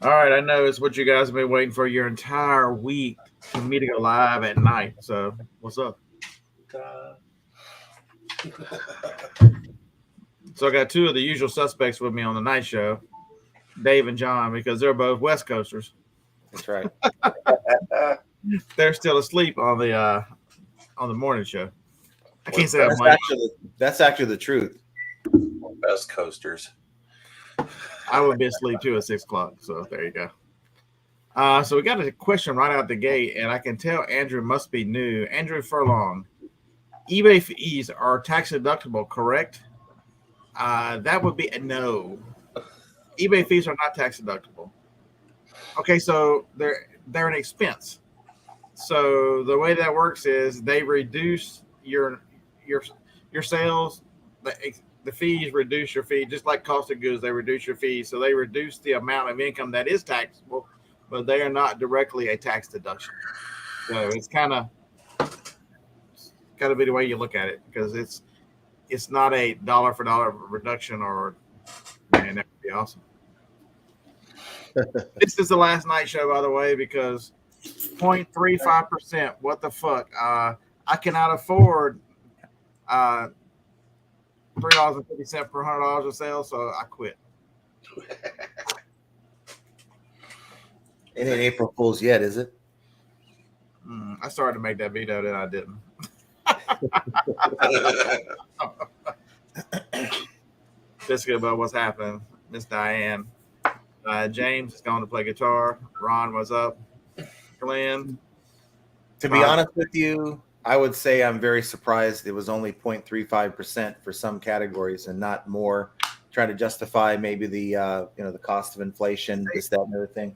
All right, I know it's what you guys have been waiting for your entire week for me to go live at night. So, what's up? So, I got two of the usual suspects with me on the night show, Dave and John, because they're both West Coasters. That's right. They're still asleep on the morning show. I We're can't say I'm That's late. actually the truth. best coasters. I would be asleep too at 6 o'clock. So there you go. So we got a question right out the gate, and I can tell Andrew must be new. Andrew Furlong, eBay fees are tax deductible, correct? That would be a no. eBay fees are not tax deductible. Okay, so they're an expense. So the way that works is they reduce your your sales. The, the fees reduce your fee, just like cost of goods. They reduce your fees, so they reduce the amount of income that is taxable, but they are not directly a tax deduction. So it's kind of got to be the way you look at it because it's not a dollar for dollar reduction or man that would be awesome. This is the last night show, by the way, because 0.35%. What the fuck? I cannot afford uh, $3.50 per $100 of sales, so I quit. It ain't April Fool's yet, is it? I started to make that video, then I didn't. Just good about what's happening, Miss Diane. James is going to play guitar. Ron was up. Glenn. To be honest with you, I would say I'm very surprised it was only 0.35% for some categories and not more. Try to justify maybe the cost of inflation, this, that, and other thing.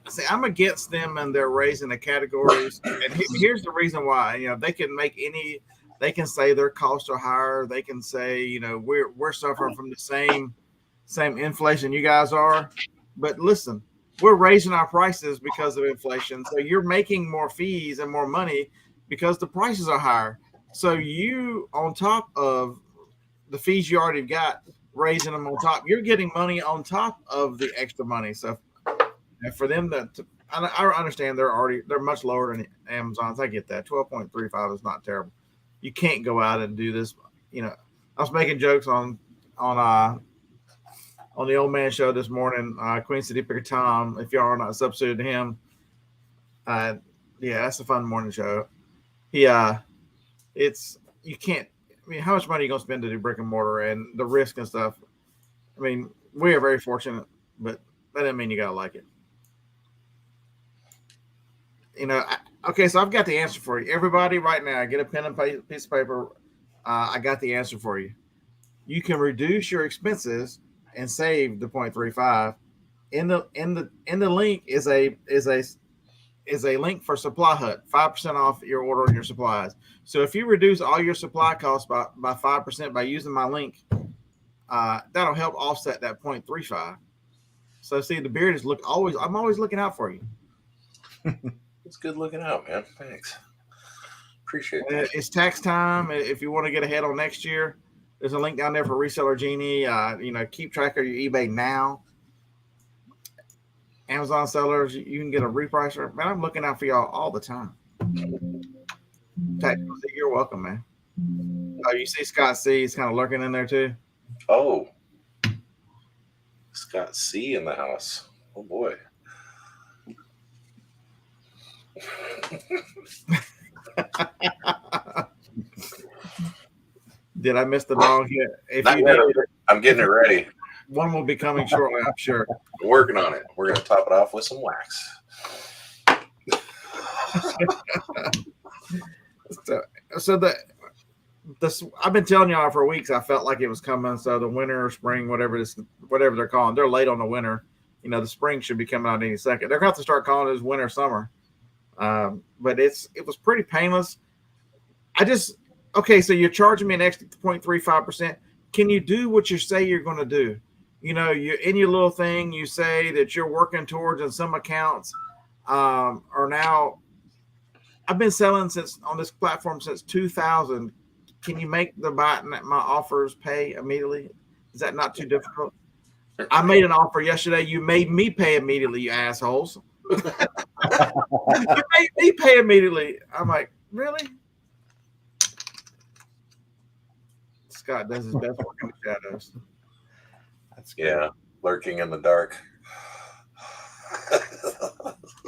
See, I'm against them and they're raising the categories. And here's the reason why. They can make they can say their costs are higher. They can say, we're suffering from the same inflation you guys are. But listen, we're raising our prices because of inflation. So you're making more fees and more money because the prices are higher. So you, on top of the fees you already got, raising them on top, you're getting money on top of the extra money. So for them I understand they're much lower than Amazon's. I get that. 12.35 is not terrible. You can't go out and do this. I was making jokes on the old man show this morning, Queen City Picker Tom. If y'all are not substituted to him, yeah, that's a fun morning show. He, it's you can't. I mean, how much money are you gonna spend to do brick and mortar and the risk and stuff? I mean, we are very fortunate, but that doesn't mean you gotta like it. Okay, so I've got the answer for you. Everybody, right now, get a pen and piece of paper. I got the answer for you. You can reduce your expenses and save the 0.35. In the link is a link for Supply Hut, 5% off your order and your supplies. So if you reduce all your supply costs by 5% by using my link, that'll help offset that 0.35. So see, the beard is I'm always looking out for you. It's good looking out, man. Thanks. Appreciate that. It's tax time. If you want to get ahead on next year, there's a link down there for Reseller Genie. Keep track of your eBay now. Amazon sellers, you can get a repricer. Man, I'm looking out for y'all all the time. You're welcome, man. Oh, you see Scott C. He's kind of lurking in there too. Oh, Scott C. in the house. Oh boy. Did I miss the dog yet? If Not you yet. did, I'm getting it ready. one will be coming shortly, I'm sure. I'm working on it. We're gonna top it off with some wax. So I've been telling y'all for weeks. I felt like it was coming. So the winter, spring, whatever they're calling, they're late on the winter. The spring should be coming out any second. They're going to have to start calling it winter, summer. But it was pretty painless. Okay, so you're charging me an extra 0.35%. Can you do what you say you're going to do? You're in your little thing. You say that you're working towards, and some accounts are now. I've been selling on this platform since 2000. Can you make my offers pay immediately? Is that not too difficult? I made an offer yesterday. You made me pay immediately, you assholes. You made me pay immediately. I'm like, really? Scott does his best work in the shadows. That's great. Yeah, lurking in the dark.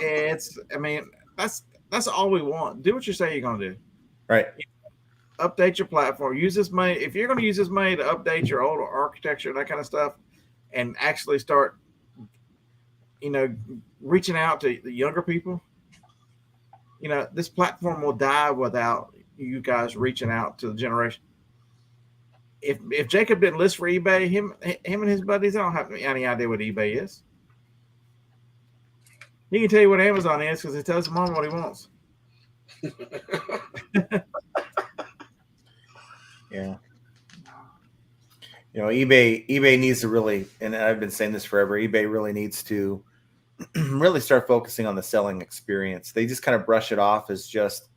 I mean, that's all we want. Do what you say you're gonna do. Right. Update your platform. Use this money. If you're gonna use this money to update your old architecture and that kind of stuff, and actually start, reaching out to the younger people. This platform will die without you guys reaching out to the generation. If Jacob didn't list for eBay, him and his buddies, I don't have any idea what eBay is. He can tell you what Amazon is because he tells his mom what he wants. Yeah. eBay needs to really, and I've been saying this forever, eBay really needs to really start focusing on the selling experience. They just kind of brush it off as just,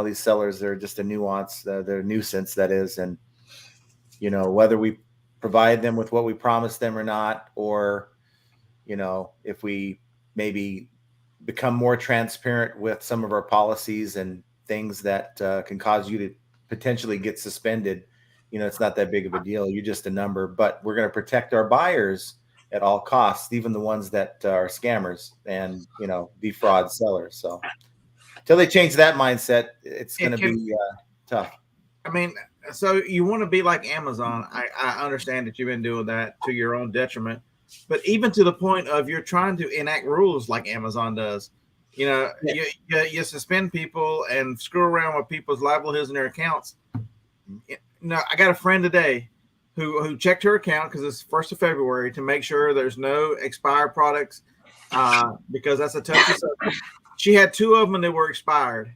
these sellers, they're just a nuance, they're a nuisance, that is. And, whether we provide them with what we promised them or not, or, if we maybe become more transparent with some of our policies and things that can cause you to potentially get suspended, it's not that big of a deal. You're just a number, but we're going to protect our buyers at all costs, even the ones that are scammers and, defraud sellers. So until they change that mindset, it's going to be tough. I mean, so you want to be like Amazon. I understand that you've been doing that to your own detriment, but even to the point of you're trying to enact rules like Amazon does. You suspend people and screw around with people's livelihoods and their accounts. I got a friend today who checked her account because it's 1st of February to make sure there's no expired products because that's a touchy subject. She had 2 of them that were expired.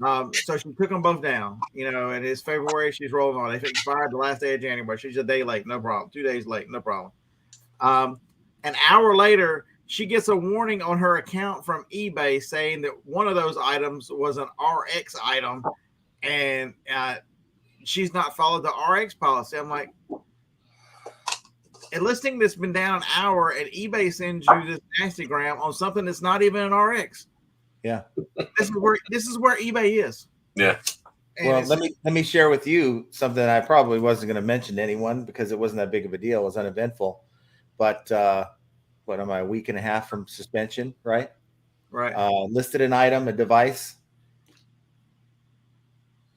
So she took them both down, and it's February. She's rolling on. They expired the last day of January. She's a day late, no problem. 2 days late, no problem. An hour later, she gets a warning on her account from eBay saying that one of those items was an RX item, and she's not followed the RX policy. I'm like, a listing that's been down an hour, and eBay sends you this Instagram on something that's not even an RX. Yeah, this is where eBay is. Yeah. And well, let me share with you something I probably wasn't going to mention to anyone because it wasn't that big of a deal. It was uneventful, but what am I, a week and a half from suspension, right? Right. Listed an item, a device.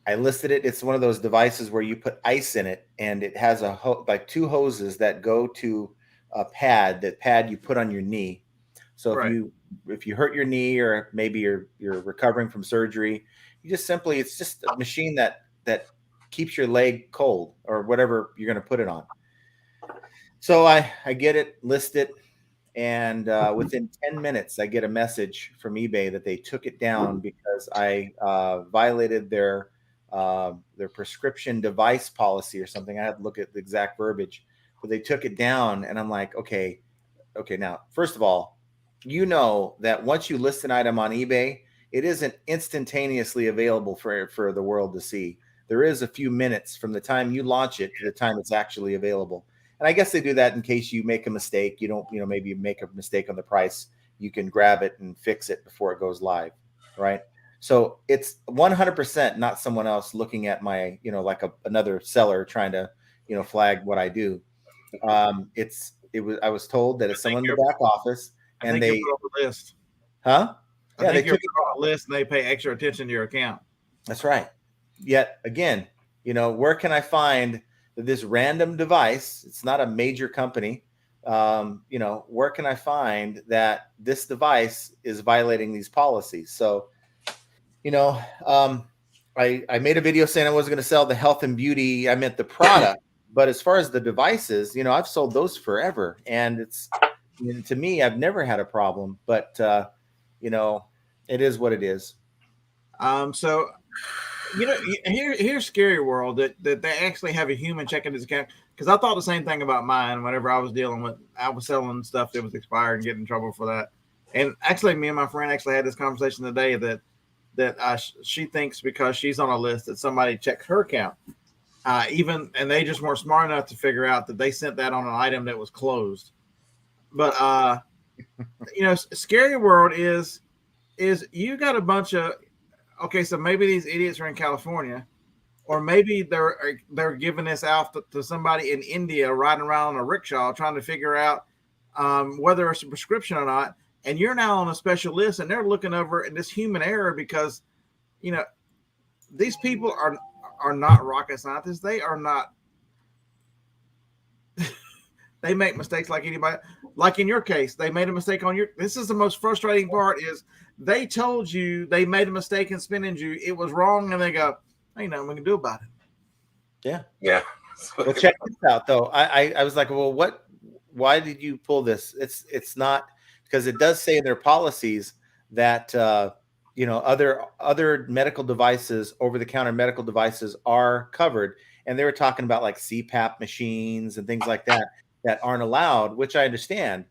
I listed it. It's one of those devices where you put ice in it, and it has like 2 hoses that go to a pad. That pad you put on your knee. So if you hurt your knee, or maybe you're recovering from surgery, it's just a machine that keeps your leg cold or whatever you're going to put it on. So I get it, list it, and within 10 minutes I get a message from eBay that they took it down because I violated their prescription device policy or something. I had to look at the exact verbiage, but they took it down, and I'm like, okay. Now, first of all, that once you list an item on eBay, it isn't instantaneously available for the world to see. There is a few minutes from the time you launch it to the time it's actually available. And I guess they do that in case you make a mistake. You don't, maybe you make a mistake on the price. You can grab it and fix it before it goes live, right? So it's 100% not someone else looking at my, like another seller trying to, flag what I do. I was told that it's someone in the back office. And they put on the list. Huh? Yeah, they took it on a list and they pay extra attention to your account. That's right. Yet again, where can I find this random device? It's not a major company. Where can I find that this device is violating these policies? So, I made a video saying I wasn't going to sell the health and beauty. I meant the product, but as far as the devices, I've sold those forever, and to me, I've never had a problem, but it is what it is. So here's scary world that they actually have a human checking his account, because I thought the same thing about mine whenever I was selling stuff that was expired and getting in trouble for that. And actually, me and my friend actually had this conversation today that she thinks because she's on a list that somebody checked her account. And they just weren't smart enough to figure out that they sent that on an item that was closed. But scary world is you got a bunch of okay, so maybe these idiots are in California, or maybe they're giving this out to somebody in India riding around on a rickshaw trying to figure out whether it's a prescription or not. And you're now on a special list, and they're looking over at this human error because these people are not rocket scientists. They are not. They make mistakes like anybody. Like in your case, they made a mistake on your. This is the most frustrating part: is they told you they made a mistake in spinning you. It was wrong, and they go, "Ain't nothing we can do about it." Yeah. Well, check this out though. I was like, well, what? Why did you pull this? It's not because it does say in their policies that other medical devices, over-the-counter medical devices, are covered, and they were talking about like CPAP machines and things like that aren't allowed, which I understand.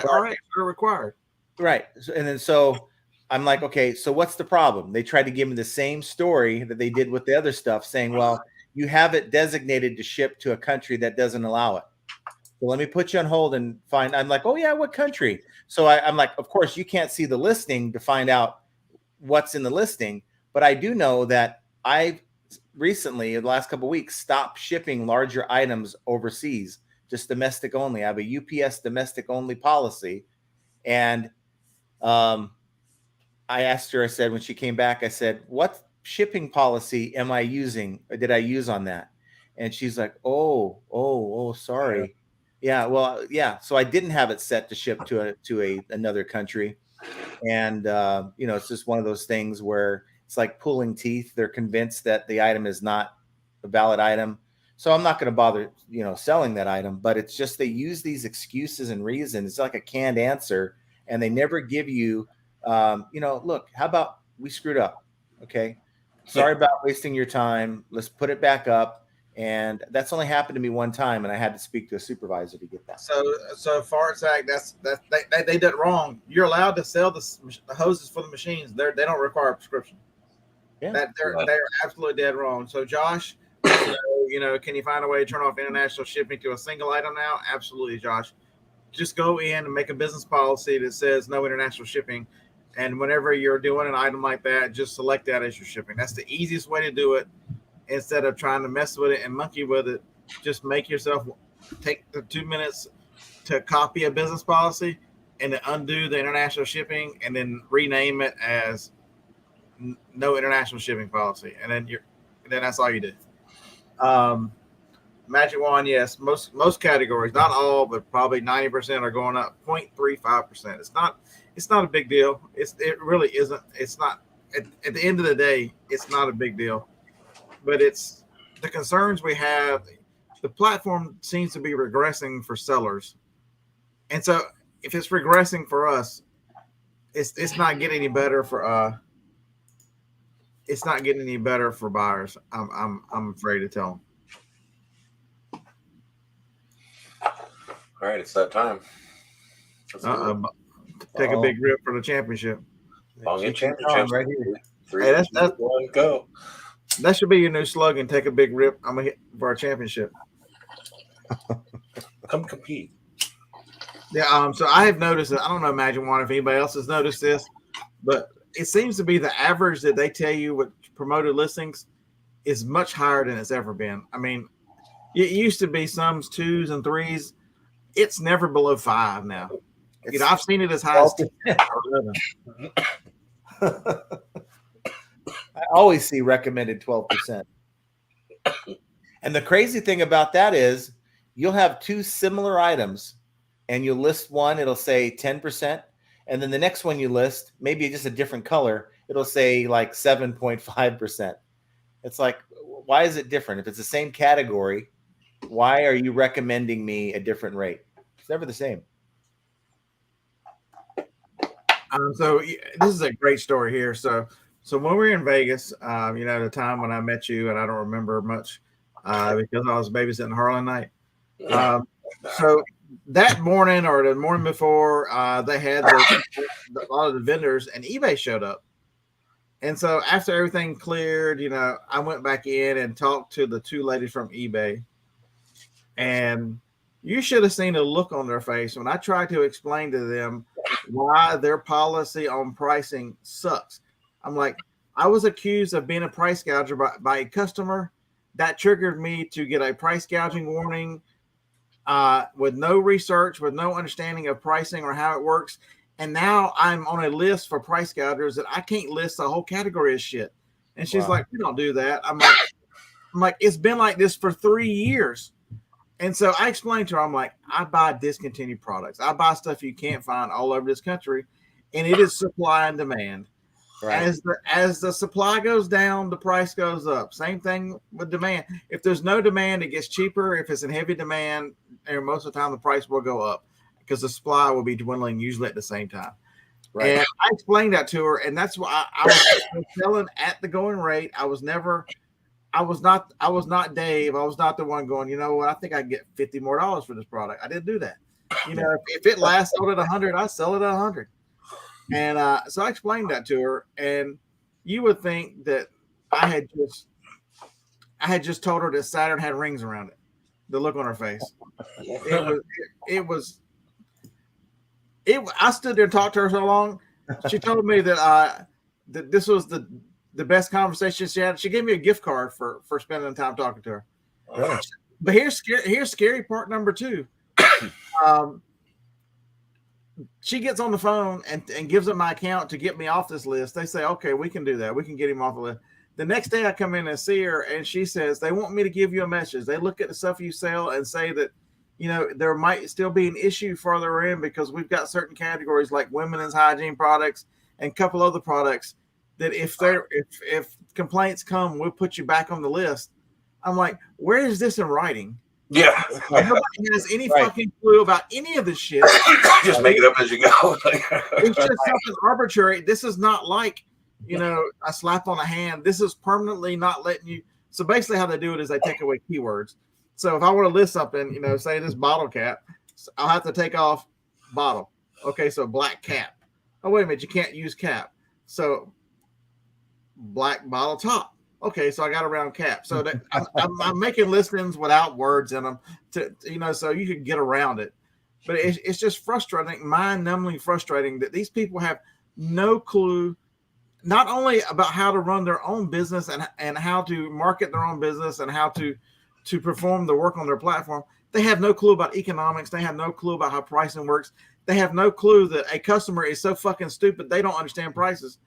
Are required, right? So I'm like, okay, so what's the problem? They tried to give me the same story that they did with the other stuff, saying, well, you have it designated to ship to a country that doesn't allow it. So let me put you on hold and find. I'm like, oh yeah, what country? So I'm like, of course, you can't see the listing to find out what's in the listing, but I do know that I've recently, in the last couple of weeks, stopped shipping larger items overseas, just domestic only. I have a UPS domestic only policy, and I asked her. I said when she came back, I said, "What shipping policy am I using? Or did I use on that?" And she's like, "Oh, sorry." Yeah, well, yeah. So I didn't have it set to ship to another country, and it's just one of those things where it's like pulling teeth. They're convinced that the item is not a valid item, so I'm not going to bother, selling that item. But it's just they use these excuses and reasons. It's like a canned answer, and they never give you, look, how about we screwed up? Okay, sorry about wasting your time. Let's put it back up. And that's only happened to me one time, and I had to speak to a supervisor to get that. So Farts Act, they did wrong. You're allowed to sell the hoses for the machines. They don't require a prescription. Yeah, they're absolutely dead wrong. So Josh, can you find a way to turn off international shipping to a single item now? Absolutely, Josh. Just go in and make a business policy that says no international shipping. And whenever you're doing an item like that, just select that as your shipping. That's the easiest way to do it. Instead of trying to mess with it and monkey with it, just make yourself take the 2 minutes to copy a business policy and to undo the international shipping and then rename it as no international shipping policy. And then that's all you do. Magic Wand, yes, most categories, not all, but probably 90% are going up 0.35%. It's not a big deal. It really isn't. It's not at the end of the day, it's not a big deal. But it's the concerns we have. The platform seems to be regressing for sellers, and so if it's regressing for us, it's not getting any better for it's not getting any better for buyers. I'm afraid to tell them. All right, it's that time. Take a big rip for the championship. I'll get championship right here. 3, 2, 1, go. That should be your new slogan. Take a big rip. I'm gonna hit for our championship. Come compete. Yeah. So I have noticed that. I don't know, Magic Wand, if anybody else has noticed this, but it seems to be the average that they tell you with promoted listings is much higher than it's ever been. I mean, it used to be some 2s and 3s. It's never below 5 now. I've seen it as high as 10 or 11. I always see recommended 12%. And the crazy thing about that is you'll have 2 similar items and you'll list one, it'll say 10%. And then the next one you list, maybe just a different color, it'll say like 7.5%. It's like, why is it different? If it's the same category, why are you recommending me a different rate? It's never the same. So this is a great story here. So when we were in Vegas, the time when I met you, and I don't remember much because I was babysitting Harlan night. So that morning or the morning before, they had a lot of the vendors, and eBay showed up. And so after everything cleared, I went back in and talked to the two ladies from eBay. And you should have seen the look on their face when I tried to explain to them why their policy on pricing sucks. I'm like, I was accused of being a price gouger by a customer. That triggered me to get a price gouging warning with no research, with no understanding of pricing or how it works. And now I'm on a list for price gougers that I can't list a whole category of shit. And she's like, we don't do that. I'm like, it's been like this for 3 years. And so I explained to her, I'm like, I buy discontinued products. I buy stuff you can't find all over this country. And it is supply and demand. Right. As the supply goes down, the price goes up. Same thing with demand. If there's no demand, it gets cheaper. If it's in heavy demand, and most of the time the price will go up because the supply will be dwindling usually at the same time. Right. And I explained that to her, and that's why I was selling at the going rate. I was not Dave. I was not the one going, you know what, I think I can get $50 more for this product. I didn't do that. If it last sold at 100, I sell it at 100. And so I explained that to her, and you would think that I had just told her that Saturn had rings around it. The look on her face. I stood there and talked to her so long. She told me that that this was the best conversation she had. She gave me a gift card for spending time talking to her. Really? But here's scary part number 2. She gets on the phone and gives up my account to get me off this list. They say, okay, we can do that. We can get him off the list. The next day I come in and see her, and she says, they want me to give you a message. They look at the stuff you sell and say that, there might still be an issue further in because we've got certain categories like women's hygiene products and a couple other products that if complaints come, we'll put you back on the list. I'm like, where is this in writing? Yeah. Nobody has any fucking clue about any of this shit. Just make it up as you go. It's just something arbitrary. This is not like, a slap on the hand. This is permanently not letting you. So basically how they do it is they take away keywords. So if I want to list something, say this bottle cap, I'll have to take off bottle. Okay, so black cap. Oh, wait a minute, you can't use cap. So black bottle top. Okay, so I got a round cap. So that I'm making listings without words in them, so you can get around it. But it's just frustrating, mind-numbingly frustrating that these people have no clue, not only about how to run their own business and how to market their own business and how to perform the work on their platform. They have no clue about economics. They have no clue about how pricing works. They have no clue that a customer is so fucking stupid they don't understand prices.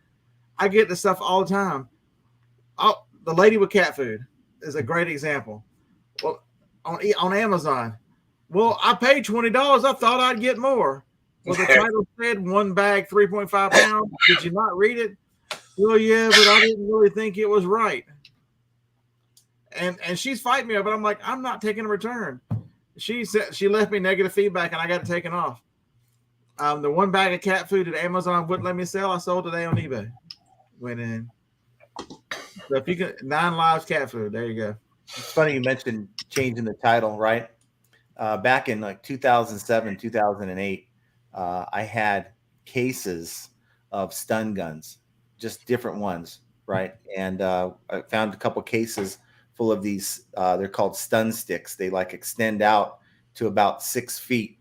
I get this stuff all the time. Oh, the lady with cat food is a great example. Well, on Amazon. Well, I paid $20. I thought I'd get more. Well, the title said 1 bag, 3.5 pounds. Did you not read it? Well, yeah, but I didn't really think it was right. And she's fighting me, but I'm like, I'm not taking a return. She said she left me negative feedback, and I got it taken off. The 1 bag of cat food that Amazon wouldn't let me sell, I sold today on eBay. Went in. So if you can 9 lives cat food, there you go. It's funny you mentioned changing the title, right? Back in like 2007, 2008, I had cases of stun guns, just different ones, right? And I found a couple cases full of these. They're called stun sticks. They like extend out to about 6 feet,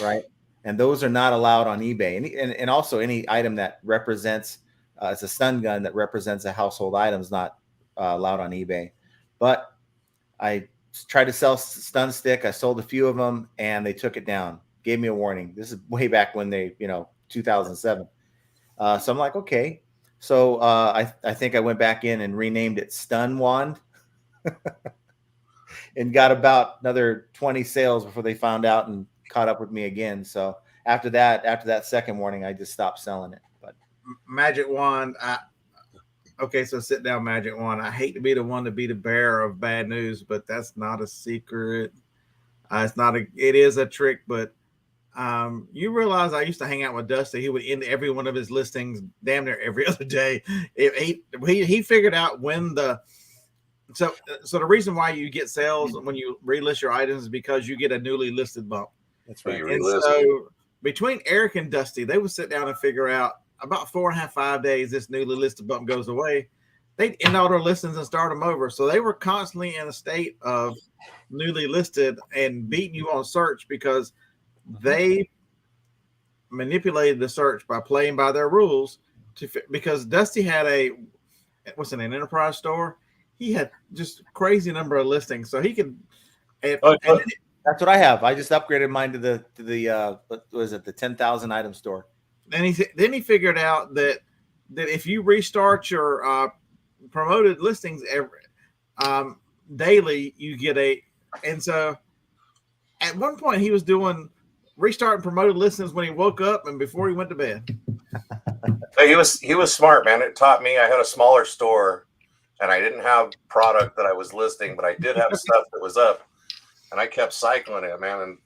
right? And those are not allowed on eBay. And also any item that represents it's a stun gun that represents a household item is not allowed on eBay. But I tried to sell stun stick. I sold a few of them, and they took it down. Gave me a warning. This is way back when 2007. So I'm like, okay. So I think I went back in and renamed it Stun Wand, and got about another 20 sales before they found out and caught up with me again. So after that second warning, I just stopped selling it. But Magic Wand. Okay, so sit down, Magic Wand. I hate to be the one to be the bearer of bad news, but that's not a secret. It is a trick, but you realize I used to hang out with Dusty. He would end every one of his listings damn near every other day. He figured out when so the reason why you get sales when you relist your items is because you get a newly listed bump. That's right. And so between Eric and Dusty, they would sit down and figure out about 4.5, 5 days, this newly listed button goes away. They'd end all their listings and start them over. So they were constantly in a state of newly listed and beating you on search because they manipulated the search by playing by their rules. Because Dusty had an enterprise store. He had just crazy number of listings, so he could. That's what I have. I just upgraded mine to the what was it, the 10,000 item store. And then he figured out that if you restart your promoted listings daily, you get and so at one point he was doing restarting promoted listings when he woke up and before he went to bed. He was smart, man. It taught me. I had a smaller store and I didn't have product that I was listing, but I did have stuff that was up, and I kept cycling it, man. And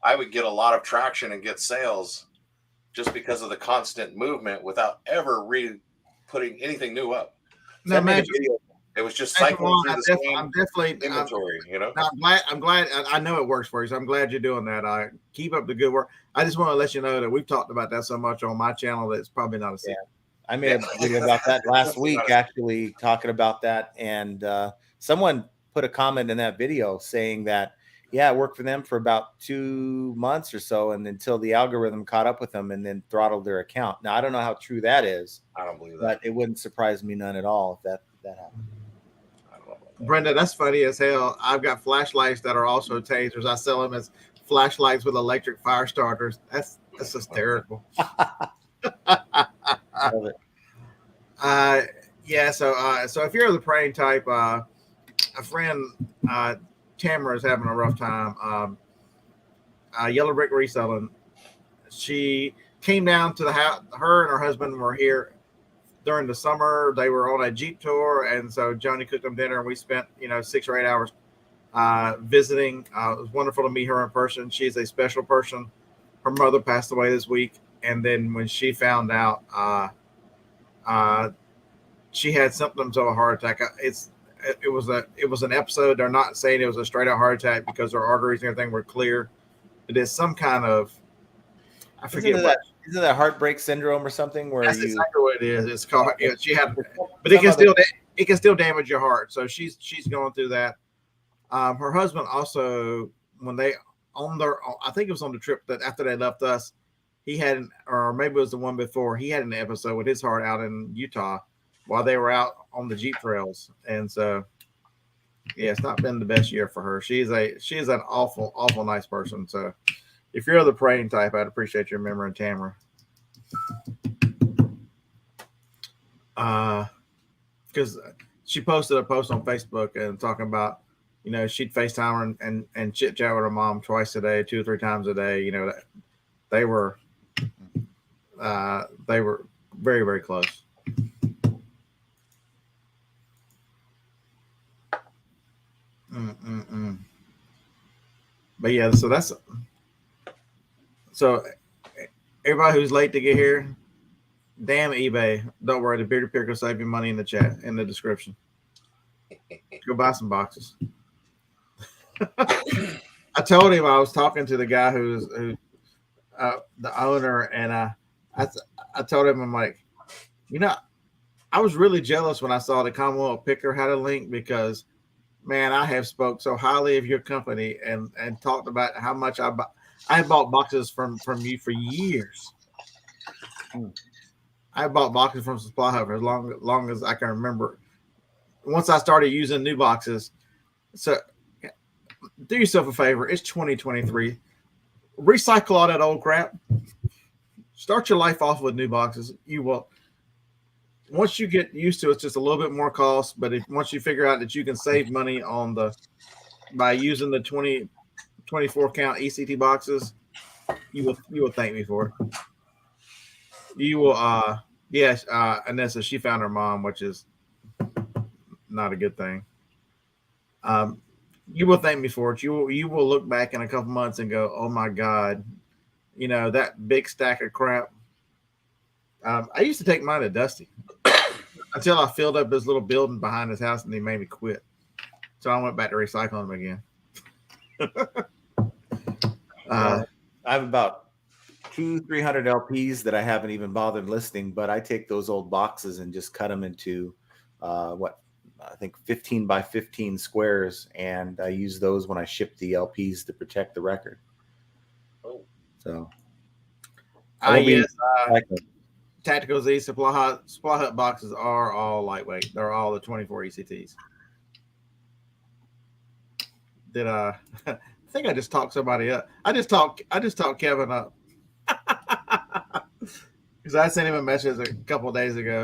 I would get a lot of traction and get sales just because of the constant movement without ever putting anything new up. No, man, it was just cycling through the same inventory. I'm glad. I know it works for you, so I'm glad you're doing that. Keep up the good work. I just want to let you know that we've talked about that so much on my channel that it's probably not a secret. I made a video about that last week, actually talking about that, and someone put a comment in that video saying that, yeah, it worked for them for about 2 months or so, and until the algorithm caught up with them and then throttled their account. Now, I don't know how true that is. I don't believe that. But it wouldn't surprise me none at all if that happened. I don't know about that. Brenda, that's funny as hell. I've got flashlights that are also tasers. I sell them as flashlights with electric fire starters. That's hysterical. Love it. Yeah. So if you're the praying type, a friend, Tamara is having a rough time. Yellow Brick Reselling. She came down to the house. Her and her husband were here during the summer. They were on a Jeep tour, and so Johnny cooked them dinner, and we spent 6 or 8 hours visiting. It was wonderful to meet her in person. She's a special person. Her mother passed away this week, and then when she found out, she had symptoms of a heart attack. It was an episode. They're not saying it was a straight out heart attack because her arteries and everything were clear. It is some kind of, I forget isn't that heartbreak syndrome or something where that's exactly what it is. It's called. She had, but it can still damage your heart. So she's going through that. Her husband also, when they I think it was on the trip that after they left us, he had, or maybe it was the one before, he had an episode with his heart out in Utah while they were out on the Jeep trails. And so, yeah, it's not been the best year for her. She's an awful, awful nice person. So if you're the praying type, I'd appreciate you remembering Tamara. Because she posted a post on Facebook and talking about, she'd FaceTime her and chit chat with her mom twice a day, 2 or 3 times a day. They were very, very close. But yeah, so everybody who's late to get here, damn eBay. Don't worry, the Beardy Pick will save you money in the chat, in the description. Go buy some boxes. I told him, I was talking to the guy who's the owner, and I told him, I'm like, I was really jealous when I saw the Commonwealth Picker had a link because, man, I have spoke so highly of your company and talked about how much I bought boxes from you for years. I bought boxes from Supply Hub for as long as I can remember. Once I started using new boxes, so do yourself a favor. It's 2023. Recycle all that old crap. Start your life off with new boxes. You will. Once you get used to it, it's just a little bit more cost. But once you figure out that you can save money by using the 24 count ECT boxes, you will thank me for it. You will. Yes, Anessa, she found her mom, which is not a good thing. You will thank me for it. You will look back in a couple months and go, "Oh my God, that big stack of crap." I used to take mine to Dusty until I filled up his little building behind his house, and he made me quit. So I went back to recycling them again. I have about 300 LPs that I haven't even bothered listing, but I take those old boxes and just cut them into I think 15 by 15 squares, and I use those when I ship the LPs to protect the record. Oh. So Yes, Tactical Z Supply Hut boxes are all lightweight. They're all the 24 ECTs. Did I think I just talked somebody up? I just talked Kevin up. Because I sent him a message a couple of days ago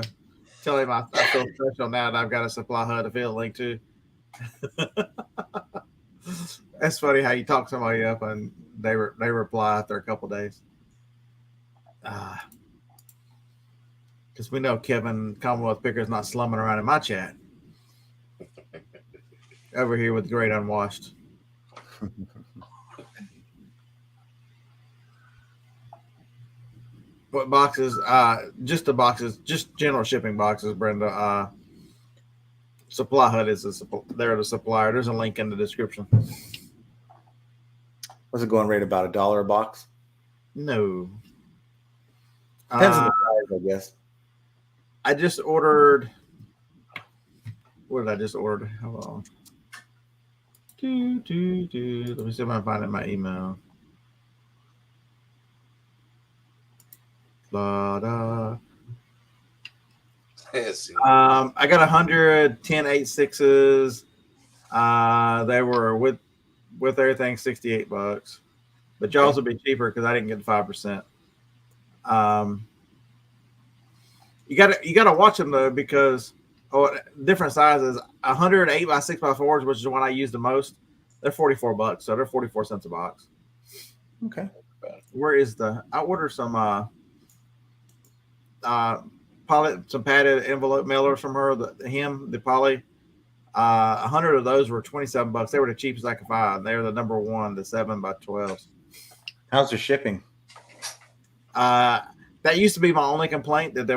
telling him I feel special now that I've got a Supply Hut to fill a link to. That's funny how you talk somebody up and they reply after a couple of days. Because we know Kevin Commonwealth Picker is not slumming around in my chat. Over here with the Great Unwashed. What boxes? Just the boxes, just general shipping boxes, Brenda. Supply Hut is they're the supplier. There's a link in the description. Was it going right about $1 a box? No. Depends on the size, I guess. I just ordered. What did I just order? Hold on. Let me see if I can find it in my email. I got 110 8.6s. They were with everything $68, but Jaws would be cheaper because I didn't get the 5%. You gotta watch them though, because different sizes. 100 8x6x4s, which is the one I use the most. They're $44, so they're 44 cents a box. Okay. Where is I ordered some some padded envelope mailers from her. The Poly. 100 of those were $27. They were the cheapest I could find. They were the number one, the 7x12s. How's the shipping? That used to be my only complaint, that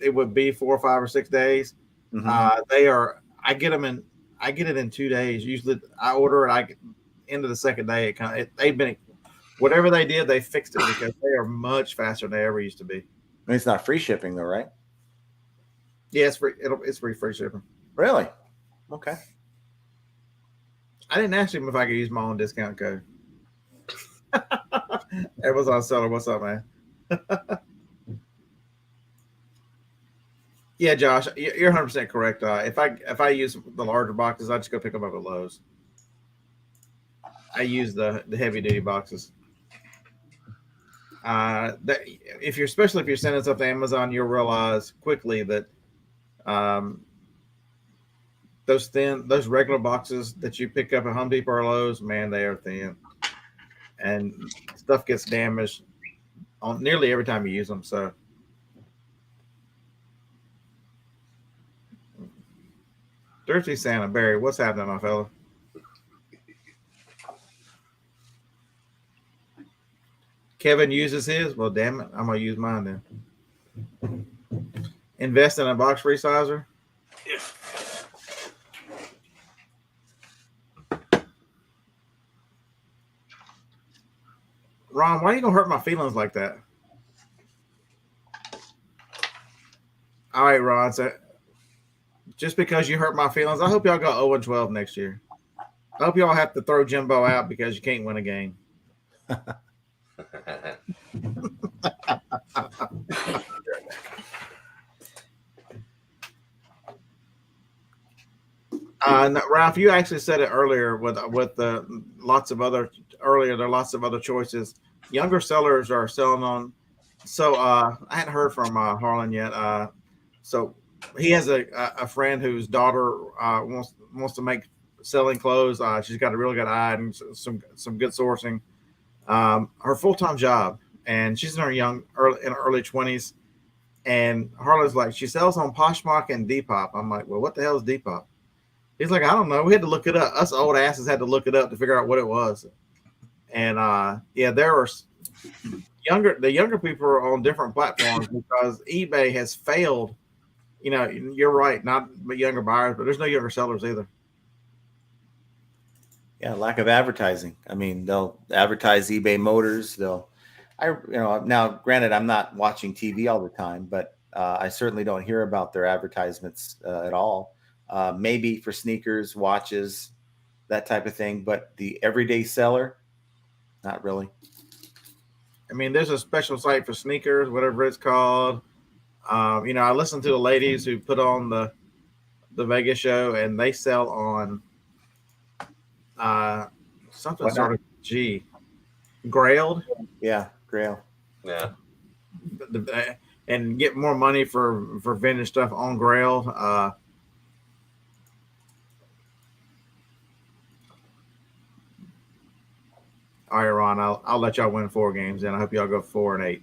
it would be 4, 5, or 6 days. Mm-hmm. I get it in 2 days. Usually I order it. Into the second day. They've been, whatever they did, they fixed it because they are much faster than they ever used to be. It's not free shipping though, right? Yeah, it's free. It's free shipping. Really? Okay. I didn't ask him if I could use my own discount code. Amazon seller, what's up, man? Yeah, Josh, you're 100% correct. If I use the larger boxes, I just go pick them up at Lowe's. I use the heavy duty boxes. Especially if you're sending stuff to Amazon, you'll realize quickly that those regular boxes that you pick up at Home Depot or Lowe's, man, they are thin, and stuff gets damaged on nearly every time you use them. So. Thirsty Santa, Barry, what's happening, my fella? Kevin uses his. Well, damn it, I'm gonna use mine then. Invest in a box resizer. Yeah. Ron, why are you gonna hurt my feelings like that? All right, Ron. So just because you hurt my feelings, I hope y'all go 0-12 next year. I hope y'all have to throw Jimbo out because you can't win a game. Ralph, you actually said it earlier with there are lots of other choices. Younger sellers are selling on. So I hadn't heard from Harlan yet. So he has a friend whose daughter wants to make selling clothes. She's got a really good eye and some good sourcing. Her full-time job, and she's in her early 20s. And Harlan's like, she sells on Poshmark and Depop. I'm like, well, what the hell is Depop? He's like, I don't know. We had to look it up. Us old asses had to look it up to figure out what it was. And there are the younger people are on different platforms because eBay has failed. You know, you're right, not younger buyers, but there's no younger sellers either. Yeah, lack of advertising. I mean, they'll advertise eBay Motors. They'll Now granted, I'm not watching TV all the time, but I certainly don't hear about their advertisements at all. Maybe for sneakers, watches, that type of thing, but the everyday seller, not really. I mean, there's a special site for sneakers, whatever it's called. I listen to the ladies who put on the Vegas show, and they sell on something What sort now? of Grailed, Yeah, Grail. Yeah. and get more money for vintage stuff on Grailed. All right, Ron, I'll let y'all win 4 games, and I hope y'all go 4-8.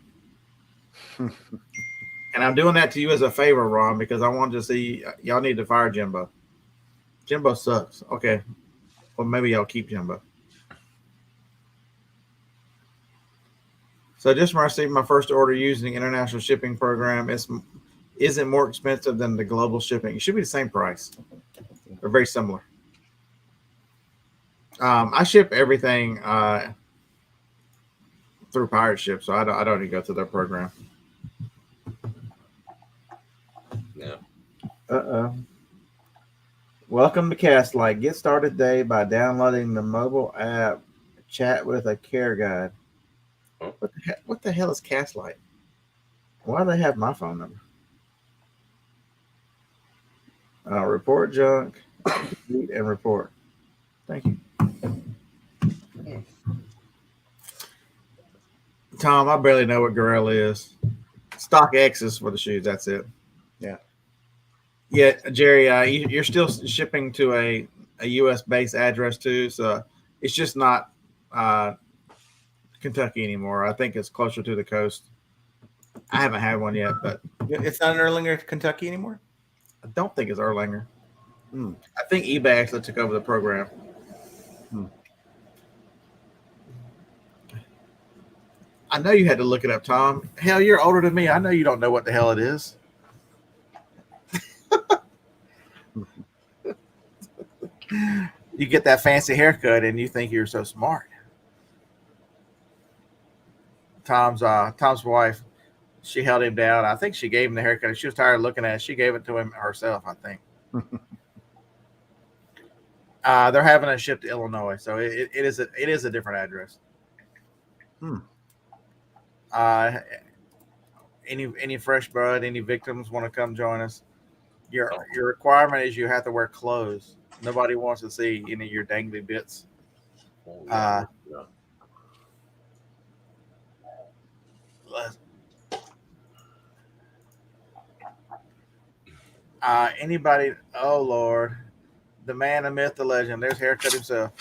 And I'm doing that to you as a favor, Ron, because I want to see y'all need to fire Jimbo. Jimbo sucks. Okay, well maybe y'all keep Jimbo. So just when I received my first order using the international shipping program, isn't more expensive than the global shipping. It should be the same price. They're very similar. I ship everything through Pirate Ship, so I don't even go through their program. Yeah. Welcome to Castlight. Get started today by downloading the mobile app. Chat with a care guide. What the hell is Castlight? Why do they have my phone number? Report junk, and report. Thank you. Tom, I barely know what Gorilla is. StockX is for the shoes. That's it. Yeah. Yeah, Jerry, you're still shipping to a U.S. based address too, so it's just not Kentucky anymore. I think it's closer to the coast. I haven't had one yet, but It's not in Erlanger, Kentucky anymore. I don't think it's Erlanger. I think eBay actually took over the program. I know you had to look it up, Tom. Hell, you're older than me. I know you don't know what the hell it is. You get that fancy haircut and you think you're so smart. Tom's wife, she held him down. I think she gave him the haircut. She was tired of looking at it. She gave it to him herself, I think. They're having it shipped to Illinois, so it is a different address. Any fresh blood, any victims want to come join us? Your requirement is you have to wear clothes. Nobody wants to see any of your dangly bits. Anybody? Oh Lord, the man, the myth, the legend. There's haircut himself.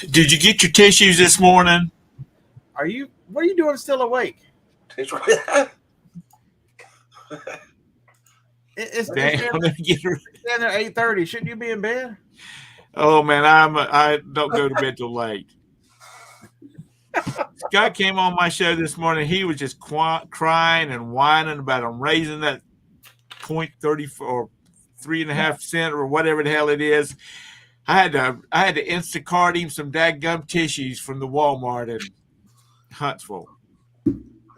Did you get your tissues this morning? What are you doing still awake? It's Damn, I'm gonna get her. It's there 8:30. Shouldn't you be in bed? Oh man, I don't go to bed till late. Scott came on my show this morning. He was just crying and whining about him raising that 0.30 or 3.5 cent or whatever the hell it is. I had to Instacart him some dadgum tissues from the Walmart in Huntsville.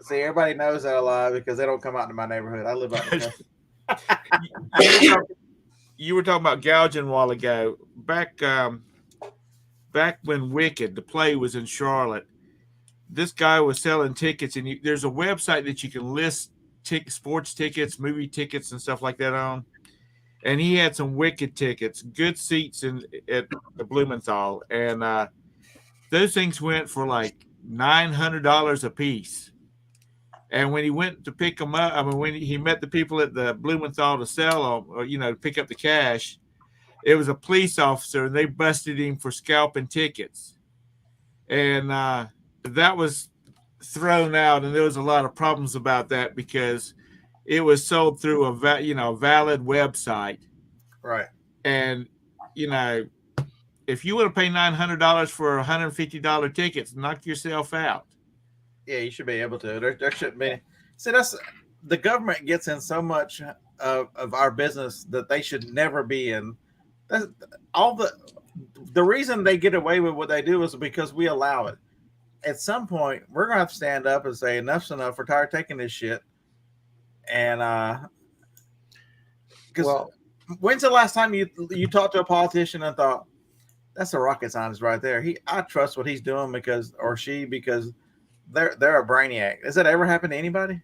See, everybody knows that a lot because they don't come out to my neighborhood. I live out in the country. You were talking about gouging a while ago. Back when Wicked, the play, was in Charlotte, this guy was selling tickets, and there's a website that you can list sports tickets, movie tickets, and stuff like that on. And he had some Wicked tickets, good seats at the Blumenthal, and those things went for like $900 a piece. And when he went to pick them up, when he met the people at the Blumenthal to sell them, or to pick up the cash, it was a police officer, and they busted him for scalping tickets. And that was thrown out, and there was a lot of problems about that because it was sold through a valid website, right? And if you want to pay $900 for $150 tickets, knock yourself out. Yeah, you should be able to. There shouldn't be. See, that's the government gets in so much of our business that they should never be in. The reason they get away with what they do is because we allow it. at some point we're gonna have to stand up and say enough's enough. We're tired of taking this shit. And because when's the last time you talked to a politician and thought that's a rocket scientist right there? I trust what he's doing because they're a brainiac. Has that ever happened to anybody?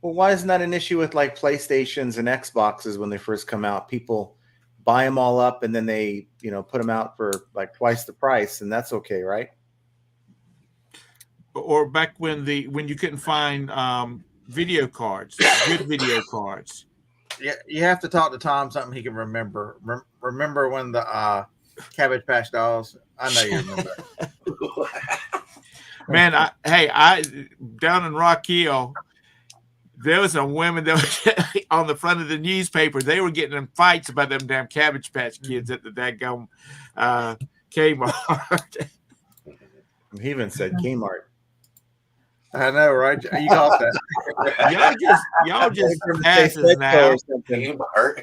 Well, why isn't that an issue with like PlayStations and Xboxes when they first come out? People buy them all up and then they, put them out for like twice the price, and that's okay, right? Or back when you couldn't find video cards, good video cards. Yeah, you have to talk to Tom something he can remember. Remember when the Cabbage Patch Dolls? I know you remember. Man, I down in Rock Hill, there was some women that were on the front of the newspaper. They were getting in fights about them damn Cabbage Patch Kids at the daggum Kmart. He even said Kmart. I know, right? You caught that. y'all just passes now. Kmart.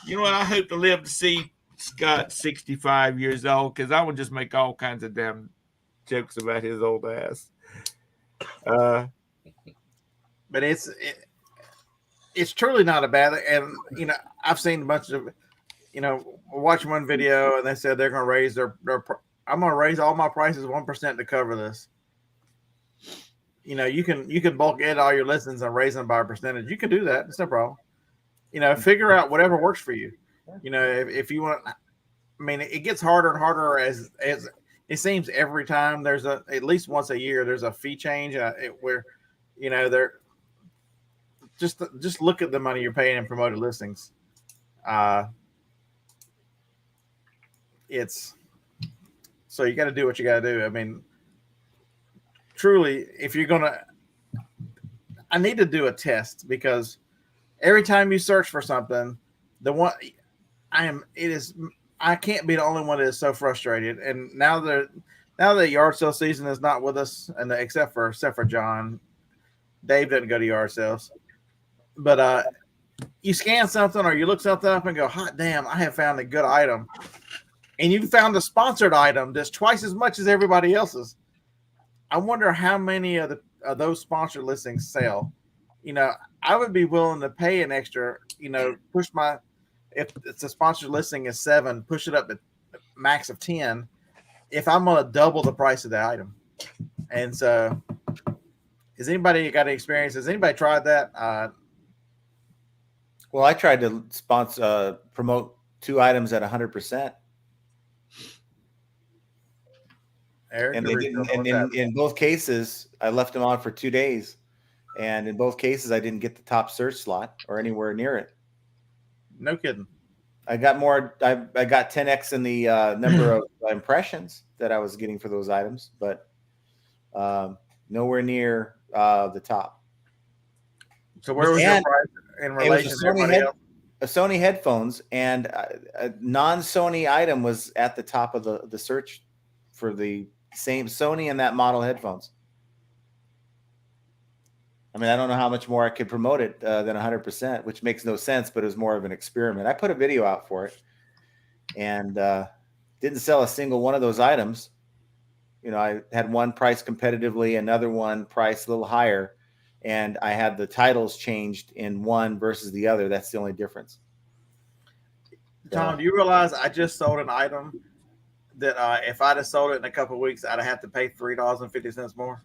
You know what? I hope to live to see Scott 65 years old, because I would just make all kinds of damn jokes about his old ass. But it's truly not a bad thing. And I've seen a bunch of watching one video and they said they're going to raise their I'm going to raise all my prices 1% to cover this. You can bulk add all your listings and raise them by a percentage. You can do that. It's no problem. Figure out whatever works for you. If you want, it gets harder and harder as it seems every time there's at least once a year, there's a fee change where, they're just look at the money you're paying in promoted listings. So you got to do what you got to do. Truly, if you're going to, I need to do a test, because every time you search for something, I can't be the only one that is so frustrated. And now the yard sale season is not with us, and except for John, Dave doesn't go to yard sales. But you scan something or you look something up and go, hot damn, I have found a good item. And you found a sponsored item that's twice as much as everybody else's. I wonder how many of those sponsored listings sell. I would be willing to pay an extra, push if it's a sponsored listing is 7, push it up to max of 10 if I'm going to double the price of the item. And so, has anybody got any experience? Has anybody tried that? Well, I tried to promote 2 items at 100%. Eric, and they didn't. And in both cases, I left them on for 2 days, and in both cases, I didn't get the top search slot or anywhere near it. No kidding. I got more. I got 10x in the number of impressions that I was getting for those items, but nowhere near the top. So where was your price in relation to everybody else? A Sony headphones, and a non-Sony item was at the top of the search for the same Sony and that model headphones. I don't know how much more I could promote it than 100%, which makes no sense, but it was more of an experiment. I put a video out for it and didn't sell a single one of those items. I had one priced competitively, another one priced a little higher, and I had the titles changed in one versus the other. That's the only difference. Tom, do you realize I just sold an item that if I'd have sold it in a couple of weeks, I'd have to pay $3.50 more?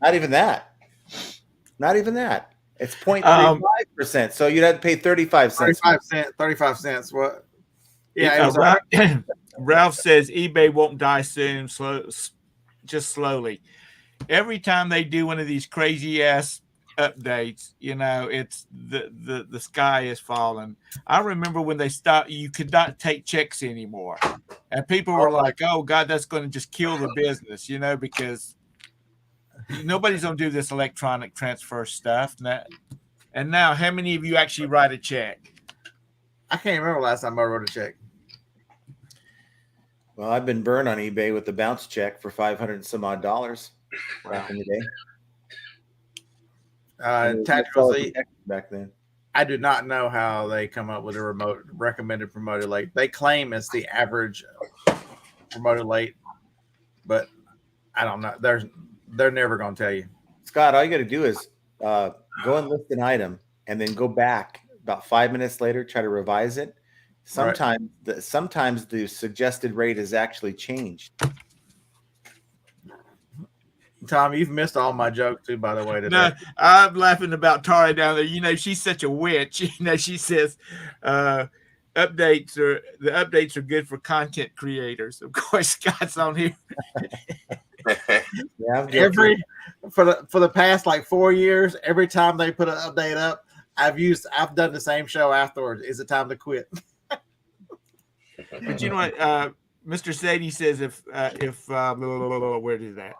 Not even that. It's 0.35%. So you'd have to pay 35 cents. 35 cents. What? Yeah. Ralph says eBay won't die soon. Just slowly. Every time they do one of these crazy ass updates, it's the sky is falling. I remember when they stopped, you could not take checks anymore, and people were like, "Oh God, that's going to just kill the business," because nobody's going to do this electronic transfer stuff. And now, how many of you actually write a check? I can't remember last time I wrote a check. Well, I've been burned on eBay with the bounce check for $500 and some odd back in the day. Tactical Z back then. I do not know how they come up with a remote recommended promoted late. They claim it's the average promoted late, but I don't know. They're never going to tell you. Scott, all you got to do is go and list an item and then go back about 5 minutes later, try to revise it. Sometimes the suggested rate is actually changed. Tom, you've missed all my jokes too, by the way. Today. No, I'm laughing about Tara down there. You know, she's such a witch. You know, she says updates are good for content creators. Of course, Scott's on here. Yeah, for the past like 4 years, every time they put an update up, I've done the same show afterwards. Is it time to quit? But you know what? Mr. Sadie says if where is that?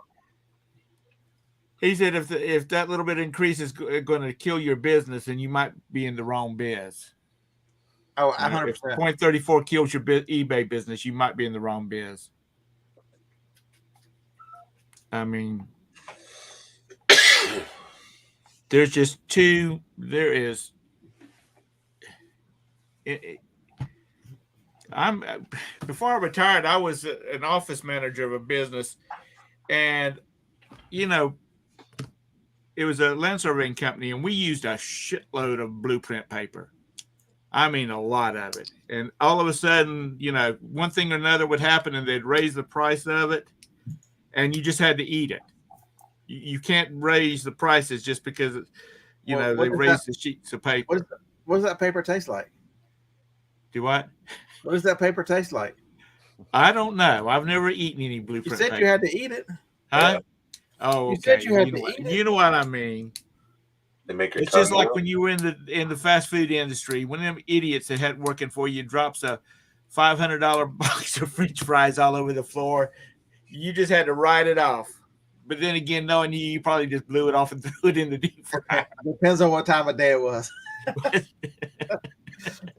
He said if that little bit increase is going to kill your business, then you might be in the wrong biz. Oh, 100%. If 0.34 kills your eBay business, you might be in the wrong biz. I mean, there's just two. There is. Before I retired, I was an office manager of a business, and you know, it was a land surveying company, and we used a shitload of blueprint paper. I mean, a lot of it. And all of a sudden, you know, one thing or another would happen, and they'd raise the price of it, and you just had to eat it. You can't raise the prices just because, they raised the sheets of paper. What does that paper taste like? Do what? What does that paper taste like? I don't know. I've never eaten any blueprint paper. You said you had to eat it. Huh? Yeah. Oh, okay. You said you had to eat it. You know what I mean. They make your It's just like warm. when you were in the fast food industry, one of them idiots that had working for you drops a $500 box of French fries all over the floor. You just had to write it off. But then again, knowing you probably just blew it off and threw it in the deep fryer. Depends on what time of day it was.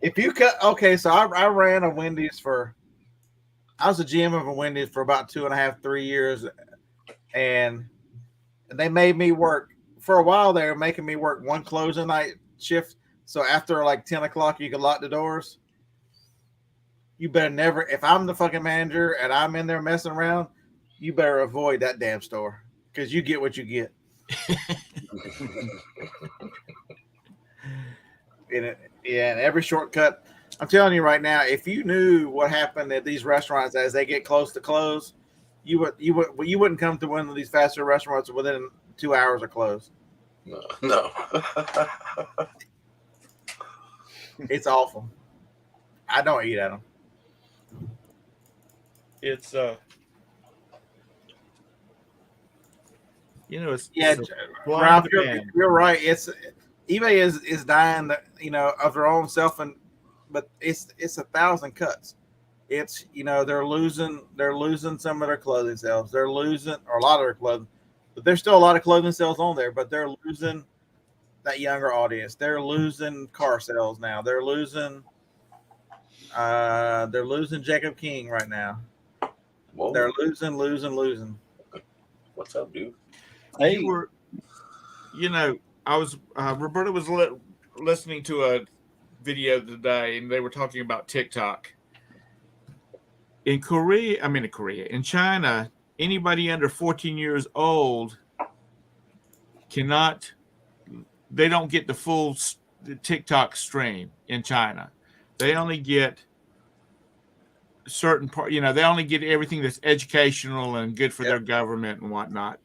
If you cut, okay, so I ran a Wendy's I was a GM of a Wendy's for about 2.5, 3 years, and they made me work. For a while, they were making me work one closing night shift. So after like 10 o'clock, you can lock the doors. You better never, if I'm the fucking manager and I'm in there messing around, you better avoid that damn store because you get what you get. And every shortcut, I'm telling you right now, if you knew what happened at these restaurants as they get close to close, you wouldn't come to one of these fast food restaurants within 2 hours of close. No. It's awful. I don't eat at them. It's it's Ralph, you're right. It's eBay is dying, of their own self, but it's 1,000 cuts. It's they're losing some of their clothing sales. They're losing or a lot of their clothing, but there's still a lot of clothing sales on there. But they're losing that younger audience. They're losing car sales now. They're losing Jacob King right now. Whoa. They're losing. What's up, dude? Hey. I was Roberta was listening to a video today, and they were talking about TikTok. In China, anybody under 14 years old they don't get the full TikTok stream in China. They only get certain part, they only get everything that's educational and good for their government and whatnot.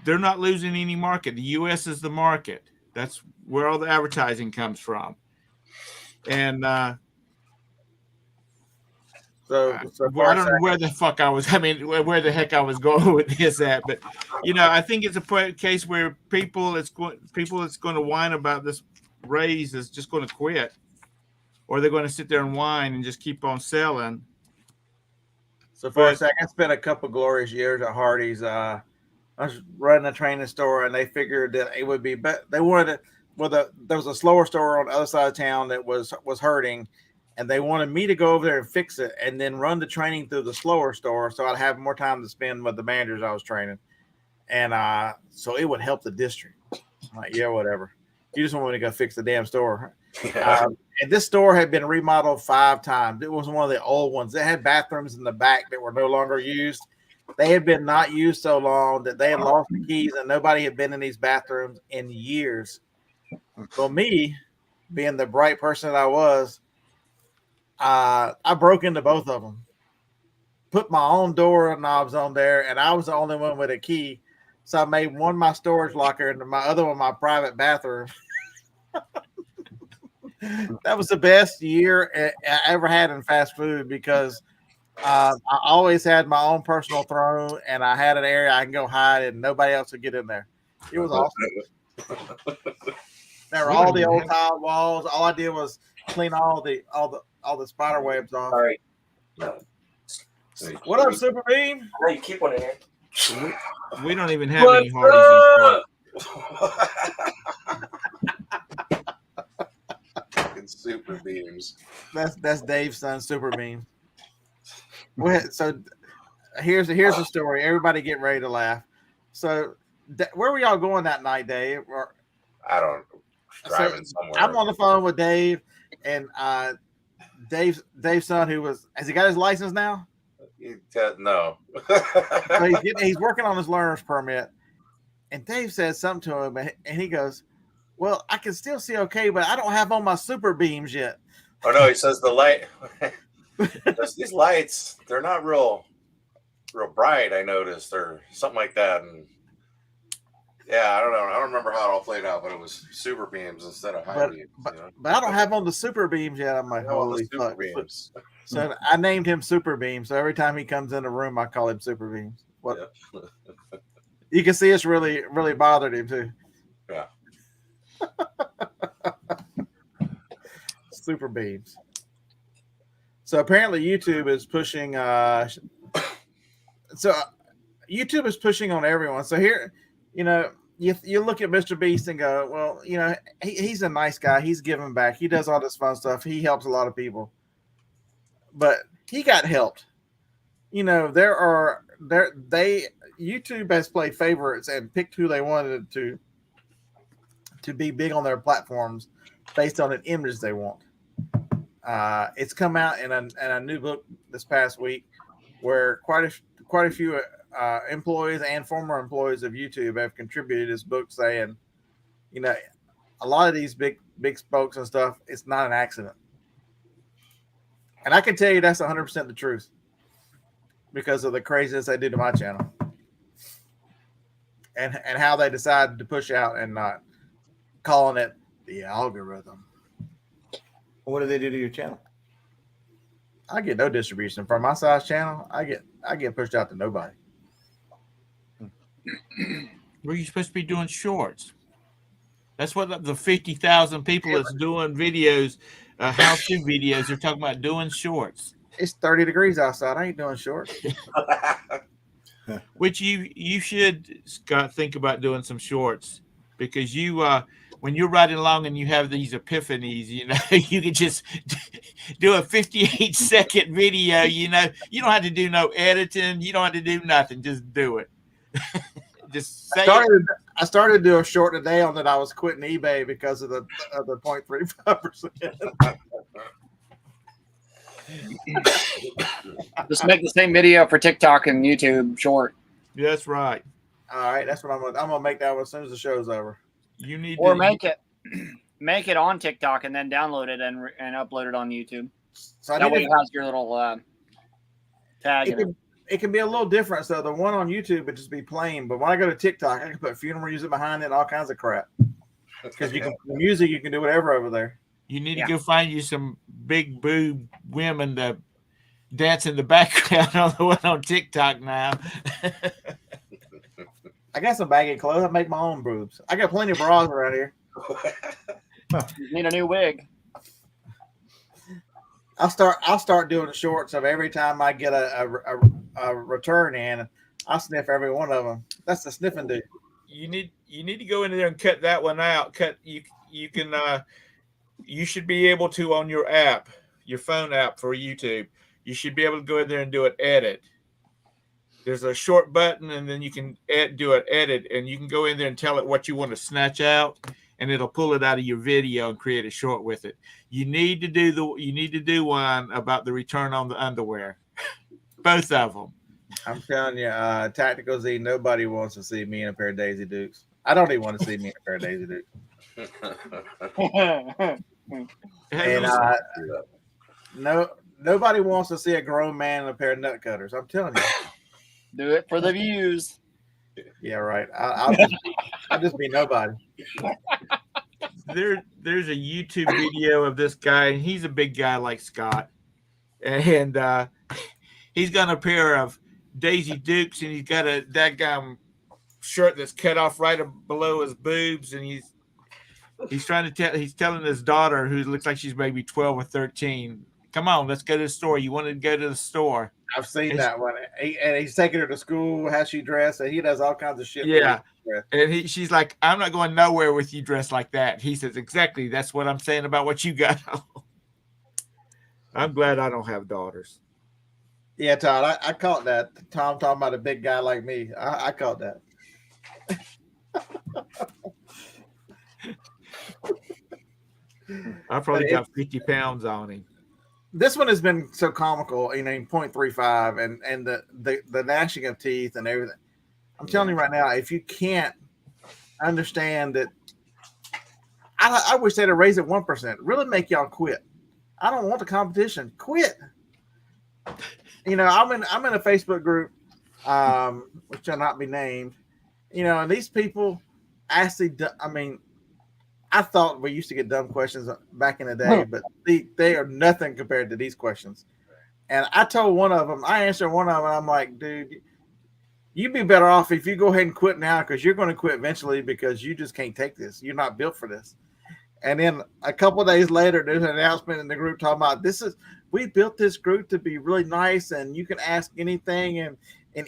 They're not losing any market. The U.S. is the market. That's where all the advertising comes from. And so I don't know where the fuck I was. I mean, where the heck I was going with this at, but I think it's a case where people that's going to whine about this raise is just going to quit, or they're going to sit there and whine and just keep on selling. So for a second, I spent a couple glorious years at Hardee's. I was running a training store, and they figured that it would be. But they wanted it. Well, there was a slower store on the other side of town that was hurting, and they wanted me to go over there and fix it, and then run the training through the slower store, so I'd have more time to spend with the managers I was training. And so it would help the district. I'm like, yeah, whatever. You just want me to go fix the damn store. Yeah. And this store had been remodeled 5 times. It was one of the old ones. It had bathrooms in the back that were no longer used. They had been not used so long that they had lost the keys and nobody had been in these bathrooms in years. So me, being the bright person that I was, I broke into both of them, put my own door knobs on there, and I was the only one with a key. So I made one my storage locker and my other one my private bathroom. That was the best year I ever had in fast food because I always had my own personal throne and I had an area I can go hide and nobody else would get in there. It was awesome. There were all the old tile walls. All I did was clean all the spider webs off. All right. What up, Super Beam? Hey, keep one in here. We don't even have any Hardee's in Clark. Fucking Super Beams. That's Dave's son, Super Beam. So here's the story. Everybody get ready to laugh. So where were y'all going that night, Dave? I don't driving somewhere. I'm on the phone with Dave and Dave's son, has he got his license now? No. So he's working on his learner's permit, and Dave says something to him, and he goes, "Well, I can still see okay, but I don't have on my super beams yet." Oh no, he says the light. These lights, they're not real bright. I noticed, or something like that, and yeah, I don't know. I don't remember how it all played out, but it was super beams instead of high beams. But I don't have on the super beams yet. I'm like, holy fuck. Beams. So I named him Super Beam. So every time he comes in the room, I call him Super Beams. What? Yeah. You can see it's really, really bothered him too. Yeah. Super Beams. So apparently YouTube is pushing. YouTube is pushing on everyone. So here, you look at Mr. Beast and go, well, he's a nice guy. He's giving back. He does all this fun stuff. He helps a lot of people. But he got helped. YouTube has played favorites and picked who they wanted to be big on their platforms based on an image they want. It's come out in a new book this past week where quite a few employees and former employees of YouTube have contributed to this book saying, a lot of these big spokes and stuff, it's not an accident. And I can tell you that's 100% the truth because of the craziness they do to my channel and how they decided to push out and not calling it the algorithm. What do they do to your channel? I get no distribution from my size channel. I get pushed out to nobody. Were you supposed to be doing shorts? That's what the 50,000 people that's doing videos, how-to videos, they're talking about doing shorts. It's 30 degrees outside. I ain't doing shorts. Which you should, Scott, think about doing some shorts because when you're riding along and you have these epiphanies, you can just do a 58-second video. You don't have to do no editing. You don't have to do nothing. Just do it. Just say I started to do a short today on that I was quitting eBay because of the 0.35%. Just make the same video for TikTok and YouTube short. That's right. All right, that's what I'm gonna make that one as soon as the show's over. You need or make it on TikTok and then download it and upload it on YouTube. So that way it has your little tag. It can be a little different. So the one on YouTube would just be plain, but when I go to TikTok, I can put funeral music behind it and all kinds of crap. Because the music, you can do whatever over there. You need to go find you some big boob women to dance in the background on the one on TikTok now. I got some baggy clothes. I make my own boobs. I got plenty of bras around here. You need a new wig. I'll start doing the shorts of every time I get a return in. I'll sniff every one of them. That's the sniffing dude. You need to go in there and cut that one out. You should be able to on your app, your phone app for YouTube. You should be able to go in there and do an edit. there's a short button, and then you can do an edit, and you can go in there and tell it what you want to snatch out, and it'll pull it out of your video and create a short with it. You need to do one about the return on the underwear, both of them. I'm telling you, Tactical Z, nobody wants to see me in a pair of Daisy Dukes. I don't even want to see me in a pair of Daisy Dukes. And nobody wants to see a grown man in a pair of nut cutters. I'm telling you. Do it for the views. Yeah, right. I'll just be nobody. There's a YouTube video of this guy, and he's a big guy like Scott, and he's got a pair of Daisy Dukes, and he's got a dadgum shirt that's cut off right below his boobs, and he's telling his daughter, who looks like she's maybe 12 or 13, come on, let's go to the store. You wanted to go to the store. I've seen that one. And he's taking her to school, how she dressed, and he does all kinds of shit. Yeah. And she's like, I'm not going nowhere with you dressed like that. He says, exactly. That's what I'm saying about what you got on. I'm glad I don't have daughters. Yeah, Todd, I caught that. Tom talking about a big guy like me. I caught that. I probably got 50 pounds on him. This one has been so comical, 0.35 and the gnashing of teeth and everything. I'm telling you right now, if you can't understand that, I wish they'd have raised it 1%. Really make y'all quit. I don't want the competition. Quit. I'm in a Facebook group, which shall not be named. And these people actually, I thought we used to get dumb questions back in the day, but they are nothing compared to these questions. And I told one of them, I answered one of them, and I'm like, dude, you'd be better off if you go ahead and quit now, because you're going to quit eventually because you just can't take this. You're not built for this. And then a couple of days later, there's an announcement in the group talking about we built this group to be really nice, and you can ask anything, and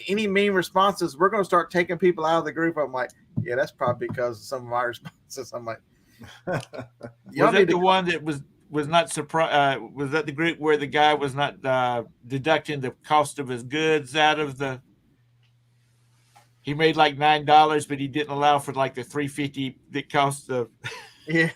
any mean responses, we're going to start taking people out of the group. I'm like, yeah, that's probably because of some of my responses. I'm like, was that the one that was not surprised? Was that the group where the guy was not deducting the cost of his goods out of the? He made like $9, but he didn't allow for like the $3.50 that cost the. Yeah,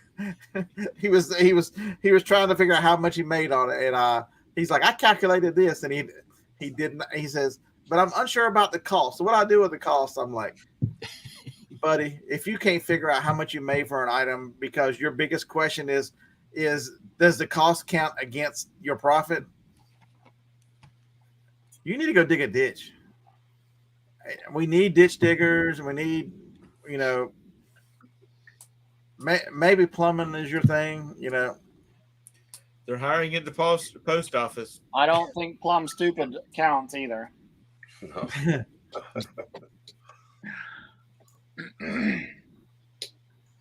he was trying to figure out how much he made on it, and he's like, I calculated this, and he didn't. He says, but I'm unsure about the cost. So what I do with the cost, I'm like, buddy, if you can't figure out how much you made for an item because your biggest question is does the cost count against your profit? You need to go dig a ditch. We need ditch diggers. We need, maybe plumbing is your thing. They're hiring at the post office. I don't think plumb stupid counts either. No.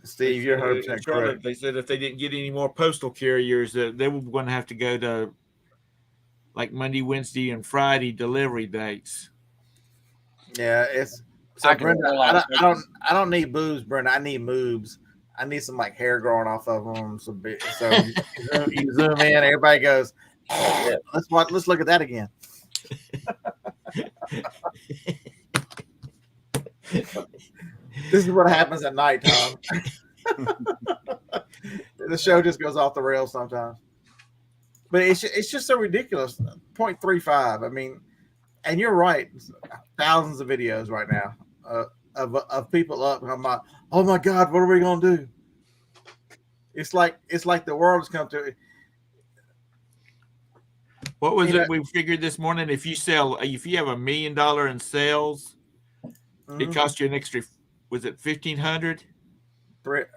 Steve, you're 100% correct. They said if they didn't get any more postal carriers, they were going to have to go to like Monday, Wednesday, and Friday delivery dates. Yeah, it's so Brenda. I don't need boobs, Brenda. I need moobs. I need some like hair growing off of them. So you zoom in, everybody goes, oh, yeah, let's look at that again. This is what happens at night, Tom. The show just goes off the rails sometimes. But it's just so ridiculous. 0.35. And you're right. Thousands of videos right now of people up. I'm like, oh my God, what are we gonna do? It's like the world has come to. What was it we figured this morning? If you have $1 million in sales, it costs you an extra. Was it 1,500?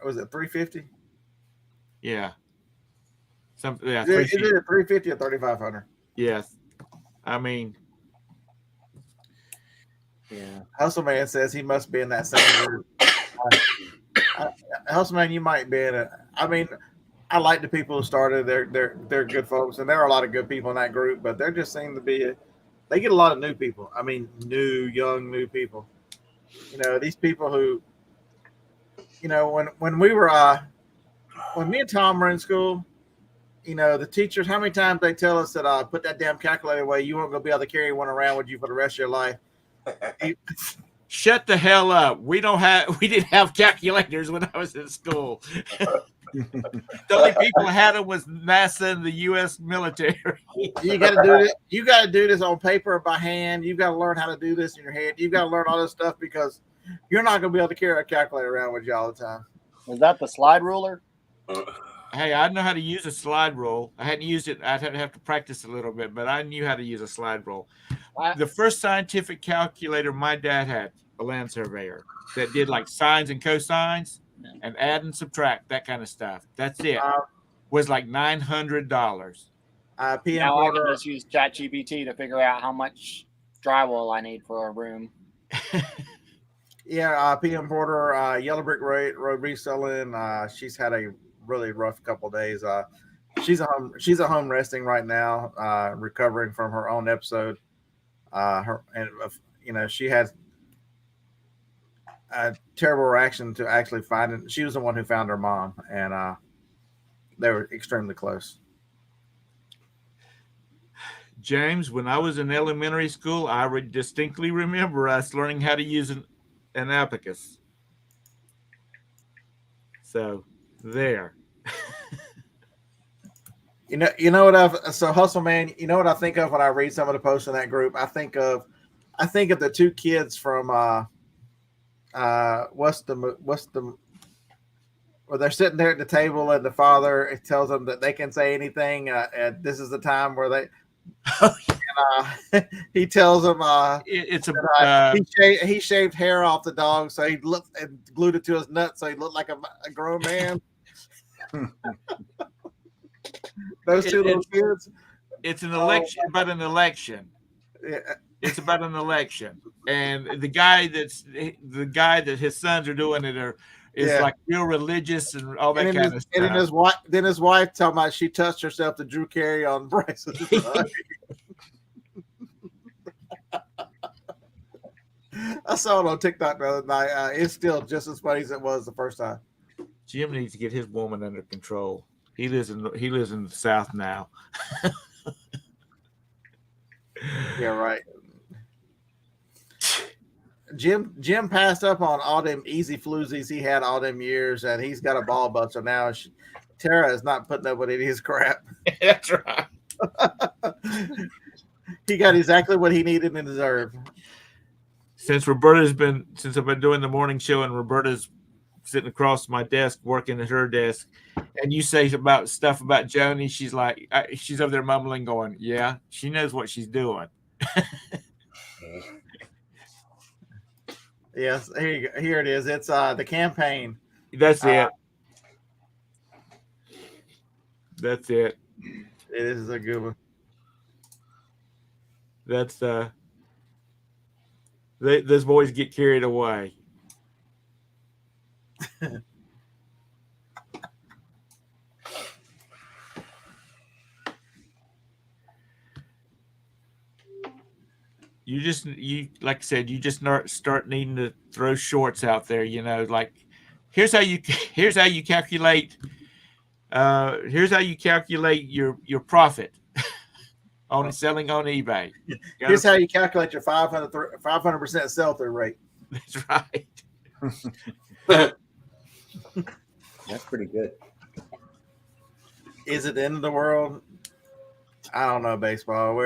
Was it 350? Yeah. Something. Yeah. Is it 350 or 3,500? Yes. Yeah. Hustle Man says he must be in that same group. Hustle Man, you might be in it. I like the people who started. They're good folks, and there are a lot of good people in that group. But there just seem to be they get a lot of new people. Young people. These people who, when we were, when me and Tom were in school, the teachers, how many times they tell us that put that damn calculator away, you won't go be able to carry one around with you for the rest of your life. Shut the hell up. We didn't have calculators when I was in school. The only people that had them was NASA and the U.S. military. You got to do it. You got to do this on paper or by hand. You've got to learn how to do this in your head. You've got to learn all this stuff because you're not going to be able to carry a calculator around with you all the time. Was that the slide ruler? Hey, I know how to use a slide rule. I hadn't used it. I'd have to practice a little bit, but I knew how to use a slide rule. The first scientific calculator my dad had, a land surveyor, that did like sines and cosines and add and subtract, that kind of stuff. That's it. Was like $900. PM Now Porter, I can just use ChatGPT to figure out how much drywall I need for a room. yeah, PM Porter, Yellow Brick Road reselling. She's had a really rough couple of days. She's at home resting right now, recovering from her own episode. She had a terrible reaction to actually finding. She was the one who found her mom, and they were extremely close. James, when I was in elementary school, I distinctly remember us learning how to use an abacus. So there. You know what so Hustle Man, you know what I think of when I read some of the posts in that group? I think of the two kids from what's the where they're sitting there at the table and the father tells them that they can say anything, and this is the time where they he tells them he shaved hair off the dog, so he looked and glued it to his nut, so he looked like a grown man. Those two little kids. It's an election, about an election. Yeah. It's about an election, and the guy that his sons are doing it is like real religious and all that kind of stuff. And then his wife talking about she touched herself to Drew Carey on Bryce's. I saw it on TikTok the other night. It's still just as funny as it was the first time. Jim needs to get his woman under control. He lives in the South now. Yeah, right. Jim passed up on all them easy floozies he had all them years, and he's got a ball bust. So now Tara is not putting up with any of his crap. That's right. He got exactly what he needed and deserved. Since I've been doing the morning show, and Roberta's sitting across my desk working at her desk, and you say stuff about Joni, she's like, she's over there mumbling, going, "Yeah, she knows what she's doing." Yes, here it is. It's the campaign. That's it. That's it. It is a good one. That's those boys get carried away. You like I said, you just start needing to throw shorts out there. Like here's how you calculate. Here's how you calculate your profit on selling on eBay. Here's how you calculate your 500% sell-through rate. That's right. That's pretty good. Is it the end of the world? I don't know, baseball.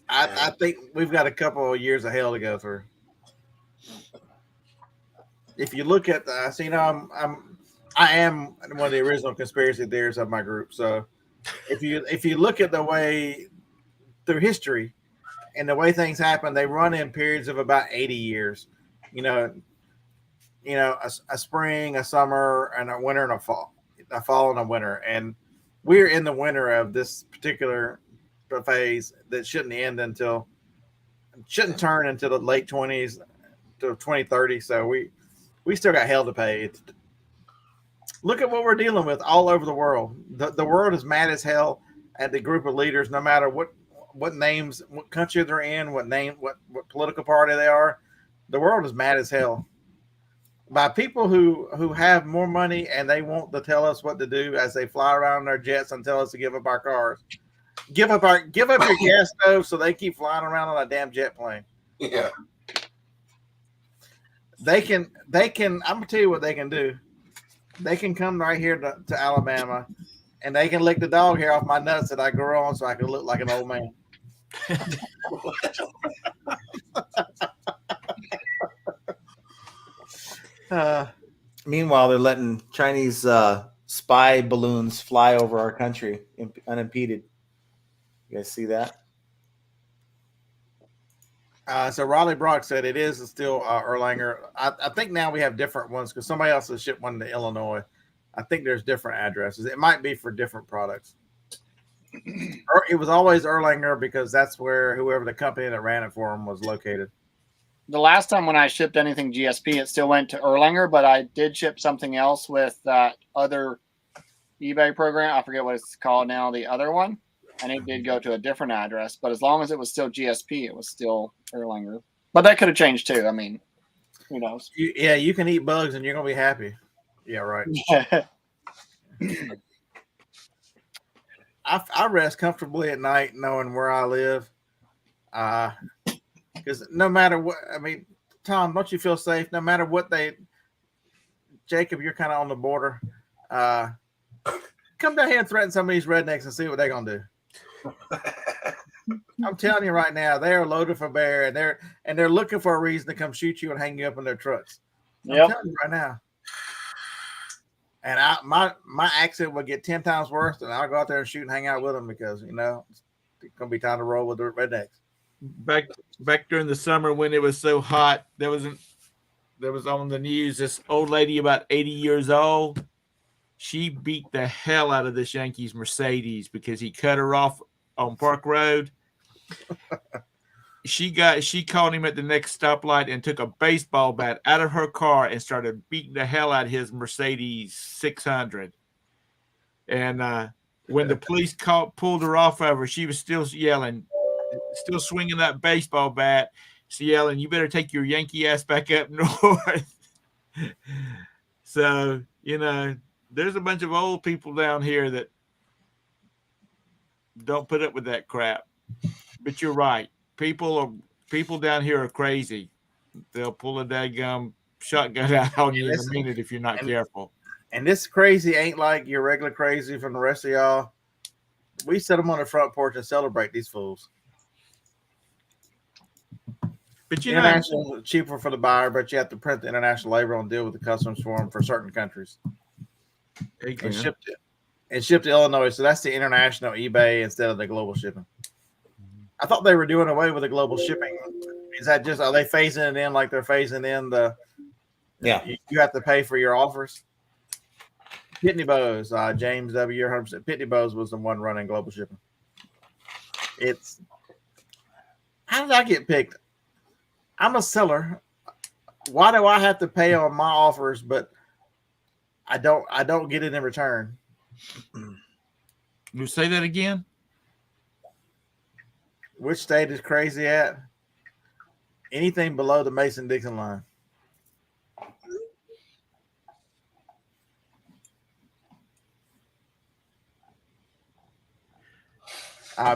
I think we've got a couple of years of hell to go through. If you look at I am one of the original conspiracy theorists of my group. So if you look at the way through history and the way things happen, they run in periods of about 80 years. A spring, a summer, and a winter and a fall and a winter. And we're in the winter of this particular phase that shouldn't turn until the late 20s to 2030. So we still got hell to pay. Look at what we're dealing with all over the world. The world is mad as hell at the group of leaders, no matter what names, what country they're in, what political party they are. The world is mad as hell by people who have more money, and they want to tell us what to do as they fly around in their jets and tell us to give up our cars. Give up your gas stove so they keep flying around on a damn jet plane. Yeah. They can. I'm gonna tell you what they can do. They can come right here to Alabama, and they can lick the dog hair off my nuts that I grow on, so I can look like an old man. Meanwhile, they're letting Chinese spy balloons fly over our country unimpeded. You guys see that? So Raleigh Brock said it is still Erlanger. I think now we have different ones because somebody else has shipped one to Illinois. I think there's different addresses. It might be for different products. It was always Erlanger because that's where whoever the company that ran it for him was located. The last time when I shipped anything GSP, it still went to Erlanger, but I did ship something else with that other eBay program. I forget what it's called now, the other one. And it did go to a different address. But as long as it was still GSP, it was still Erlanger. But that could have changed too. I mean, who knows? You can eat bugs and you're going to be happy. Yeah, right. I rest comfortably at night knowing where I live. Because no matter what, I mean, Tom, don't you feel safe? No matter what Jacob, you're kind of on the border. Come down here and threaten some of these rednecks and see what they're going to do. I'm telling you right now, they are loaded for bear, and they're looking for a reason to come shoot you and hang you up in their trucks. I'm telling you right now. And my accent would get 10 times worse, and I'll go out there and shoot and hang out with them because it's gonna be time to roll with the rednecks. Back during the summer when it was so hot, there was on the news this old lady about 80 years old. She beat the hell out of this Yankees Mercedes because he cut her off on Park Road. She called him at the next stoplight and took a baseball bat out of her car and started beating the hell out of his Mercedes 600. And when the police pulled her off of her, she was still yelling, still swinging that baseball bat, yelling, "You better take your Yankee ass back up north." So, there's a bunch of old people down here that don't put up with that crap. But you're right. People down here are crazy. They'll pull a daggum shotgun out on you in a minute if you're not careful. And this crazy ain't like your regular crazy from the rest of y'all. We set them on the front porch and celebrate these fools. But international is cheaper for the buyer, but you have to print the international label and deal with the customs for them for certain countries. And shipped to Illinois. So that's the international eBay instead of the global shipping. I thought they were doing away with the global shipping. Is that just, are they phasing it in like they're phasing in you have to pay for your offers? Pitney Bowes, James W. 100%. Pitney Bowes was the one running global shipping. How did I get picked? I'm a seller. Why do I have to pay on my offers, but I don't get it in return? You say that again? Which state is crazy at? Anything below the Mason-Dixon line.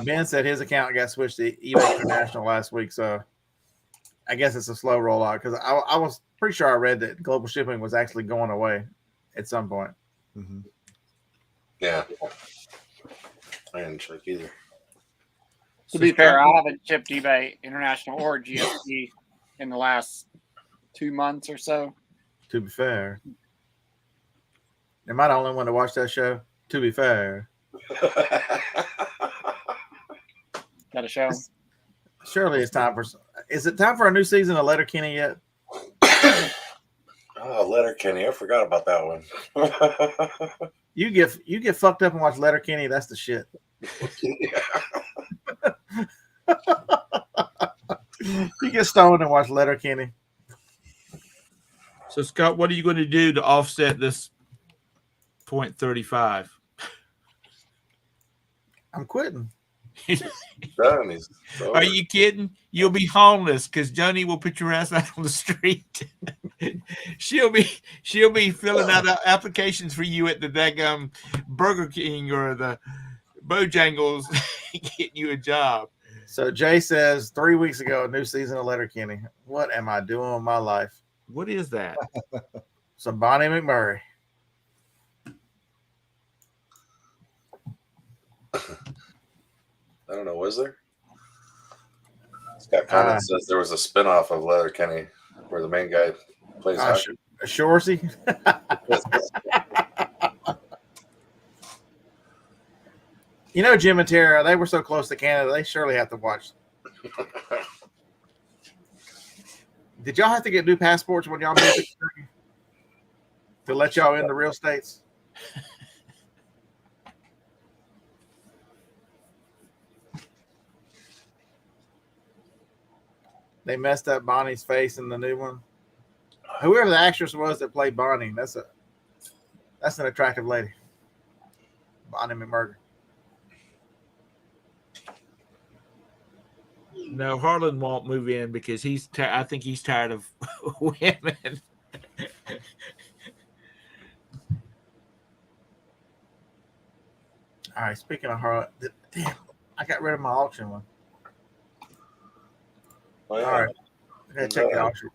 Ben said his account got switched to eBay International last week, so I guess it's a slow rollout because I was pretty sure I read that global shipping was actually going away at some point. Mm-hmm. Yeah. I didn't check either. To be fair, I haven't shipped eBay International or GSP in the last 2 months or so. To be fair. Am I the only one to watch that show? To be fair. Got a show. Surely it's time for. Is it time for a new season of Letterkenny yet? Oh, Letterkenny. I forgot about that one. You get fucked up and watch Letterkenny. That's the shit. You get stoned and watch Letterkenny. So, Scott, what are you going to do to offset this 0.35? I'm quitting. Are you kidding? You'll be homeless because Joni will put your ass out on the street. she'll be filling out applications for you at the daggum Burger King or the Bojangles, getting you a job. So Jay says 3 weeks ago, a new season of Letterkenny. What am I doing with my life? What is that? Some Bonnie McMurray. I don't know. Was there? Scott Conant says there was a spinoff of Letterkenny where the main guy plays hockey. Shorsey. You know, Jim and Tara, they were so close to Canada, they surely have to watch. Did y'all have to get new passports when y'all moved to Kentucky to let y'all in the real states? They messed up Bonnie's face in the new one. Whoever the actress was that played Bonnie, that's an attractive lady. Bonnie McMurray. No, Harlan won't move in because I think he's tired of women. All right, speaking of Harlan, damn, I got rid of my auction one. Oh, yeah. All right, I gotta check the auction.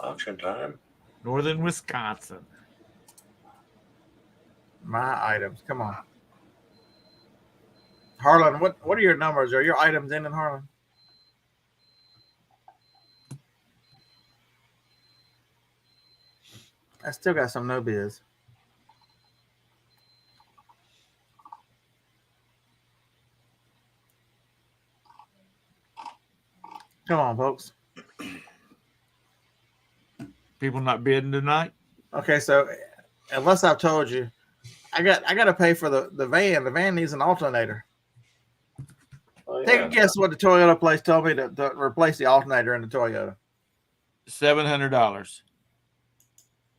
Auction time. Northern Wisconsin. My items, come on. Harlan, what are your numbers? Are your items in Harlan? I still got some no biz. Come on, folks. People not bidding tonight? Okay, so unless I've told you, I got to pay for the van. The van needs an alternator. Oh, yeah. Take a guess what the Toyota place told me to replace the alternator in the Toyota. $700.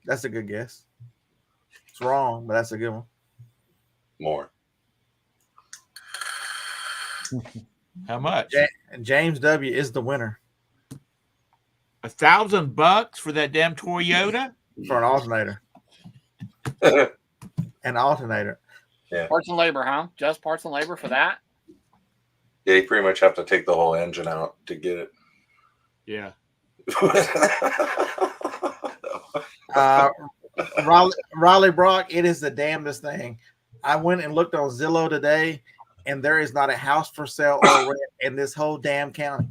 That's a good guess. It's wrong, but that's a good one. More. How much? James W. is the winner $1,000 for that damn Toyota? for an alternator. An alternator. Yeah. Parts and labor, huh? Just parts and labor for that? Yeah, you pretty much have to take the whole engine out to get it. Yeah. Riley Brock, it is the damnedest thing. I went and looked on Zillow today, and there is not a house for sale or rent in this whole damn county.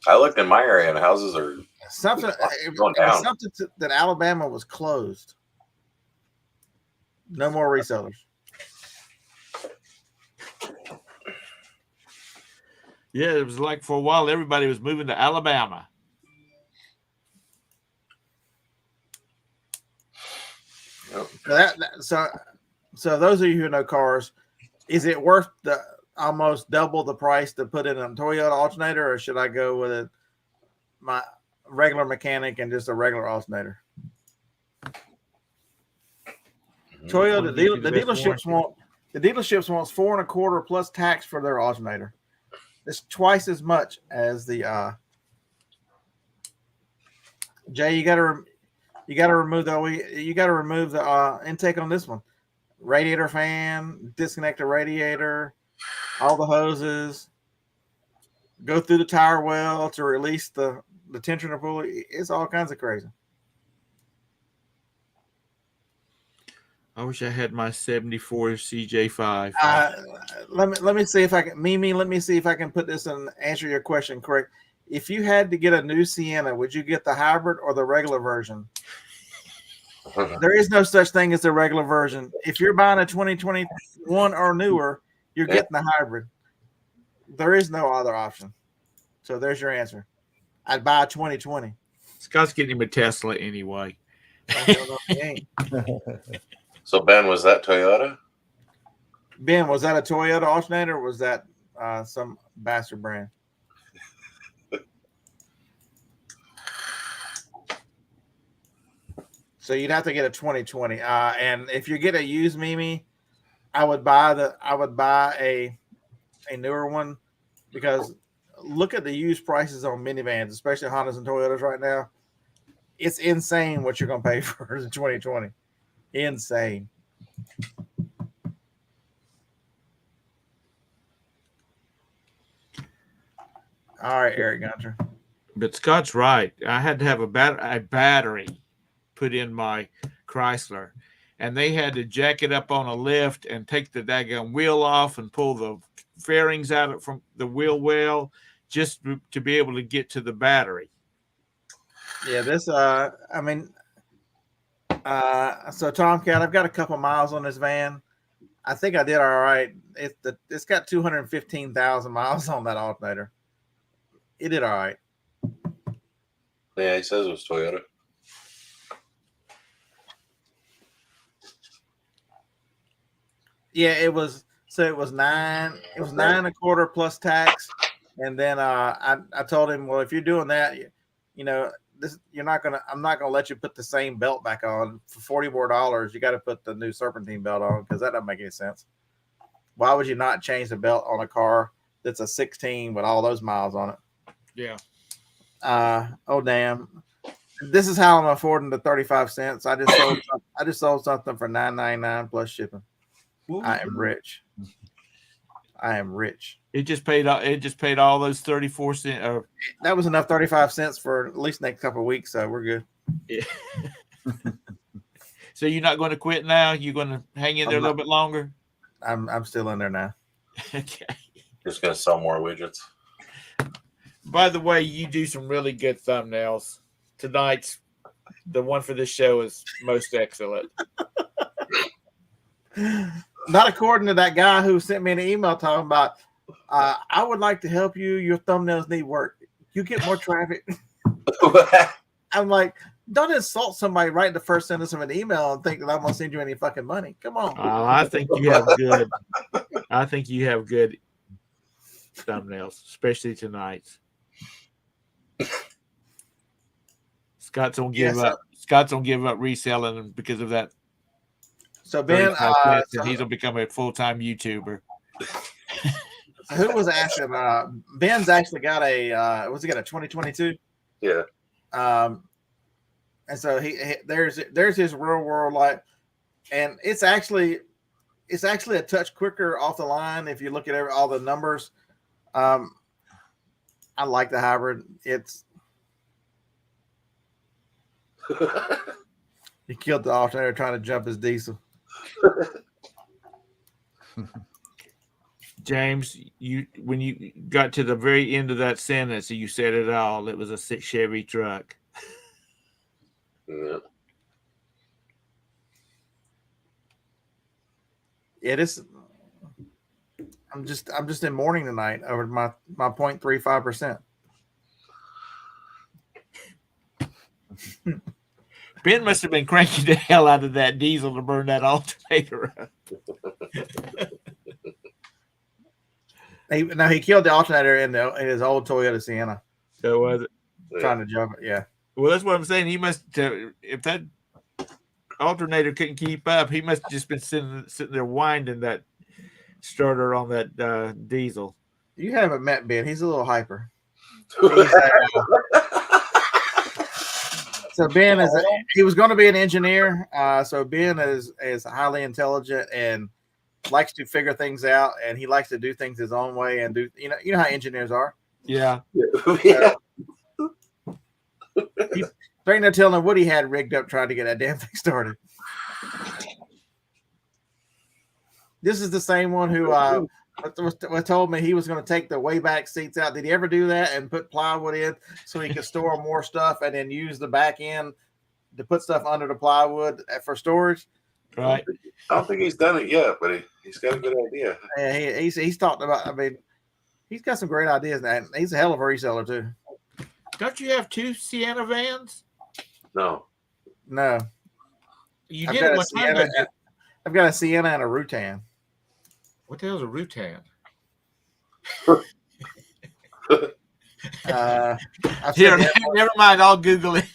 I looked in my area, and houses are Something going down. That Alabama was closed. No more resellers. Yeah, it was like for a while everybody was moving to Alabama. Yep. So those of you who know cars, is it worth the almost double the price to put in a Toyota alternator, or should I go with my regular mechanic and just a regular alternator? Toyota, the dealerships wants $4.25 plus tax for their alternator. It's twice as much as the Jay. You got to remove the intake on this one. Radiator fan, disconnect the radiator, all the hoses, go through the tire well to release the tensioner pulley. It's all kinds of crazy. I wish I had my 74 CJ5. Let me see if I can, Mimi. Let me see if I can put this and answer your question correct. If you had to get a new Sienna, would you get the hybrid or the regular version? There is no such thing as the regular version. If you're buying a 2021 or newer, you're getting the hybrid. There is no other option. So there's your answer. I'd buy a 2020. Scott's getting him a Tesla anyway. So Ben, was that Toyota? Ben, was that a Toyota alternator or was that some bastard brand? So you'd have to get a 2020. And if you get a used Mimi, I would buy a newer one, because look at the used prices on minivans, especially Hondas and Toyotas right now. It's insane what you're going to pay for the 2020. Insane. All right, Eric Gunter. But Scott's right. I had to have a battery put in my Chrysler, and they had to jack it up on a lift and take the daggone wheel off and pull the fairings out from the wheel well just to be able to get to the battery. Yeah, this so Tomcat, I've got a couple miles on this van. I think I did all right. It's got 215,000 miles on that alternator. It did all right. Yeah, he says it was Toyota. Yeah, it was. So it was nine. It was 9.25 plus tax, and then I told him, well, if you're doing that, I'm not gonna let you put the same belt back on for $40 more. You got to put the new serpentine belt on because that doesn't make any sense. Why would you not change the belt on a car that's a 16 with all those miles on it? Yeah. Oh damn! This is how I'm affording the 35 cents. I just sold something for $9.99 plus shipping. I am rich. I am rich. It just paid all those 34 cents. That was enough 35 cents for at least next couple of weeks, so we're good. Yeah. So you're not going to quit now? You're going to hang in there a little bit longer? I'm still in there now. Okay. Just gonna sell more widgets. By the way, you do some really good thumbnails. Tonight's the one for this show is most excellent. Not according to that guy who sent me an email talking about, I would like to help you. Your thumbnails need work. You get more traffic. I'm like, don't insult somebody right in the first sentence of an email and think that I'm going to send you any fucking money. Come on. I think you have good. I think you have good thumbnails, especially tonight's. Scott's gonna give up. Scott's gonna give up reselling because of that. So Ben, he's gonna become a full-time YouTuber. Who was asking? Ben's actually got a. What's he got? A 2022. Yeah. And so there's his real world life, and it's actually a touch quicker off the line if you look at all the numbers. I like the hybrid. He killed the alternator trying to jump his diesel. James, when you got to the very end of that sentence, you said it all. It was a Chevy truck. Yeah. It is. I'm just in mourning tonight over my 0.35%. Ben must have been cranking the hell out of that diesel to burn that alternator up. He killed the alternator in his old Toyota Sienna. So was it? Trying to jump it, yeah. Well, that's what I'm saying. He must if that alternator couldn't keep up, he must have just been sitting there winding that starter on that diesel. You haven't met Ben. He's a little hyper. So Ben he was going to be an engineer. So Ben is highly intelligent and likes to figure things out, and he likes to do things his own way and do you know how engineers are. Yeah. Yeah. There ain't no telling what he had rigged up trying to get that damn thing started. This is the same one who told me he was going to take the way back seats out. Did he ever do that and put plywood in so he could store more stuff and then use the back end to put stuff under the plywood for storage? Right. I don't think he's done it yet, but he's got a good idea. Yeah, he's talked about. I mean, he's got some great ideas, and he's a hell of a reseller too. Don't you have 2 Sienna vans? No. You did one time. I've got a Sienna and a Rutan. What the hell is a Rutan? Here, never mind. I'll Google it.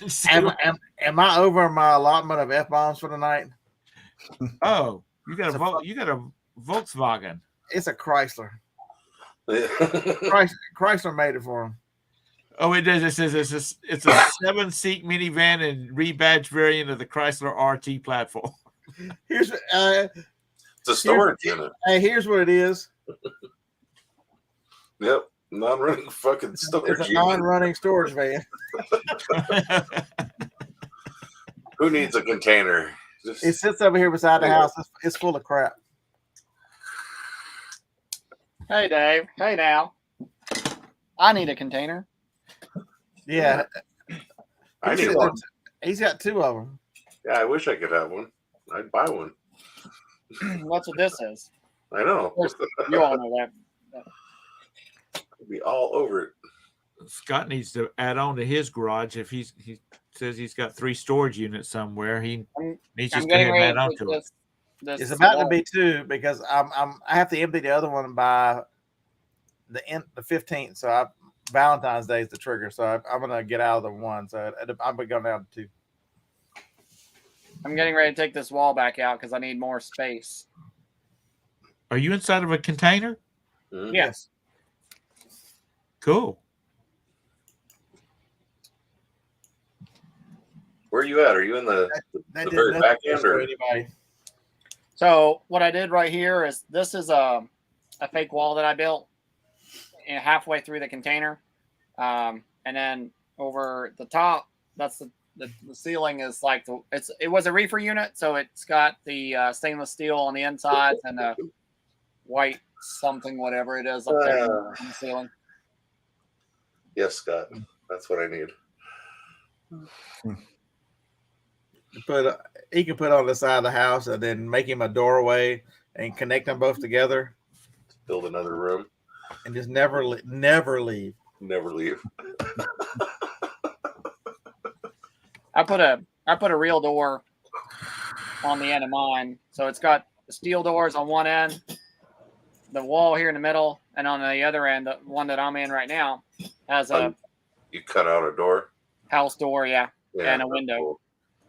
Am I over my allotment of F-bombs for the night? Oh, you got a Volkswagen. It's a Chrysler. Chrysler made it for him. Oh, it does. It says it's a 7-seat minivan and rebadged variant of the Chrysler RT platform. Here's it's a storage unit. Hey, here's what it is. Yep. Non-running fucking It's storage a unit. non-running storage van. Who needs a container? Just, It sits over here beside the house. It's full of crap. Hey, Dave. Hey, now. I need a container. Yeah, I need one. he's got two of them. Yeah, I wish I could have one. I'd buy one. That's what this is. I know. Of course, you all know that. I'd be all over it. Scott needs to add on to his garage. If he says he's got 3 storage units somewhere, he needs to I'm go ahead getting and ready add to on take to it. this. It's about to be 2 because I have to empty the other one by the 15th. So Valentine's Day is the trigger. So I'm gonna get out of the one. So I'm going down to 2. I'm getting ready to take this wall back out because I need more space. Are you inside of a container? Mhm. Yes. Cool. Where are you at? Are you in the That the did very nothing back to end, show or anybody. So what I did right here is this is a fake wall that I built halfway through the container, and then over the top, that's the ceiling is like it was a reefer unit, so it's got the stainless steel on the inside and a white something whatever it is up there on the ceiling. yes, Scott? That's what I need. He can put on the side of the house and then make him a doorway and connect them both together Build another room. and just never leave. Never leave. I put a real door on the end of mine, so it's got the steel doors on one end, the wall here in the middle, and on the other end, the one that I'm in right now has a You cut out a door. house door, Yeah, and a that's window. cool.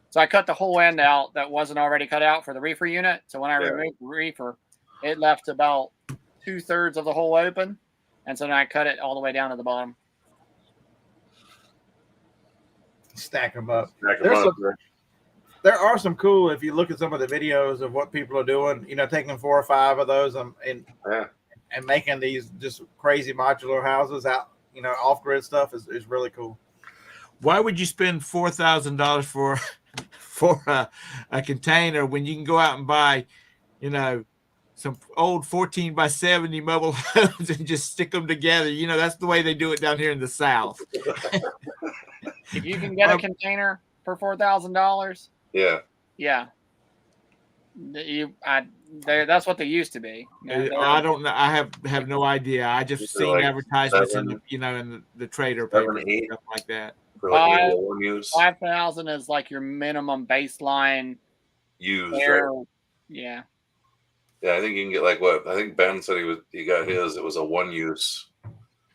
So I cut the whole end out that wasn't already cut out for the reefer unit. So when I Yeah. removed the reefer, it left about 2/3 of the hole open, and so then I cut it all the way down to the bottom. Stack them up. Stack 'em up, right? There are some cool, if you look at some of the videos of what people are doing, taking 4 or 5 of those and Yeah. and making these just crazy modular houses out, off-grid stuff is really cool. Why would you spend $4,000 for a container when you can go out and buy, some old 14 by 70 mobile homes and just stick them together? That's the way they do it down here in the South. If you can get a container for $4,000, Yeah. yeah, that's what they used to be. I don't know. I have no idea. I just They're seen like advertisements 7, in the trader 7, paper 8. stuff like that. For like maybe a one use. 5,000 is like your minimum baseline. Used, Air, right? yeah. Yeah, I think you can get like what I think Ben said he got his. It was a one use,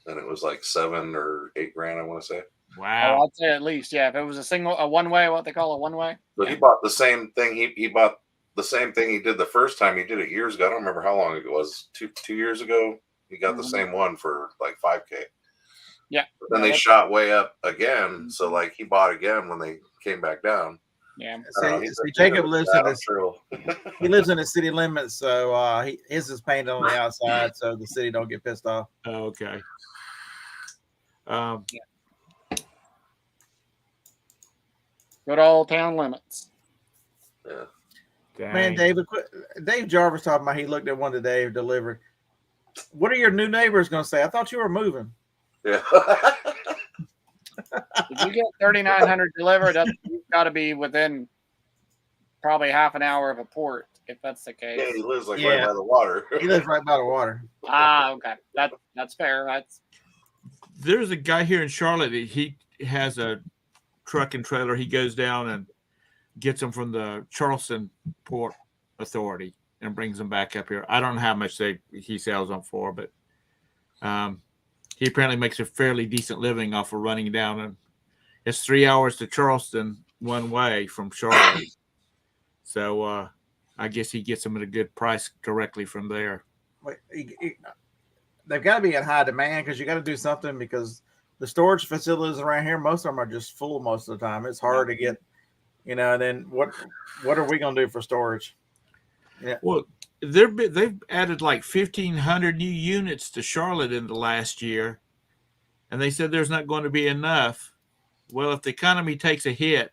and it was like $7 or $8 I want to say. Wow. I'd say at least, yeah. If it was a one way, what they call a one way. But he bought the same thing. He bought the same thing he did the first time. He did it years ago. I don't remember how long it was. Two years ago. He got the same one for like $5,000. Yeah. But then they shot way up again. So like he bought again when they came back down. Yeah. See, Jacob lives in this. He lives in the city limits, so his is painted on the outside, so the city don't get pissed off. Okay. Good old town limits. Yeah. Dang. Man, Dave Jarvis talking about he looked at one today delivered. What are your new neighbors going to say? I thought you were moving. Yeah. If you get 3,900 delivered, you've got to be within probably half an hour of a port, if that's the case. Yeah, he lives like right by the water. He lives right by the water. Okay. That's fair. There's a guy here in Charlotte. He has a truck and trailer. He goes down and gets them from the Charleston Port Authority and brings them back up here. I don't know how much he sells them for, but he apparently makes a fairly decent living off of running down. And it's 3 hours to Charleston one way from Charlotte. So I guess he gets them at a good price directly from there. They've got to be in high demand because you got to do something because the storage facilities around here, most of them are just full most of the time. It's hard to get, and then what are we going to do for storage? Yeah. Well, they've added like 1,500 new units to Charlotte in the last year, and they said there's not going to be enough. Well, if the economy takes a hit,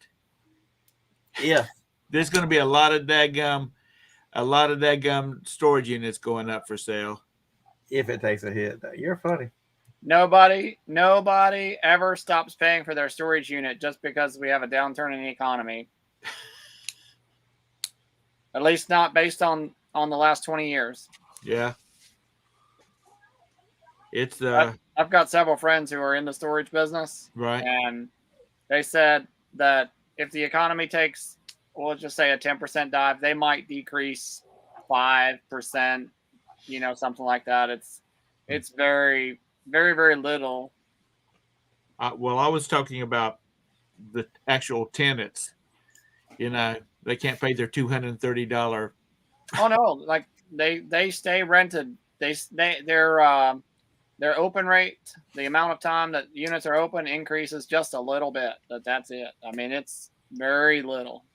there's going to be a lot of daggum storage units going up for sale. If it takes a hit, you're funny. Nobody ever stops paying for their storage unit just because we have a downturn in the economy. At least not based on the last 20 years. Yeah. It's I've got several friends who are in the storage business. Right. And they said that if the economy takes, we'll just say a 10% dive, they might decrease 5%, something like that. It's very, very, very little. Well, I was talking about the actual tenants. They can't pay their $230. Oh no, like they stay rented. Their open rate, the amount of time that units are open, increases just a little bit. That's it. I mean, it's very little.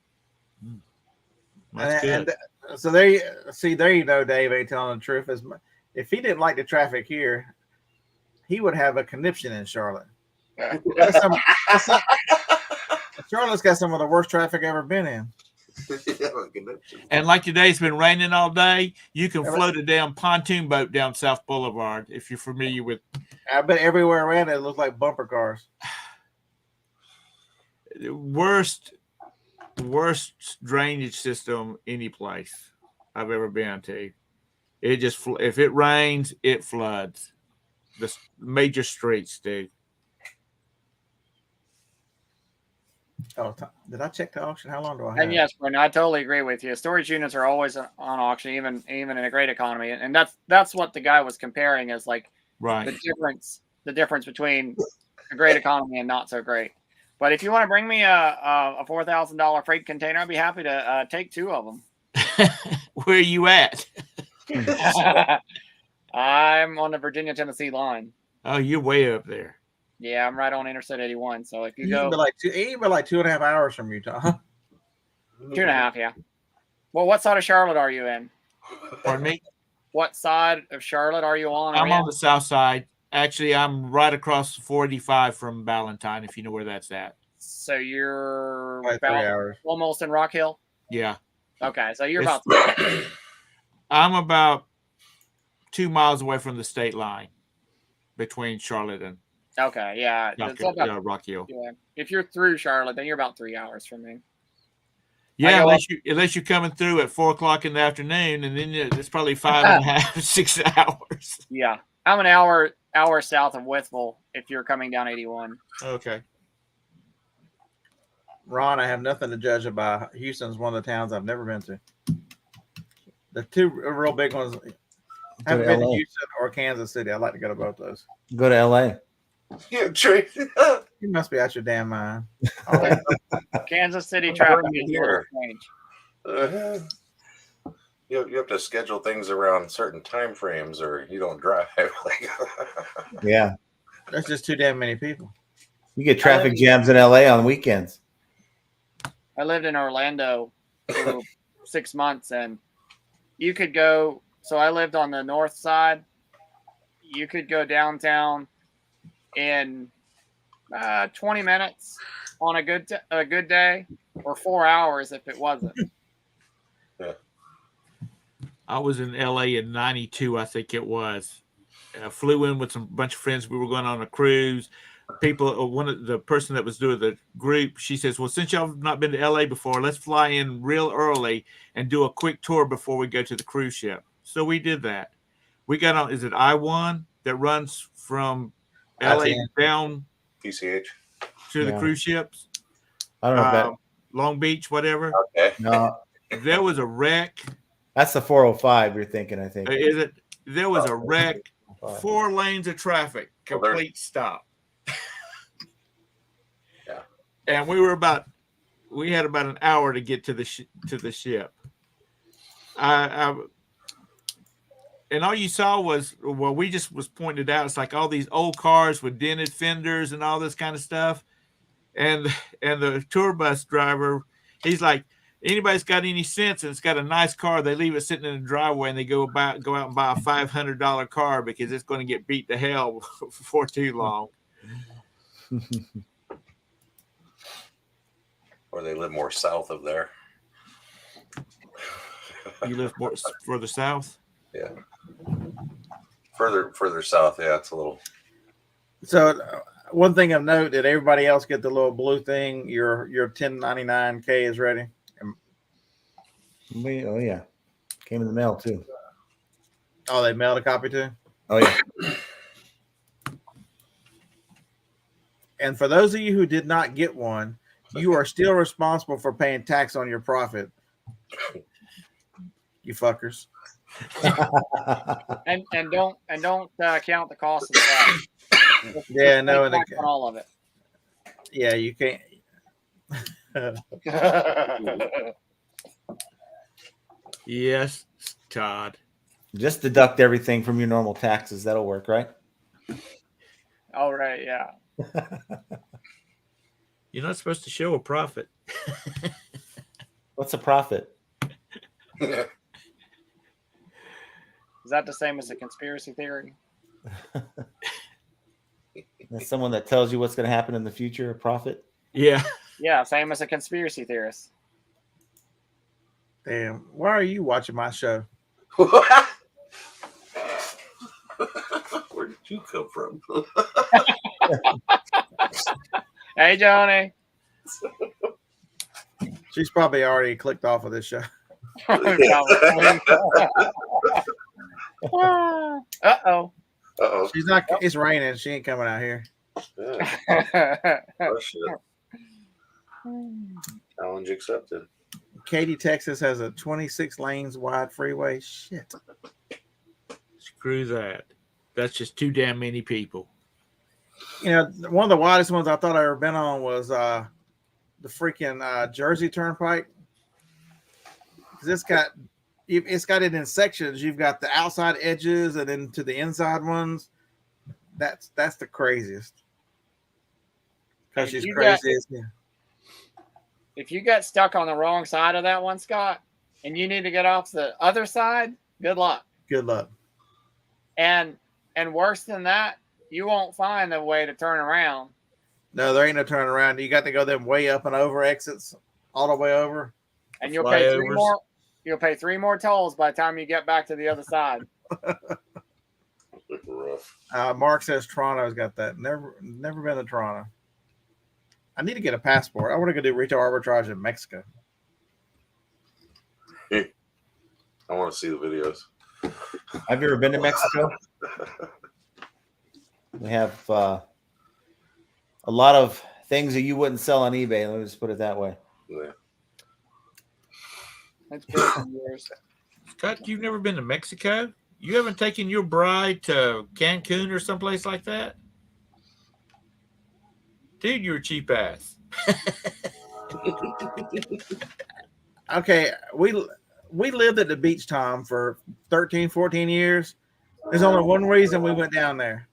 That's good. So there you go, Dave ain't telling the truth. If he didn't like the traffic here, he would have a conniption in Charlotte. Charlotte's got some of the worst traffic I've ever been in. And like today, it's been raining all day. You can float a damn pontoon boat down South Boulevard if you're familiar with. I bet everywhere around it looks like bumper cars. Worst drainage system any place I've ever been to. It just, if it rains, it floods. The major streets do. Oh, did I check the auction? How long do I have? And yes, Brendan, I totally agree with you. Storage units are always on auction, even in a great economy, and that's what the guy was comparing as like right the difference between a great economy and not so great. But if you want to bring me a $4,000 freight container, I'd be happy to take 2 of them. Where are you at? I'm on the Virginia-Tennessee line. Oh, you're way up there. Yeah, I'm right on Interstate 81. So if you go, be like 2.5 hours from Utah. Huh? 2.5, yeah. Well, what side of Charlotte are you in? Pardon me? What side of Charlotte are you on? I'm on the south side. Actually, I'm right across 485 from Ballantyne, if you know where that's at. So you're about 3 hours. Almost in Rock Hill? Yeah. Okay, so you're about I'm about 2 miles away from the state line between Charlotte and okay, yeah. Rock Hill. Yeah. If you're through Charlotte, then you're about 3 hours from me. Yeah, unless you're coming through at 4 o'clock in the afternoon, and then it's probably 5.5, 6 hours. Yeah. I'm an hour south of Withville if you're coming down 81. Okay. Ron, I have nothing to judge about. Houston's one of the towns I've never been to. The 2 real big ones. I haven't been to Houston or Kansas City. I'd like to go to both those. Go to LA. Yeah, true. You must be out your damn mind. Kansas City traffic is here. Strange. You have to schedule things around certain time frames, or you don't drive. Yeah, that's just too damn many people. You get traffic jams in LA on weekends. I lived in Orlando for 6 months, and you could go. So I lived on the north side. You could go downtown in 20 minutes on a good day, or 4 hours if it wasn't. Yeah. I was in LA in 92, I think it was. I flew in with bunch of friends. We were going on a cruise. The person that was doing the group, she says, well, since y'all have not been to LA before, let's fly in real early and do a quick tour before we go to the cruise ship. So we did that. We got on, is it I-1 that runs from LA down PCH to the cruise ships? I don't know if Long Beach, whatever. Okay. No, There was a wreck. that's the 405 you're thinking, I think. Is it? There was a wreck. 4 lanes of traffic, complete stop. Yeah. And we had about an hour to get to the ship. And all you saw was, well, we just was pointed out, it's like all these old cars with dented fenders and all this kind of stuff. And the tour bus driver, he's like, anybody's got any sense and it's got a nice car, they leave it sitting in the driveway and they go out and buy a $500 car because it's going to get beat to hell for too long. Or they live more south of there. You live more further south? Yeah. Further south, yeah, it's a little. So one thing of note, did everybody else get the little blue thing? Your 1099K is ready. Oh yeah, came in the mail too. Oh, they mailed a copy too? Oh yeah. And for those of you who did not get one, you are still responsible for paying tax on your profit. You fuckers. and don't count the cost of that. Yeah, no, on all of it. Yeah, you can't. Yes, Todd. Just deduct everything from your normal taxes. That'll work, right? All right, yeah. You're not supposed to show a profit. What's a profit? Is that the same as a conspiracy theory? That's someone that tells you what's going to happen in the future. A profit? Yeah. Yeah, same as a conspiracy theorist. Damn, why are you watching my show? Where did you come from? Hey, Johnny. She's probably already clicked off of this show. Uh-oh. Uh-oh. She's not. It's raining. She ain't coming out here. Yeah. Oh, shit. Challenge accepted. Katy, Texas has a 26 lanes wide freeway. Shit. Screw that. That's just too damn many people. You know, one of the widest ones I thought I ever been on was the freaking Jersey Turnpike. It's got it in sections. You've got the outside edges and then to the inside ones. That's the craziest. Because she's crazy. If you get stuck on the wrong side of that one, Scott, and you need to get off the other side, good luck. Good luck. And worse than that, you won't find a way to turn around. No, there ain't no turning around. You got to go them way up and over exits all the way over. And you'll pay three more. You'll pay 3 more tolls by the time you get back to the other side. Mark says Toronto's got that. Never been to Toronto. I need to get a passport. I want to go do retail arbitrage in Mexico. I want to see the videos. Have you ever been to Mexico? We have a lot of things that you wouldn't sell on eBay. Let me just put it that way. Yeah. It's been some years. Scott, you've never been to Mexico? You haven't taken your bride to Cancun or someplace like that? Dude, you're a cheap ass. Okay, we lived at the beach, Tom, for 13, 14 years. There's only one reason we went down there.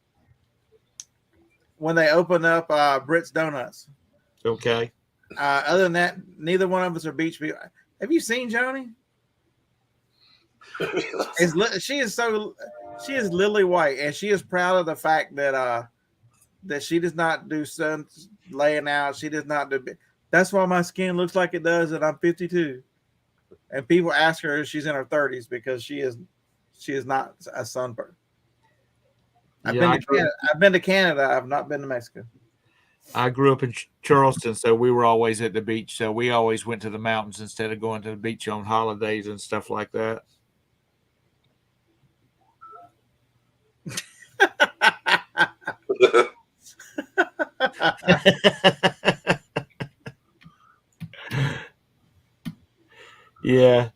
When they opened up Britt's Donuts. Okay. Other than that, neither one of us are beach people. Have you seen Joni? She is lily white, and she is proud of the fact that she does not do sun laying out. She does not do. That's why my skin looks like it does, and I'm 52. And people ask her if she's in her 30s because she is not a sunburn. I've been to Canada. I've not been to Mexico. I grew up in Charleston, so we were always at the beach. So we always went to the mountains instead of going to the beach on holidays and stuff like that. Yeah.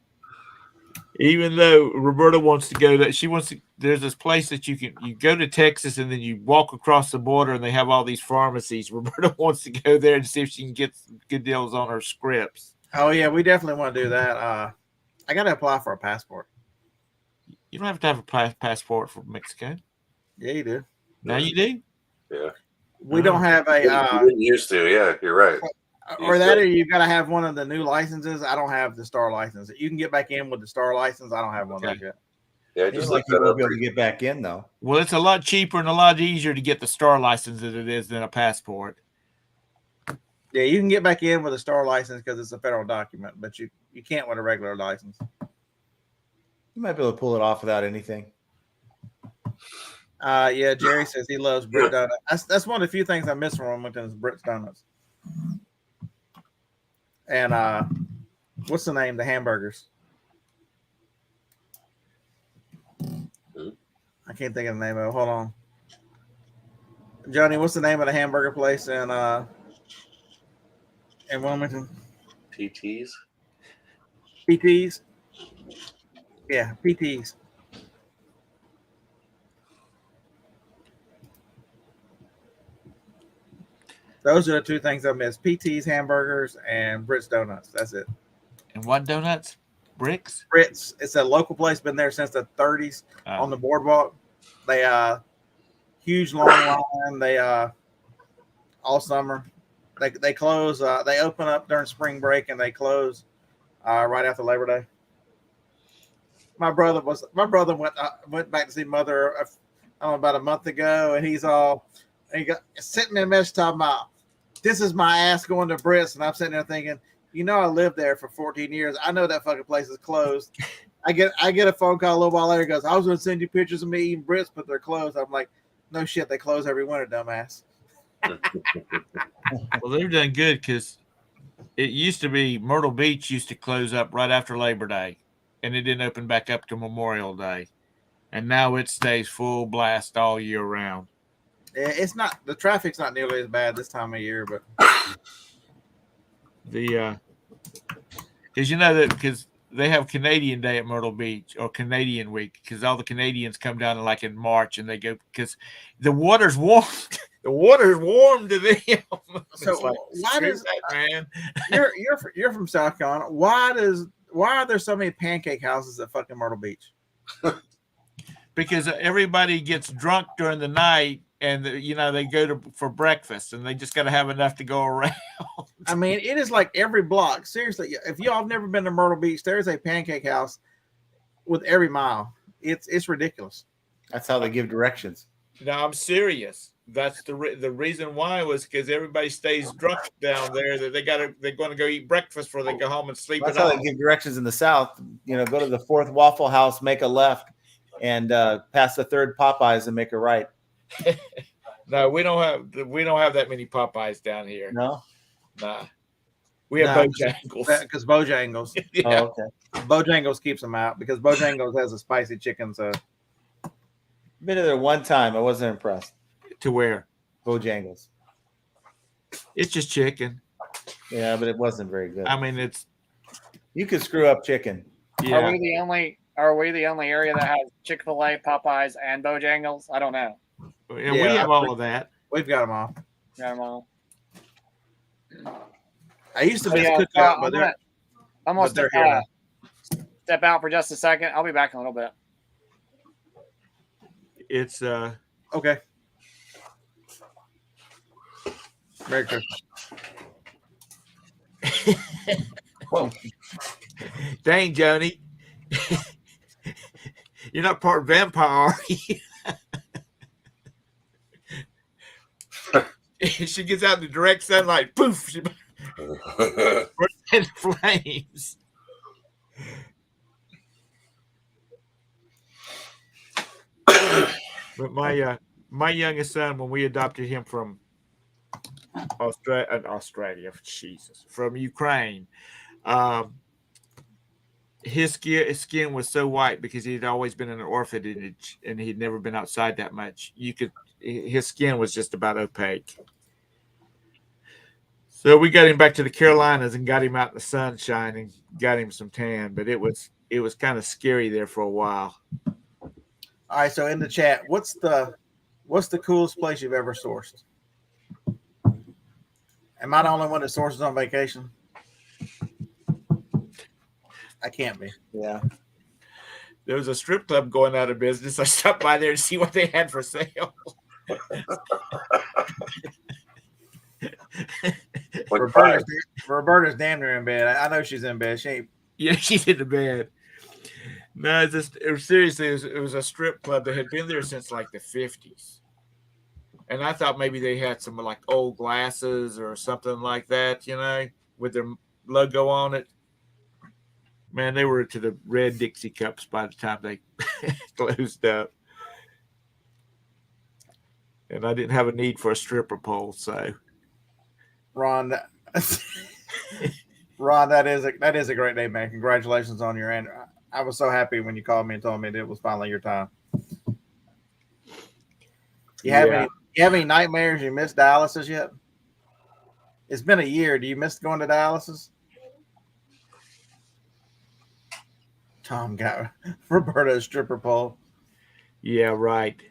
Even though Roberta wants to go, there's this place that you go to Texas and then you walk across the border and they have all these pharmacies. Roberta wants to go there and see if she can get good deals on her scripts. Oh yeah, we definitely want to do that. I got to apply for a passport. You don't have to have a passport for Mexico. Yeah, you do. Now you do? Yeah. We don't have a. We didn't used to. Yeah, you're right. Or that, or you got to have one of the new licenses. I don't have the star license. You can get back in with the star license. I don't have one Okay. like that. Yeah, Seems just like look you that won't up. be able to get back in though. Well, it's a lot cheaper and a lot easier to get the star license than it is than a passport. Yeah, you can get back in with a star license because it's a federal document, but you can't with a regular license. You might be able to pull it off without anything. Yeah, Jerry says he loves Brit Donuts. That's one of the few things I miss from Wilmington is Brit's Donuts. And what's the name? The hamburgers. I can't think of the name of it. Hold on. Johnny, what's the name of the hamburger place in Wilmington? PTs. PT's? Yeah, PT's. Those are the two things I miss. PT's hamburgers and Brit's Donuts. That's it. And what donuts? Bricks? Brit's. It's a local place, been there since the 30s on the boardwalk. They huge long line. They all summer. They close. They open up during spring break and they close right after Labor Day. My brother went back to see mother about a month ago, and he got sitting in a mess talking about this is my ass going to Brit's, and I'm sitting there thinking, I lived there for 14 years. I know that fucking place is closed. I get a phone call a little while later. Goes, I was going to send you pictures of me eating Brit's, but they're closed. I'm like, no shit, they close every winter, dumbass. Well, they've done good because it used to be Myrtle Beach used to close up right after Labor Day, and it didn't open back up to Memorial Day, and now it stays full blast all year round. It's not, the traffic's not nearly as bad this time of year, but because because they have Canadian Day at Myrtle Beach or Canadian Week because all the Canadians come down in March and they go because the water's warm. The water's warm to them. So like, why does that, man? You're from South Carolina? Why are there so many pancake houses at fucking Myrtle Beach? Because everybody gets drunk during the night, and they go for breakfast, and they just got to have enough to go around. I mean, it is like every block. Seriously, if y'all have never been to Myrtle Beach, there's a pancake house with every mile. It's ridiculous. That's how they give directions. No, I'm serious. That's the reason why was because everybody stays drunk down there. That they're going to go eat breakfast before they go home and sleep. That's how they give directions in the South. Go to the 4th Waffle House, make a left, and pass the 3rd Popeyes and make a right. No, we don't have that many Popeyes down here. No, nah. We have Bojangles because Bojangles. Yeah. Oh, okay. Bojangles keeps them out because Bojangles has a spicy chicken. So been there one time. I wasn't impressed. To where? Bojangles. It's just chicken. Yeah, but it wasn't very good. I mean, you could screw up chicken. Yeah. Are we the only area that has Chick-fil-A, Popeyes, and Bojangles? I don't know. And we have all of that. We've got them all. Got them all. I used to miss Cookout, but I'm gonna step out for just a second. I'll be back in a little bit. It's okay. Merry Christmas. Whoa. Dang, Joni. You're not part vampire, are you? She gets out in the direct sunlight. Poof. She bursts into flames. But my youngest son, when we adopted him from Australia, Jesus, from Ukraine, his skin was so white because he'd always been in an orphanage and he'd never been outside that much. His skin was just about opaque. So we got him back to the Carolinas and got him out in the sunshine and got him some tan, but it was kind of scary there for a while. All right, so in the chat, what's the coolest place you've ever sourced? Am I the only one that sources on vacation? I can't be. Yeah. There was a strip club going out of business. I stopped by there to see what they had for sale. With pride. Roberta's damn near in bed. I know she's in bed. She ain't. Yeah, she's in the bed. No, seriously, it was a strip club that had been there since like the 50s. And I thought maybe they had some like old glasses or something like that, with their logo on it. Man, they were to the red Dixie cups by the time they closed up. And I didn't have a need for a stripper pole, so. Ron, Ron, that is a great day, man. Congratulations on your end. I was so happy when you called me and told me that it was finally your time. You have any nightmares? You missed dialysis yet? It's been a year. Do you miss going to dialysis? Tom got Roberta's stripper pole. Yeah, right.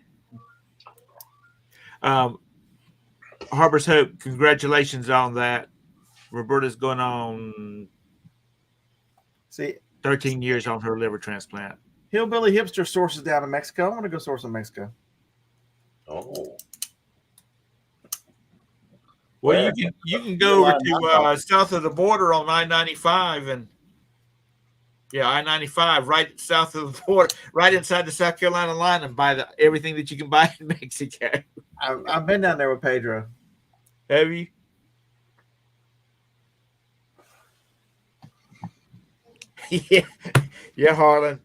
Harbor's Hope, congratulations on that. Roberta's going on 13 years on her liver transplant. Hillbilly Hipster sources down in Mexico. I want to go source in Mexico. Oh. Well, you can go over to south of the border on I-95 and I-95 right south of the border, right inside the South Carolina line, and buy everything that you can buy in Mexico. I've been down there with Pedro. Have you? Yeah, Harlan.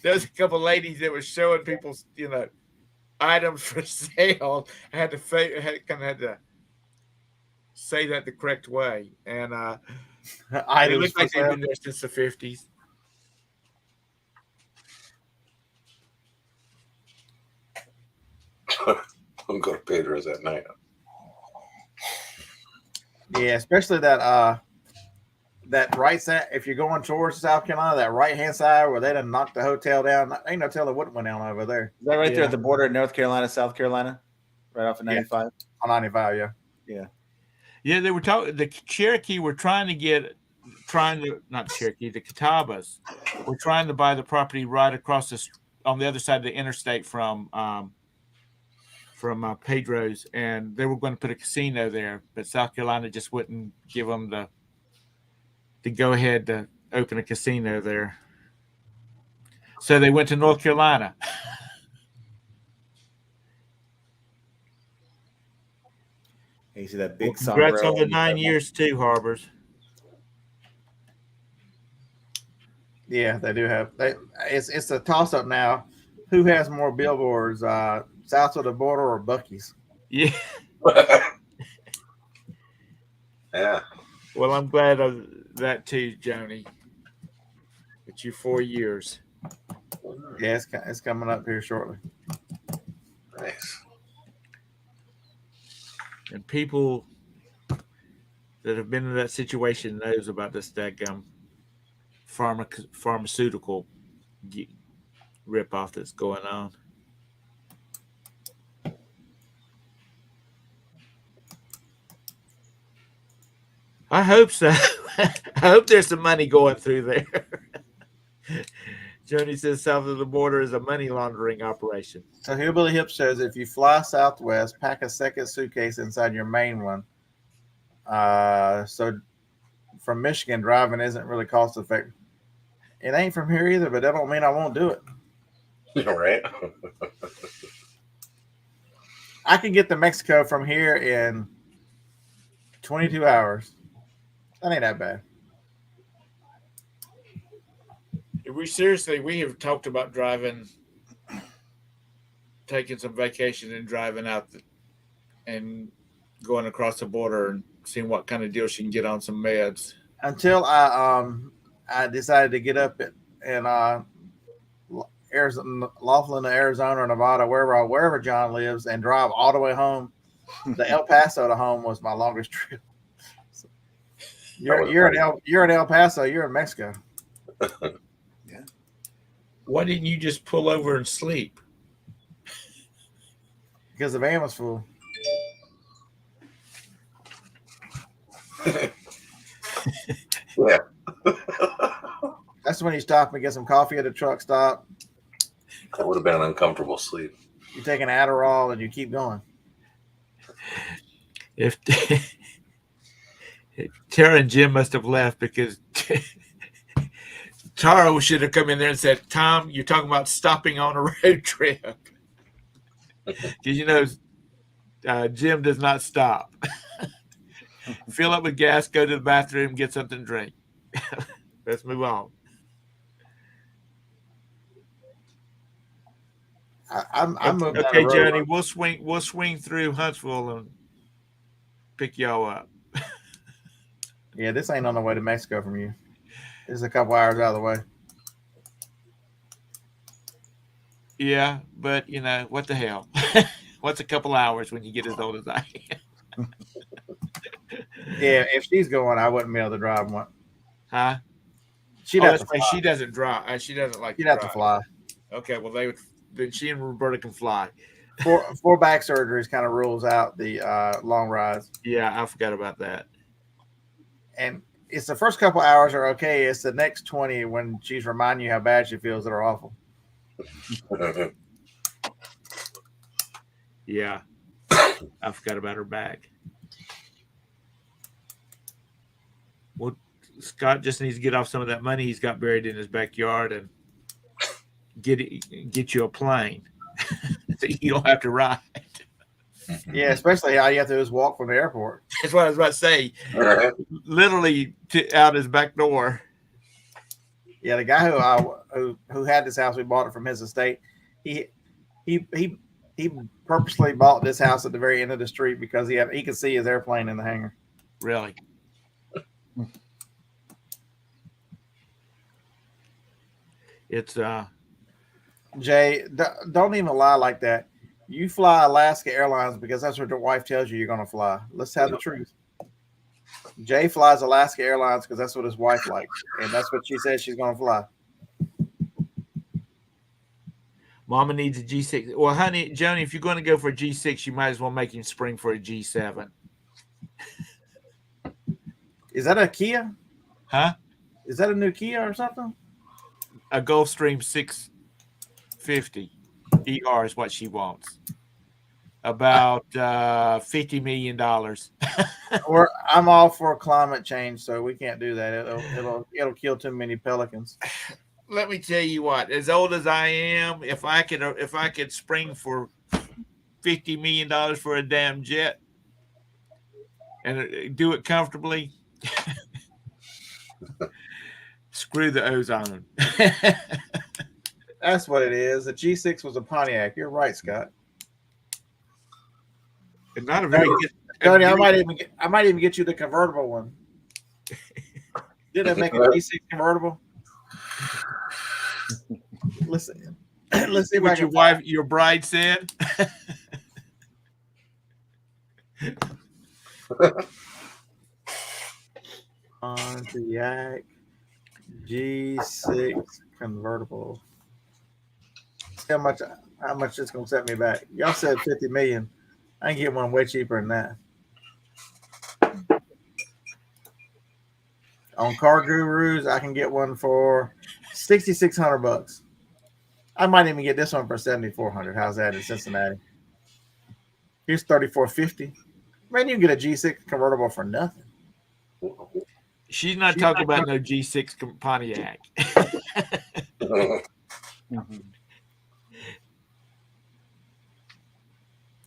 There's a couple ladies that were showing people, items for sale. I had to say that the correct way, and they look like they've been there since the 50s. I'm going to Pedro's at night. Yeah, especially that right side. If you're going towards South Carolina, that right hand side where they done knocked the hotel down. Ain't no telling what went down over there. Is that right there at the border of North Carolina, South Carolina, right off of 95? On 95, yeah. Yeah, they were talking. The Cherokee were the Catawbas were trying to buy the property right across on the other side of the interstate from Pedro's, and they were going to put a casino there, but South Carolina just wouldn't give them the go ahead to open a casino there. So they went to North Carolina. You see that big congrats on the 9 years too, Harbors. Yeah, they do have. It's a toss up now. Who has more billboards, south of the border or Buc-ee's? Yeah. Yeah. Well, I'm glad of that too, Joni. It's you 4 years. Yeah, it's coming up here shortly. Nice. And people that have been in that situation knows about this daggum pharmaceutical ripoff that's going on. I hope so. I hope there's some money going through there. Joni says south of the border is a money laundering operation. So Hillbilly Hip says if you fly southwest, pack a second suitcase inside your main one. So from Michigan, driving isn't really cost effective. It ain't from here either, but that don't mean I won't do it. Right. I can get to Mexico from here in 22 hours. That ain't that bad. We have talked about taking some vacation and driving out and going across the border and seeing what kind of deal she can get on some meds. Until I decided to get up in Arizona, Laughlin, Arizona, or Nevada, wherever John lives, and drive all the way home. The El Paso to home was my longest trip. So you're in El Paso. You're in Mexico. Yeah. Why didn't you just pull over and sleep? Because the van was full. Yeah. That's when you stop and get some coffee at a truck stop. That would have been an uncomfortable sleep. You take an Adderall and you keep going. If Tara and Jim must have left because Tara should have come in there and said, "Tom, you're talking about stopping on a road trip." Because Jim does not stop. Fill up with gas, go to the bathroom, get something to drink. Let's move on. I'm moving down Okay, the road. Johnny, we'll swing through Huntsville and pick y'all up. Yeah, this ain't on the way to Mexico from you. It's a couple hours out of the way. Yeah, but what the hell? What's a couple hours when you get as old as I am? Yeah, if she's going, I wouldn't be able to drive one. Huh? She'd have to Right. fly. She doesn't drive. She doesn't like. She'd have to fly. Okay, well then she and Roberta can fly. Four back surgeries kind of rules out the long rides. Yeah, I forgot about that. And it's the first couple hours are okay. It's the next 20 when she's reminding you how bad she feels that are awful. Yeah, I forgot about her back. Well, Scott just needs to get off some of that money he's got buried in his backyard and get you a plane so you don't have to ride. Yeah, especially all you have to do is walk from the airport. That's what I was about to say. Literally out his back door. Yeah, the guy who had this house, we bought it from his estate. He purposely bought this house at the very end of the street because he could see his airplane in the hangar. Really? It's Jay, don't even lie like that. You fly Alaska Airlines because that's what your wife tells you you're going to fly. Let's have the truth. Jay flies Alaska Airlines because that's what his wife likes, and that's what she says she's going to fly. Mama needs a G6. Well, honey, Joni, if you're going to go for a G6, you might as well make him spring for a G7. Is that a Kia? Huh? Is that a new Kia or something? A Gulfstream 650 ER is what she wants. About $50 million. I'm all for climate change, so we can't do that. It'll kill too many pelicans. Let me tell you what. As old as I am, if I could spring for $50 million for a damn jet and do it comfortably, screw the ozone. That's what it is. The G6 was a Pontiac. You're right, Scott. And not a very good. Tony, I might even get you the convertible one. Did I make a G6 convertible? Listen, let's see what your bride said. Pontiac G6 convertible. How much it's gonna set me back? Y'all said 50 million. I can get one way cheaper than that. On Car Gurus, I can get one for $6,600. I might even get this one for $7,400. How's that in Cincinnati? Here's $3,450. Man, you can get a G6 convertible for nothing. She's not talking about no G6 Pontiac.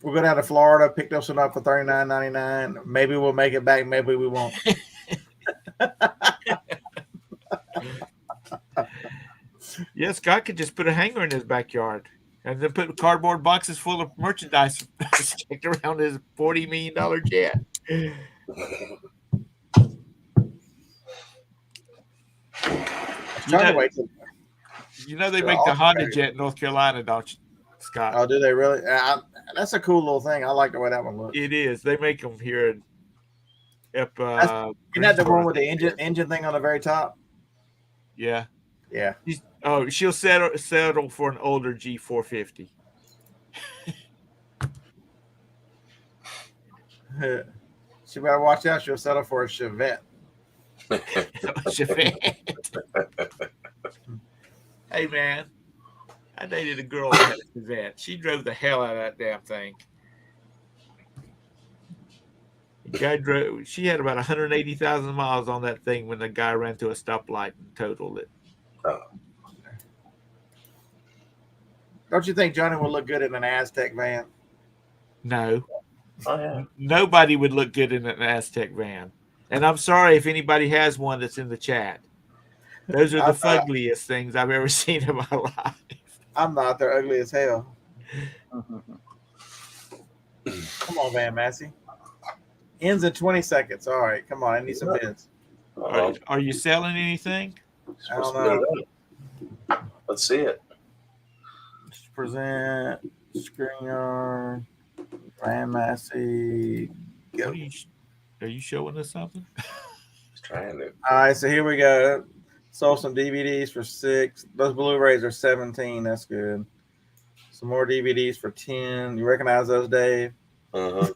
We'll go down to Florida, pick those one up for $39.99. Maybe we'll make it back. Maybe we won't. Yeah, Scott could just put a hanger in his backyard and then put cardboard boxes full of merchandise sticked around his $40 million jet. They make the Honda jet in North Carolina, don't you, Scott? Oh, do they really? That's a cool little thing. I like the way that one looks. It is. They make them here in isn't that the one with the engine thing on the very top? Yeah. Yeah. She'll settle for an older G450. She better watch out. She'll settle for a Chevette. Chevette. Hey, man. I dated a girl that had a Chevette. She drove the hell out of that damn thing. Guy drove. She had about 180,000 miles on that thing when the guy ran through a stoplight and totaled it. Don't you think Johnny will look good in an Aztec van? No, Oh yeah. nobody would look good in an Aztec van. And I'm sorry if anybody has one that's in the chat. Those are the fuggliest things I've ever seen in my life. I'm not. They're ugly as hell. Come on, Van Massey. Ends in 20 seconds. All right, come on. I need some bids. Are you selling anything? I don't know. Let's see it. Let's present screen Van Massey. Go. Are you showing us something? Just trying to. All right, so here we go. Sold some DVDs for $6. Those Blu-rays are $17. That's good. Some more DVDs for $10. You recognize those, Dave? Uh-huh.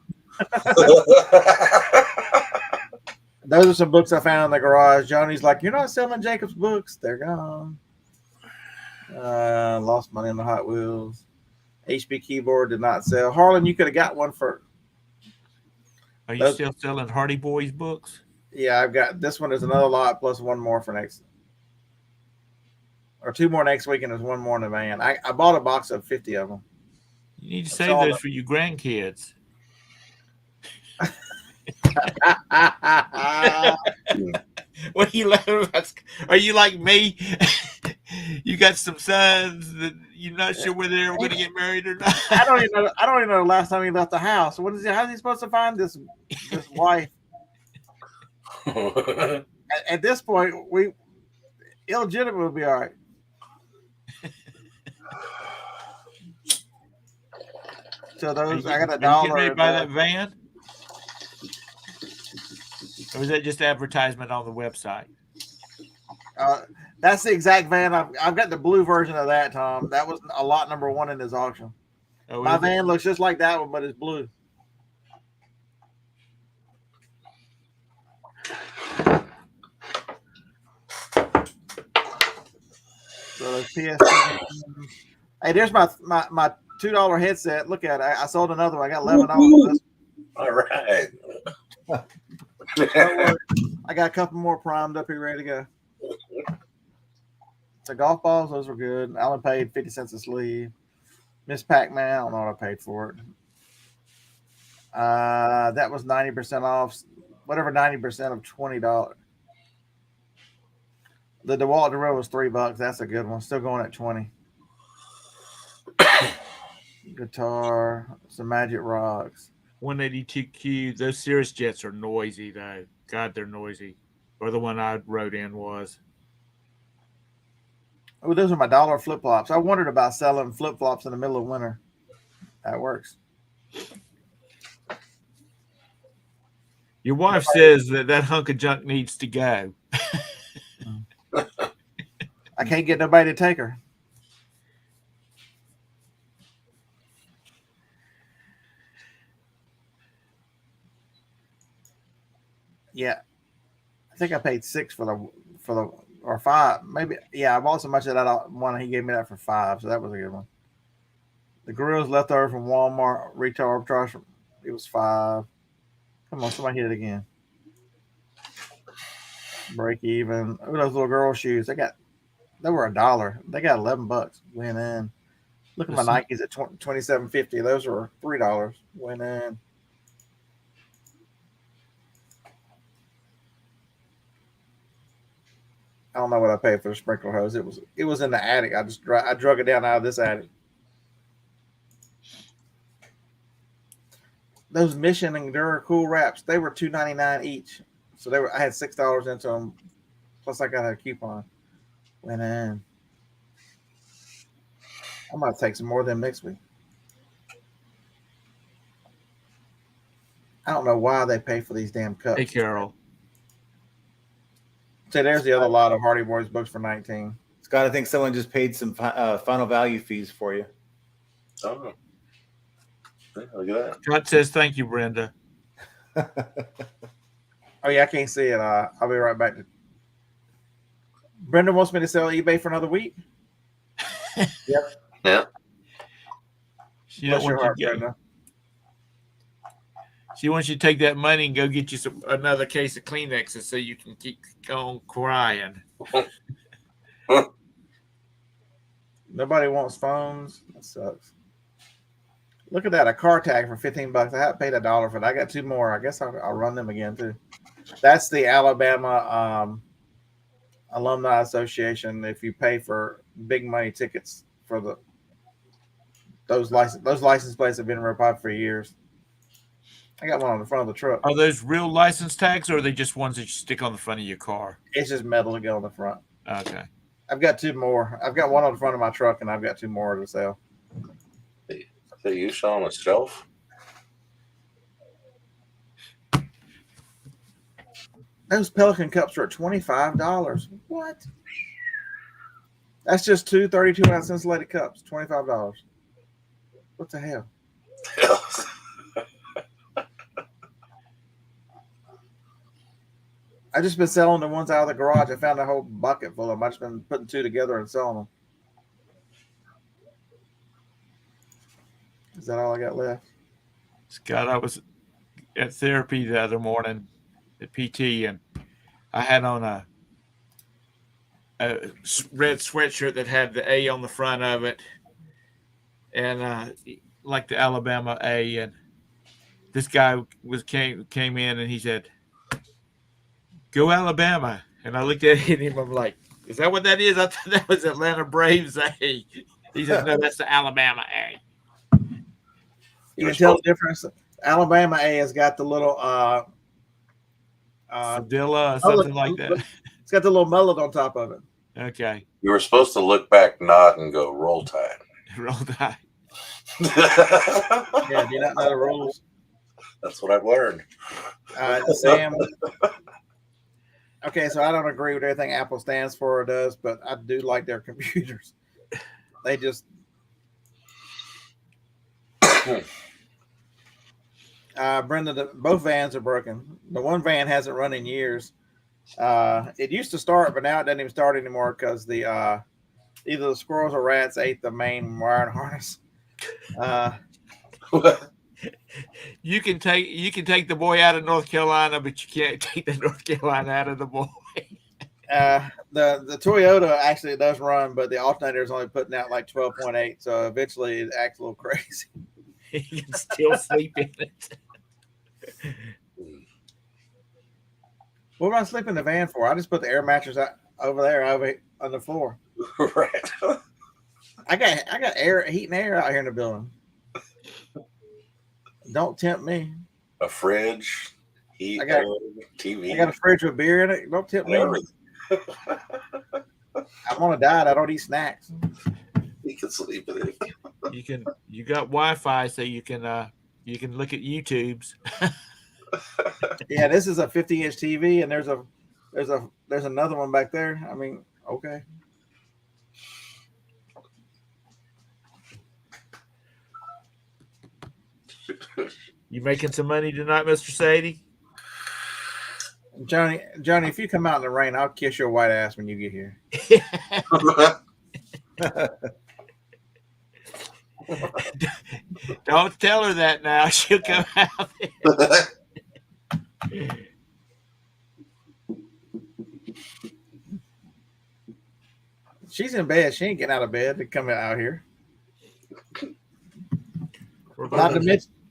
Those are some books I found in the garage. Johnny's like, "You're not selling Jacob's books. They're gone." Lost money on the Hot Wheels. HP keyboard did not sell. Harlan, you could have got one for. Are you still selling Hardy Boys books? Yeah, I've got this one. Is another lot plus one more for next, or two more next week, and there's one more in the van. I bought a box of 50 of them. You need to save those for your grandkids. What are you laughing about? Are you like me? You got some sons that you're not sure whether they're going to get married or not. I don't even know the last time he left the house. What is he? How's he supposed to find this wife? At this point, we illegitimate would be all right. So those, I got $1. Are you getting ready to buy that van? Or is that just advertisement on the website? That's the exact van. I've got the blue version of that, Tom. That was a lot number one in his auction. Oh, my van looks just like that one, but it's blue. So the PS. Hey, there's my $2 headset. Look at it. I sold another one. I got $11. All right. I got a couple more primed up here, ready to go. So golf balls, those were good. I only paid 50 cents a sleeve. Miss Pac-Man, I don't know what I paid for it. That was 90% off. Whatever 90% of $20. The DeWalt Durrell was $3. That's a good one. Still going at 20. Guitar, some Magic Rocks. 182Q. Those Cirrus jets are noisy, though. God, they're noisy. Or the one I wrote in was. Oh, those are my $1 flip-flops. I wondered about selling flip-flops in the middle of winter. That works. Your wife says that hunk of junk needs to go. I can't get nobody to take her. Yeah, I think I paid $6 for the or $5 maybe. Yeah, I bought so much of that one. He gave me that for $5, so that was a good one. The grills left over from Walmart retail arbitrage. It was $5. Come on, somebody hit it again. Break even. Oh, those little girl shoes. They were $1. They got $11. Went in. Look at my Nikes at $27.50. Those were $3. Went in. I don't know what I paid for the sprinkler hose. It was in the attic. I drug it down out of this attic. Those Mission and Endura cool wraps, they were $2.99 each. So I had $6 into them. Plus I got a coupon. Went in. I'm gonna take some more of them next week. I don't know why they pay for these damn cups. Hey, Carol. So there's the other lot of Hardy Boys books for 19. Scott, I think someone just paid some final value fees for you. Oh, look at that. Scott says thank you, Brenda. Oh yeah, I can't see it. I'll be right back. Brenda wants me to sell eBay for another week. Yep. Yeah. She don't want you to go. She wants you to take that money and go get you another case of Kleenexes so you can keep on crying. Nobody wants phones. That sucks. Look at that, a car tag for $15. I paid $1 for it. I got 2 more. I guess I'll run them again too. That's the Alabama Alumni Association. If you pay for big money tickets for those license plates have been repied for years. I got one on the front of the truck. Are those real license tags, or are they just ones that you stick on the front of your car? It's just metal to go on the front. Okay. I've got 2 more. I've got one on the front of my truck, and I've got 2 more to sell. That you saw on a shelf? Those Pelican cups are at $25. What? That's just 2 32-ounce insulated cups. $25. What the hell? I just been selling the ones out of the garage. I found a whole bucket full of them. I just been putting 2 together and selling them. Is that all I got left? Scott, I was at therapy the other morning at PT, and I had on a red sweatshirt that had the A on the front of it, and like the Alabama A. And this guy came in and he said, "Go Alabama!" And I looked at him. I'm like, "Is that what that is? I thought that was Atlanta Braves A." He said, "No, that's the Alabama A." You can tell the difference. Alabama A has got the little Fadilla or something like that. It's got the little mullet on top of it. Okay. You were supposed to look back, nod, and go roll tide. Roll tide. Yeah, do you not know the rules? That's what I've learned. Sam. Okay, so I don't agree with everything Apple stands for or does, but I do like their computers. They just Brenda, both vans are broken. The one van hasn't run in years. It used to start, but now it doesn't even start anymore because the either the squirrels or rats ate the main wire and harness. You can take the boy out of North Carolina, but you can't take the North Carolina out of the boy. The Toyota actually does run, but the alternator is only putting out like 12.8, so eventually it acts a little crazy. You can still sleep in it. What am I sleeping in the van for? I just put the air mattress over there on the floor. Right. I got heat and air out here in the building. Don't tempt me. A fridge, heat, TV. I got a fridge with beer in it. Don't tempt me. I'm on a diet. I don't eat snacks. You can sleep in it. You got Wi-Fi, so you can look at YouTubes. Yeah, this is a 50-inch TV, and there's another one back there. I mean, okay. You making some money tonight, Mr. Sadie? Johnny, if you come out in the rain, I'll kiss your white ass when you get here. Don't tell her that now. She'll come out there. She's in bed. She ain't getting out of bed to come out here.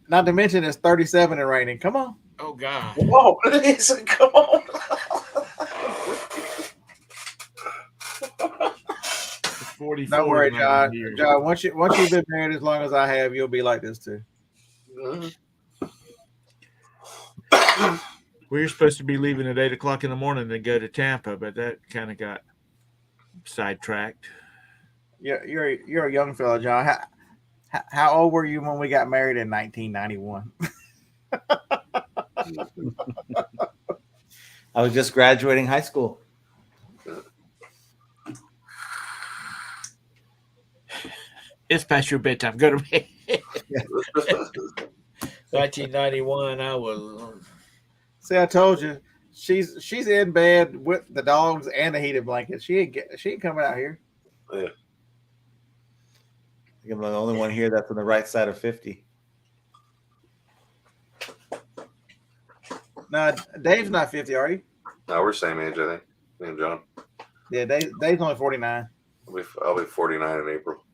Not to mention it's 37 and raining. Come on. Oh God. Whoa, come on. 44. Don't worry, John. John, once you've been married as long as I have, you'll be like this too. We were supposed to be leaving at 8 o'clock in the morning to go to Tampa, but that kind of got sidetracked. You're a young fella, John. How old were you when we got married in 1991? I was just graduating high school. It's past your bedtime. Go to bed. 1991. I was. See, I told you, she's in bed with the dogs and the heated blanket. She ain't coming out here. Yeah. I'm the only one here that's on the right side of 50. No, Dave's not 50, are you? No, we're same age, I think. Me and John. Yeah, Dave's only 49 I'll be 49 in April.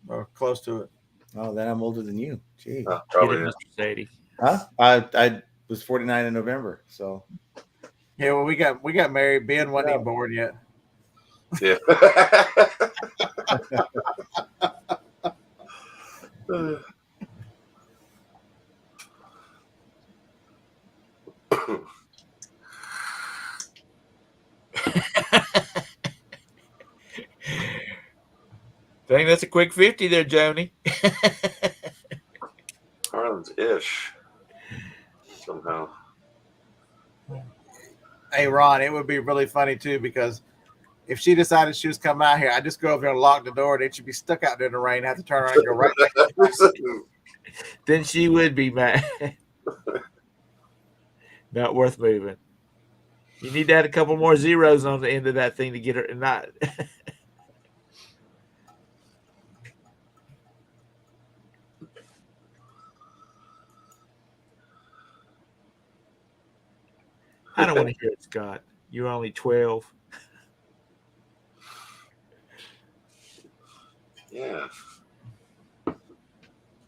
or close to it. Oh, then I'm older than you. Gee. Probably. Get Yeah. it, Mr. Sadie. Huh? I was 49 in November, so Yeah, well, we got married. Ben wasn't even born yet. Yeah. Dang, that's a quick 50 there, Joni. Harlan's ish. Somehow. Hey, Ron, it would be really funny too because if she decided she was coming out here, I'd just go over there and lock the door. Then she'd be stuck out there in the rain. Have to turn around and go right back. Then she would be mad. Not worth moving. You need to add a couple more zeros on the end of that thing to get her not. I don't want to hear it, Scott. You're only 12. Yeah.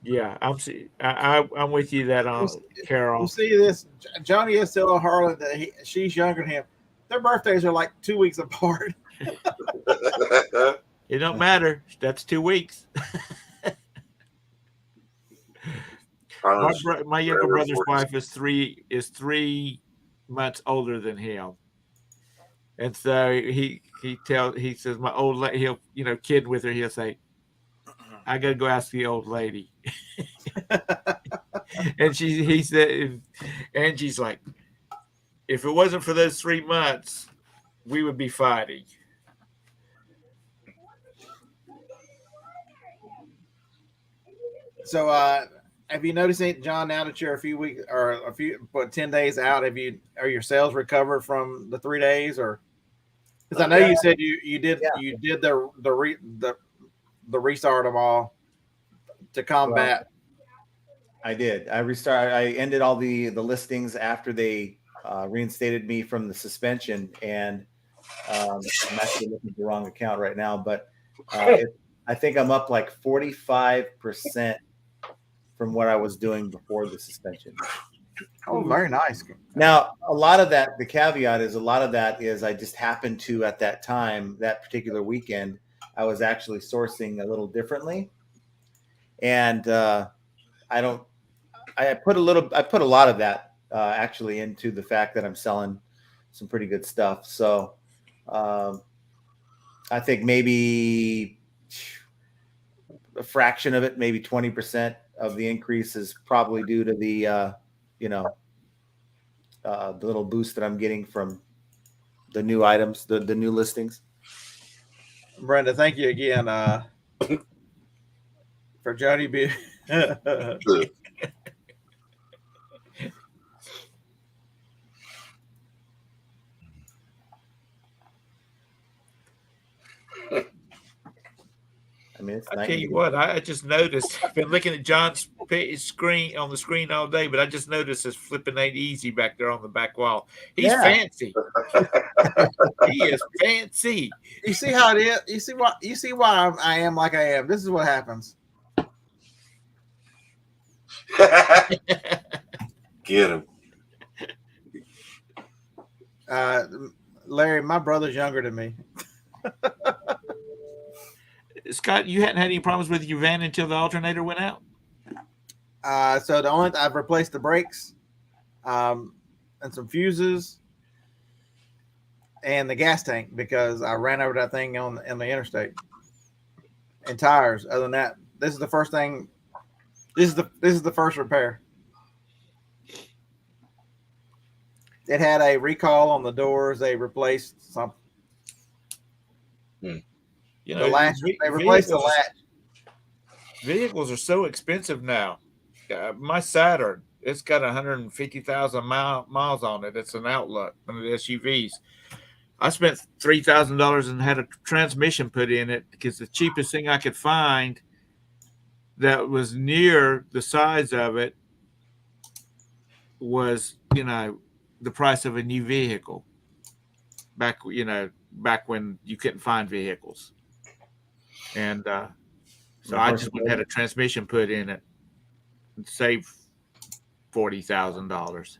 Yeah, I'm with you that on Carol. You see this? Johnny is telling Harlan that she's younger than him. Their birthdays are like 2 weeks apart. It don't matter. That's 2 weeks. My younger brother's wife is 3 months older than him, and so he says my old lady. He'll kid with her. He'll say, "I got to go ask the old lady," and he said, and she's like, "If it wasn't for those 3 months, we would be fighting." So, have you noticed it, John? Now that you're a few weeks or 10 days out, are your sales recovered from the 3 days, or because I know you said you did the restart them all to combat. I did. I ended all the listings after they reinstated me from the suspension, and I'm actually looking at the wrong account right now, but I think I'm up like 45% from what I was doing before the suspension. Oh, very nice. Now, a lot of that, the caveat is I just happened to, at that time, that particular weekend, I was actually sourcing a little differently. And I put a lot of that actually into the fact that I'm selling some pretty good stuff. So I think maybe a fraction of it, maybe 20% of the increase is probably due to the little boost that I'm getting from the new items, the new listings. Brenda, thank you again for Jody being. I mean, it's I tell you what, I just noticed. I've been looking at John's screen on the screen all day, but I just noticed his flipping ain't easy back there on the back wall. He's fancy. He is fancy. You see how it is? You see why I am like I am. This is what happens. Get him. Larry, my brother's younger than me. Scott, you hadn't had any problems with your van until the alternator went out? So I've replaced the brakes, and some fuses, and the gas tank because I ran over that thing in the interstate, and tires. Other than that, this is the first thing. This is the first repair. It had a recall on the doors. They replaced some. You know, they replaced the latch. Vehicles are so expensive now. My Saturn, it's got 150,000 miles on it. It's an Outlook, one of the SUVs. I spent $3,000 and had a transmission put in it because the cheapest thing I could find that was near the size of it was, the the price of a new vehicle. Back when you couldn't find vehicles, and so I just went and had a transmission put in it and saved $40,000.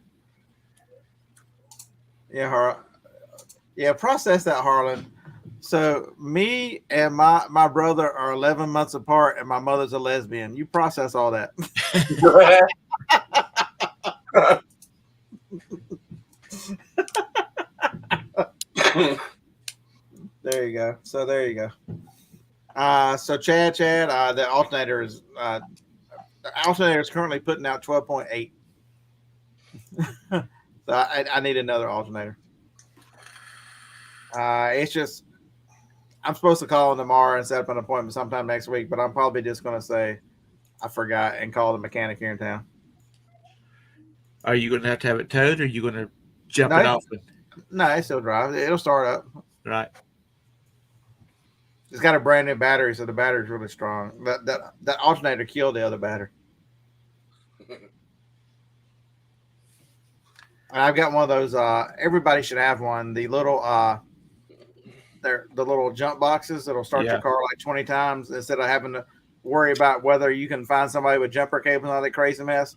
Yeah, process that, Harlan. So me and my brother are 11 months apart, and my mother's a lesbian. You process all that. There you go. So there you go. So Chad, the alternator is currently putting out 12.8. So I need another alternator. It's just I'm supposed to call him tomorrow and set up an appointment sometime next week, but I'm probably just going to say I forgot and call the mechanic here in town. Are you going to have it towed, or are you going to jump No, it off? No, it still drives. It'll start up. Right. It's got a brand new battery, so the battery's really strong. That alternator killed the other battery. And I've got one of those. Everybody should have one. The little they're the little jump boxes that'll start your car like 20 times instead of having to worry about whether you can find somebody with jumper cables and all that crazy mess.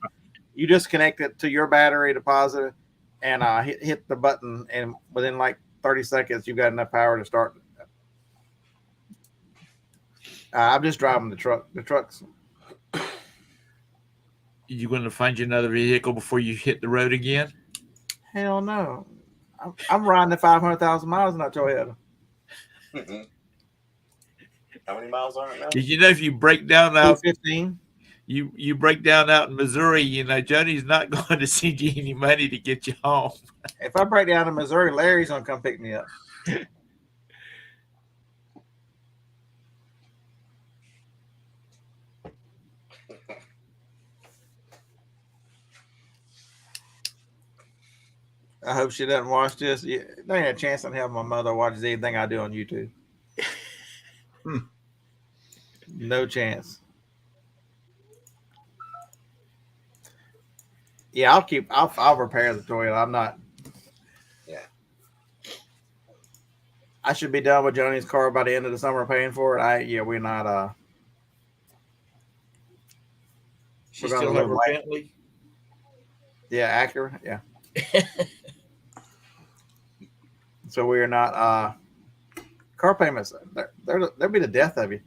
You just connect it to your battery deposit and hit the button, and within like 30 seconds, you've got enough power to start. I'm just driving the truck. The trucks. You going to find you another vehicle before you hit the road again? Hell no. I'm riding at 500,000 miles in that Toyota. How many miles are it now? Did you know if you break down out 15? You break down out in Missouri, Johnny's not going to send you any money to get you home. If I break down in Missouri, Larry's gonna come pick me up. I hope she doesn't watch this. Yeah, there ain't a chance in hell my mother watches anything I do on YouTube. No chance. Yeah, I'll repair the Toyota. I'm not. Yeah. I should be done with Johnny's car by the end of the summer paying for it. We're not. She still have her Bentley? Yeah, Acura. Yeah. So we are not. Car payments. They'll be the death of you.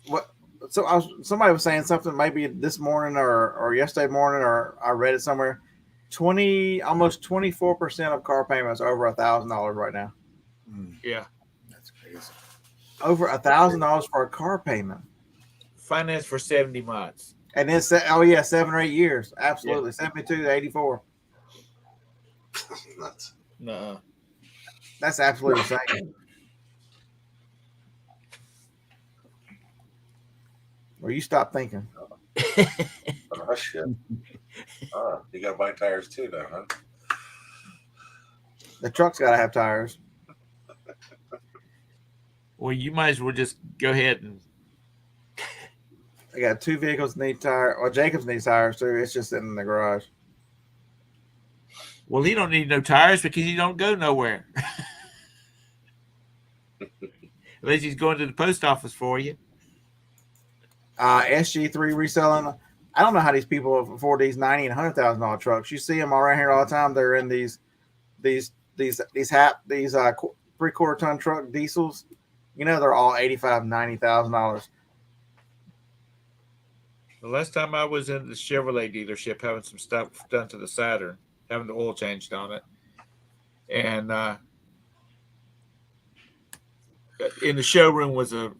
What? So somebody was saying something maybe this morning or yesterday morning, or I read it somewhere. Almost 24% of car payments are over $1,000 right now. Yeah, That's crazy. Over $1,000 for a car payment. Finance for 70 months. And then 7 or 8 years. Absolutely. 72 to 84. Nuts. No. That's absolutely insane. Or you stop thinking. Oh, shit. You got to buy tires too now, huh? The truck's got to have tires. Well, you might as well just go ahead and. I got 2 vehicles that need tires. Well, Jacobs needs tires too. It's just sitting in the garage. Well, he don't need no tires because he don't go nowhere. Unless he's going to the post office for you. SG3 reselling. I don't know how these people afford these $90,000 and $100,000 trucks. You see them around here all the time. They're in these 3/4 ton truck diesels. They're all $85,000, $90,000. The last time I was in the Chevrolet dealership having some stuff done to the Saturn, having the oil changed on it, and in the showroom was a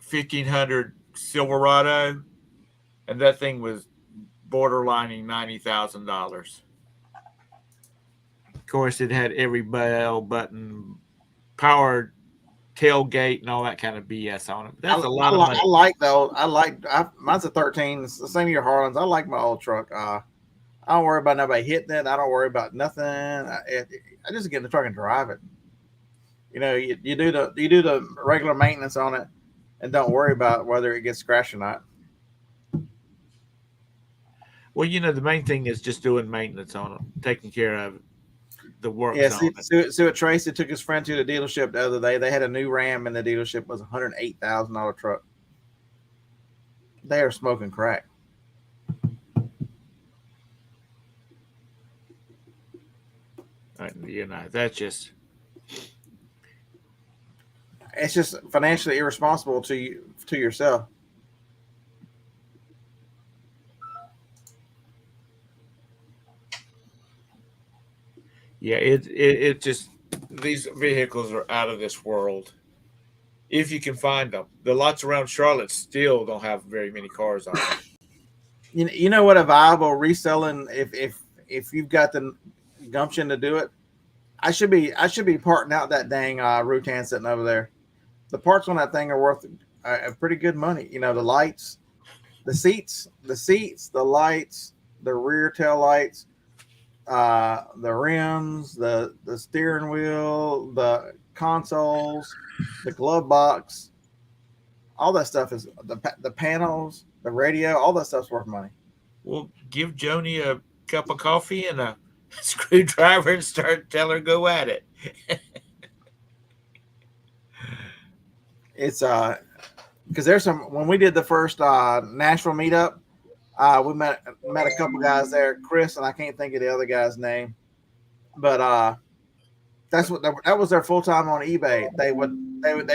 1500 Silverado, and that thing was borderlining $90,000. Of course, it had every bell button, power tailgate, and all that kind of BS on it. That's a lot of money. Mine's a 13. It's the same year Harlan's. I like my old truck. I don't worry about nobody hitting it. I don't worry about nothing. I just get in the truck and drive it. You do the regular maintenance on it, and don't worry about whether it gets scratched or not. Well, the main thing is just doing maintenance on it, taking care of it. the works Yeah, on it. see what Tracy took his friend to the dealership the other day. They had a new Ram in the dealership. It was $108,000 truck. They are smoking crack. You know, that's just It's just financially irresponsible to yourself. yeah. It just these vehicles are out of this world. If you can find them, the lots around Charlotte still don't have very many cars on them. You know what a viable reselling if you've got the gumption to do it. I should be parting out that dang Rutan sitting over there. The parts on that thing are worth pretty good money. You know, the lights, the seats, the lights, the rear tail lights, the rims, the steering wheel, the consoles, the glove box, all that stuff is the panels, the radio, all that stuff's worth money. We'll give Joni a cup of coffee and a screwdriver and tell her go at it. It's because there's some when we did the first Nashville meetup, we met a couple guys there, Chris, and I can't think of the other guy's name, but that was their full time on eBay. They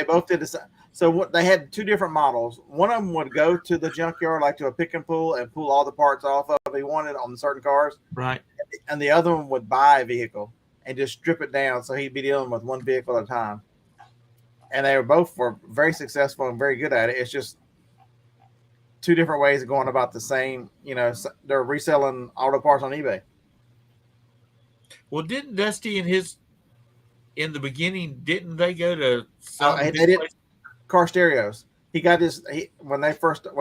both did this. So what they had two different models. One of them would go to the junkyard, like to a pick and pull all the parts off of he wanted on certain cars. Right. And the other one would buy a vehicle and just strip it down, so he'd be dealing with one vehicle at a time. And they were very successful and very good at it. It's just two different ways of going about the same. You know, they're reselling auto parts on eBay. Well, didn't Dusty in the beginning? Didn't they go to some? They did car stereos. He got when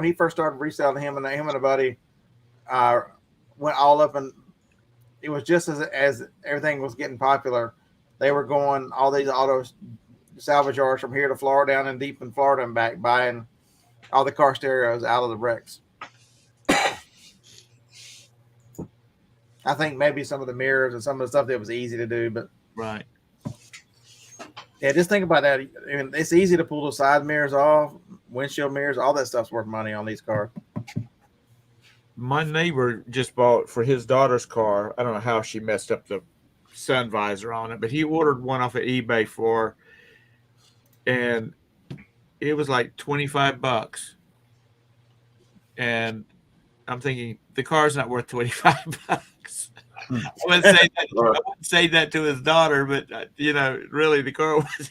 he first started reselling him and a buddy went all up, and it was just as everything was getting popular. They were going all these auto salvage yards from here to Florida, down and deep in Florida and back, buying all the car stereos out of the wrecks. I think maybe some of the mirrors and some of the stuff that was easy to do, but right. Yeah, just think about that. I mean, it's easy to pull the side mirrors off, windshield mirrors, all that stuff's worth money on these cars. My neighbor just bought for his daughter's car. I don't know how she messed up the sun visor on it, but he ordered one off of eBay and it was like $25. And I'm thinking the car's not worth $25. I wouldn't say that to his daughter, but really the car was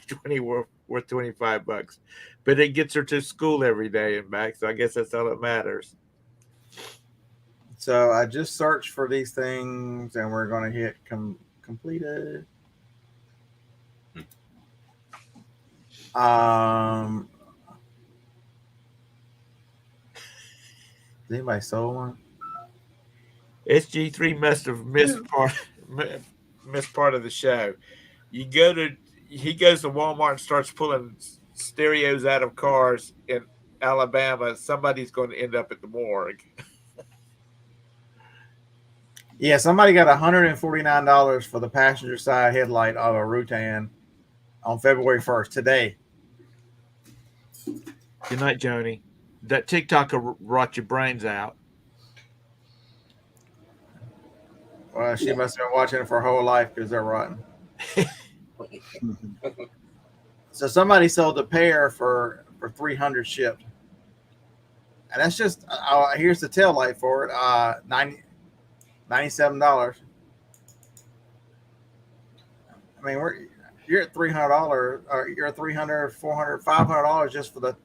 worth $25. But it gets her to school every day and back, so I guess that's all that matters. So I just searched for these things, and we're going to hit completed. Did anybody sold one? SG3 must have missed part of the show. He goes to Walmart and starts pulling stereos out of cars in Alabama. Somebody's going to end up at the morgue. Yeah, somebody got $149 for the passenger side headlight of a Rutan on February 1st today. Good night, Joni. That TikTok will rot your brains out. Well, she must have been watching it for her whole life because they're rotten. So somebody sold a pair for $300 shipped, and that's just here's the tail light for it. $97. I mean, you're at $300, or you're at $300, $400, $500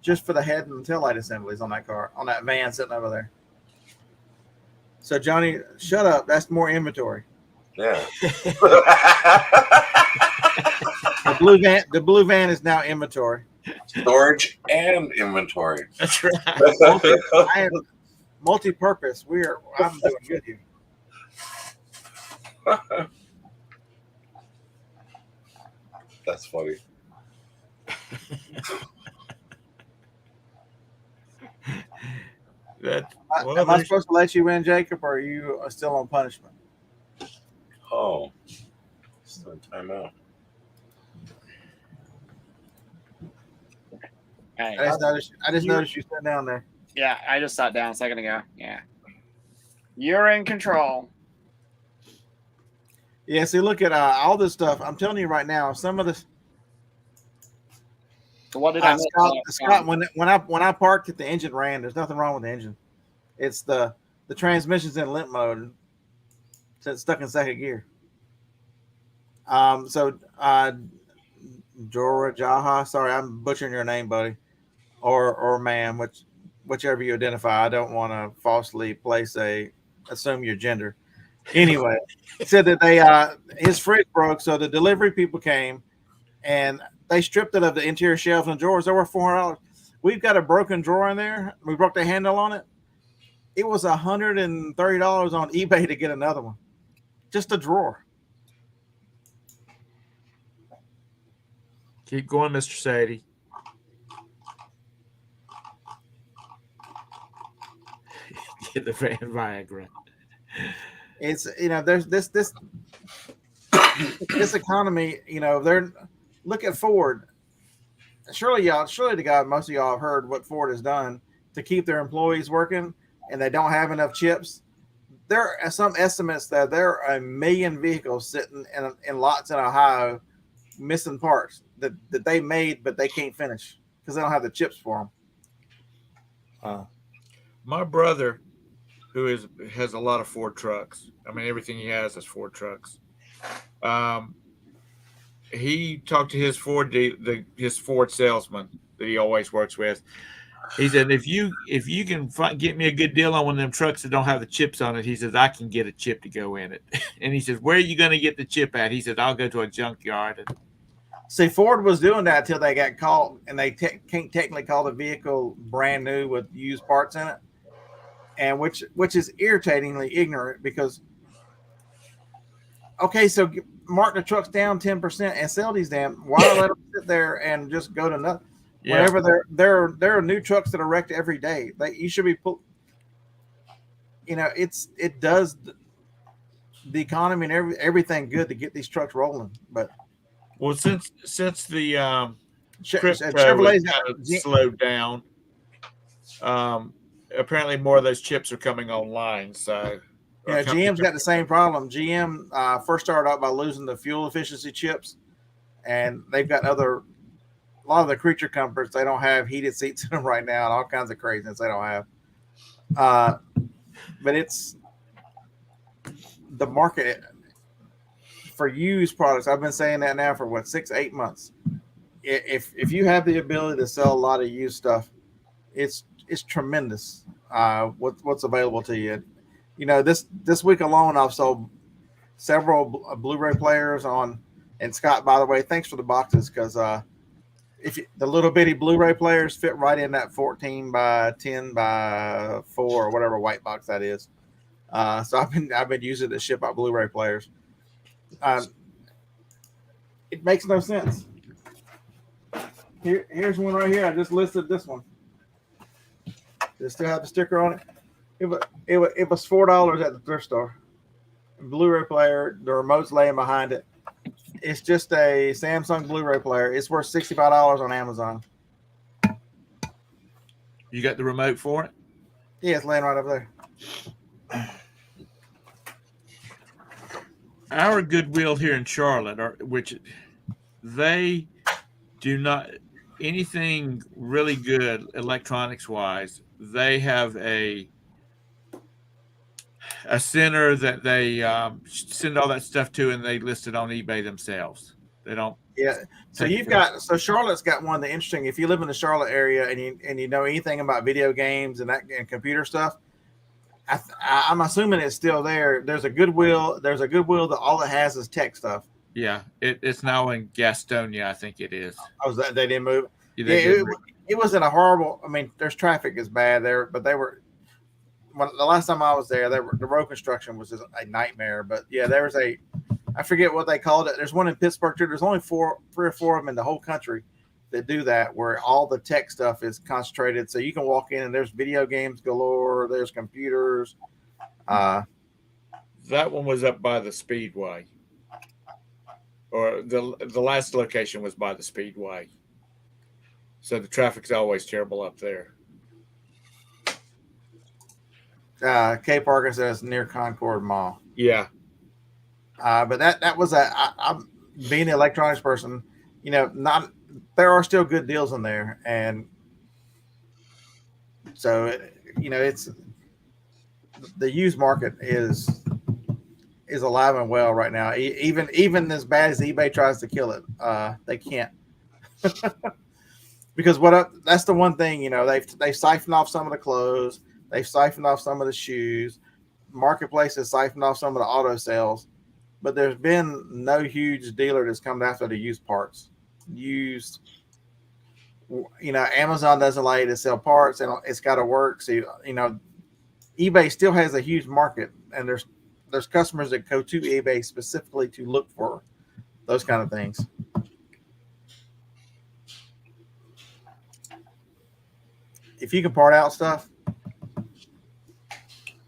just for the head and tail light assemblies on that car, on that van sitting over there. So Johnny, shut up. That's more inventory. Yeah. The blue van is now inventory. Storage and inventory. That's right. I am multi-purpose. I'm doing good here. That's funny. Am I supposed to let you in, Jacob, or are you still on punishment? Oh. I know. Hey, I just noticed you sat down there. yeah, I just sat down a second ago. Yeah. You're in control. Yeah, see, look at all this stuff. I'm telling you right now, some of this. So what did I miss? Scott, when I parked it, the engine ran. There's nothing wrong with the engine. It's the transmission's in limp mode, so it's stuck in second gear. So Jorah Jaha, sorry, I'm butchering your name, buddy, or ma'am, whichever you identify. I don't want to falsely assume your gender. Anyway, he said that his fridge broke, so the delivery people came and they stripped it of the interior shelves and drawers. They were $400. We've got a broken drawer in there. We broke the handle on it. It was $130 on eBay to get another one. Just a drawer. Keep going, Mr. Sadie. Get the van Viagra. It's there's this economy. Look at Ford. Surely to God, most of y'all have heard what Ford has done to keep their employees working, and they don't have enough chips. There are some estimates that there are 1 million vehicles sitting in lots in Ohio missing parts that they made, but they can't finish because they don't have the chips for them. My brother, who has a lot of Ford trucks. I mean, everything he has is Ford trucks. He talked to his his Ford salesman that he always works with. He said, if you can get me a good deal on one of them trucks that don't have the chips on it, he says, I can get a chip to go in it. And he says, where are you going to get the chip at? He said, I'll go to a junkyard. See, Ford was doing that until they got caught, and they can't technically call the vehicle brand new with used parts in it, and which is irritatingly ignorant because, okay, so mark the trucks down 10% and sell these damn. Why let them sit there and just go to nothing? Yeah. Whenever there are new trucks that are wrecked every day, you should be it does the economy and everything good to get these trucks rolling, but. Well, since the Chevrolet's kind of slowed down, apparently more of those chips are coming online. So yeah, GM's got the same problem. GM first started out by losing the fuel efficiency chips, and they've got a lot of the creature comforts. They don't have heated seats in them right now, and all kinds of craziness they don't have. But it's the market for used products. I've been saying that now for 6-8 months. If you have the ability to sell a lot of used stuff, it's tremendous. What's available to you? This week alone, I've sold several Blu-ray players and Scott, by the way, thanks for the boxes because the little bitty Blu-ray players fit right in that 14 by 10 by 4 or whatever white box that is. So I've been using it to ship out Blu-ray players. It makes no sense. Here's one right here. I just listed this one. Does it still have the sticker on it? It was $4 at the thrift store. Blu-ray player. The remote's laying behind it. It's just a Samsung Blu-ray player. It's worth $65 on Amazon. You got the remote for it? Yeah, it's laying right over there. Our Goodwill here in Charlotte, which they do not anything really good electronics wise. They have a center that they send all that stuff to, and they list it on eBay themselves. They don't. Yeah. So Charlotte's got one of the interesting. If you live in the Charlotte area and you know anything about video games and computer stuff, I'm assuming it's still there. There's a Goodwill that all it has is tech stuff. Yeah, it's now in Gastonia, I think it is. Oh, they didn't move. Yeah, it was in a horrible. I mean, there's traffic is bad there, but they were. The last time I was there, the road construction was just a nightmare. But yeah, there was I forget what they called it. There's one in Pittsburgh too. There's only 3 or 4 of them in the whole country that do that, where all the tech stuff is concentrated. So you can walk in and there's video games galore. There's computers. That one was up by the Speedway. or the last location was by the Speedway. So the traffic's always terrible up there. K Parker says near Concord Mall. Yeah. But that was I'm being an electronics person, not there are still good deals in there, and so it's the used market is alive and well right now. Even as bad as eBay tries to kill it, they can't. Because that's the one thing, they siphoned off some of the clothes, they've siphoned off some of the shoes, marketplace has siphoned off some of the auto sales, but there's been no huge dealer that's come after the used parts. Amazon doesn't allow you to sell parts, and it's got to work. So eBay still has a huge market, and there's customers that go to eBay specifically to look for those kind of things. If you can part out stuff.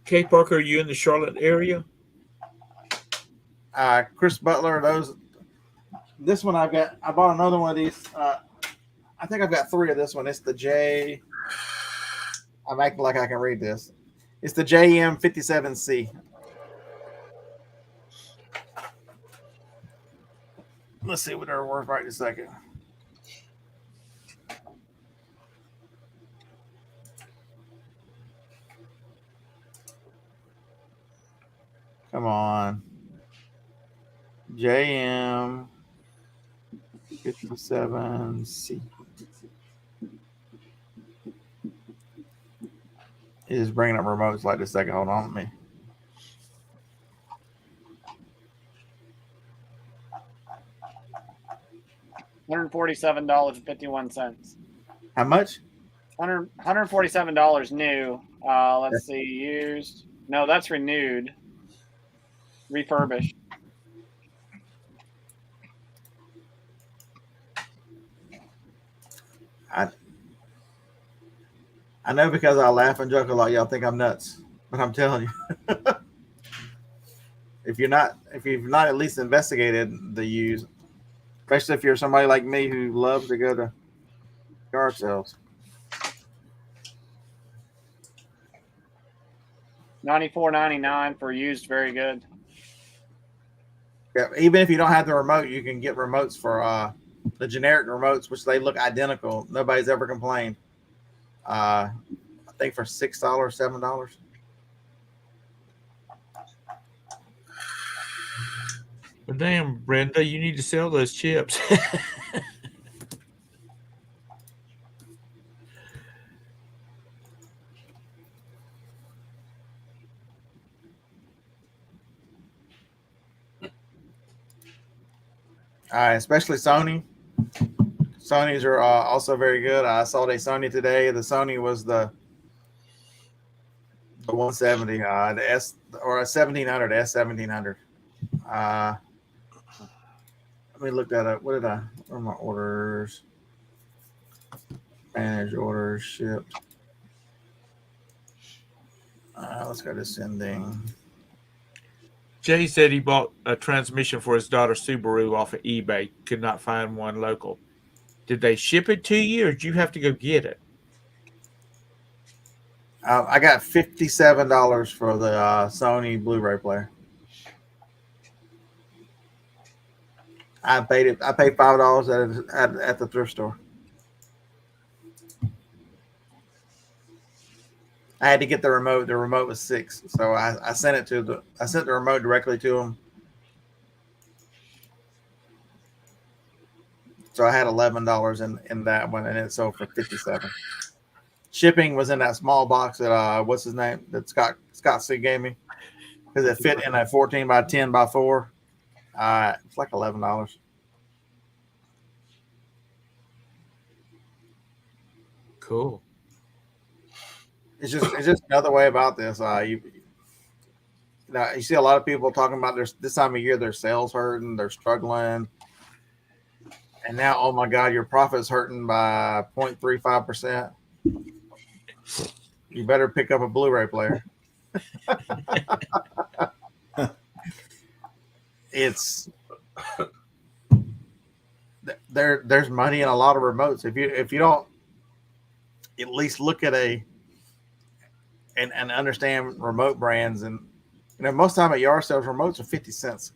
K Parker, are you in the Charlotte area? Chris Butler, this one I bought another one of these. I think I've got 3 of this one. It's the J. I'm acting like I can read this. It's the JM57C. Let's see what they're worth right in a second. Come on. JM57C. It is bringing up remotes like this second. Hold on with me. $147.51. How much? $147 new. Let's see, used. No, that's renewed. Refurbished. I know because I laugh and joke a lot, y'all think I'm nuts, but I'm telling you, if you've not at least investigated the used, especially if you're somebody like me who loves to go to yard sales. $94.99 for used, very good. Yeah, even if you don't have the remote, you can get remotes for the generic remotes, which they look identical. Nobody's ever complained. I think for $6, $7. But damn, Brenda, you need to sell those chips. Especially Sony. Sonys are also very good. I saw a Sony today. The Sony was the 170, the S or a 1700, S1700. Let me look that up. Where are my orders? Manage orders, shipped. Let's go to sending. Jay said he bought a transmission for his daughter's Subaru off of eBay. Could not find one local. Did they ship it to you, or did you have to go get it? I got $57 for the Sony Blu-ray player. I paid $5 at the thrift store. I had to get the remote. The remote was $6, so I sent the remote directly to him. So I had $11 in that one, and it sold for $57. Shipping was in that small box that what's his name that Scott C gave me, because it fit in a 14 by 10 by 4. It's like $11. Cool. It's just another way about this. You see a lot of people talking about this time of year their sales hurting, they're struggling, and now, oh my God, your profit's hurting by 0.35%. You better pick up a Blu-ray player. It's there's money in a lot of remotes. If you don't at least look at and understand remote brands, and most time at yard sales remotes are 50 cents.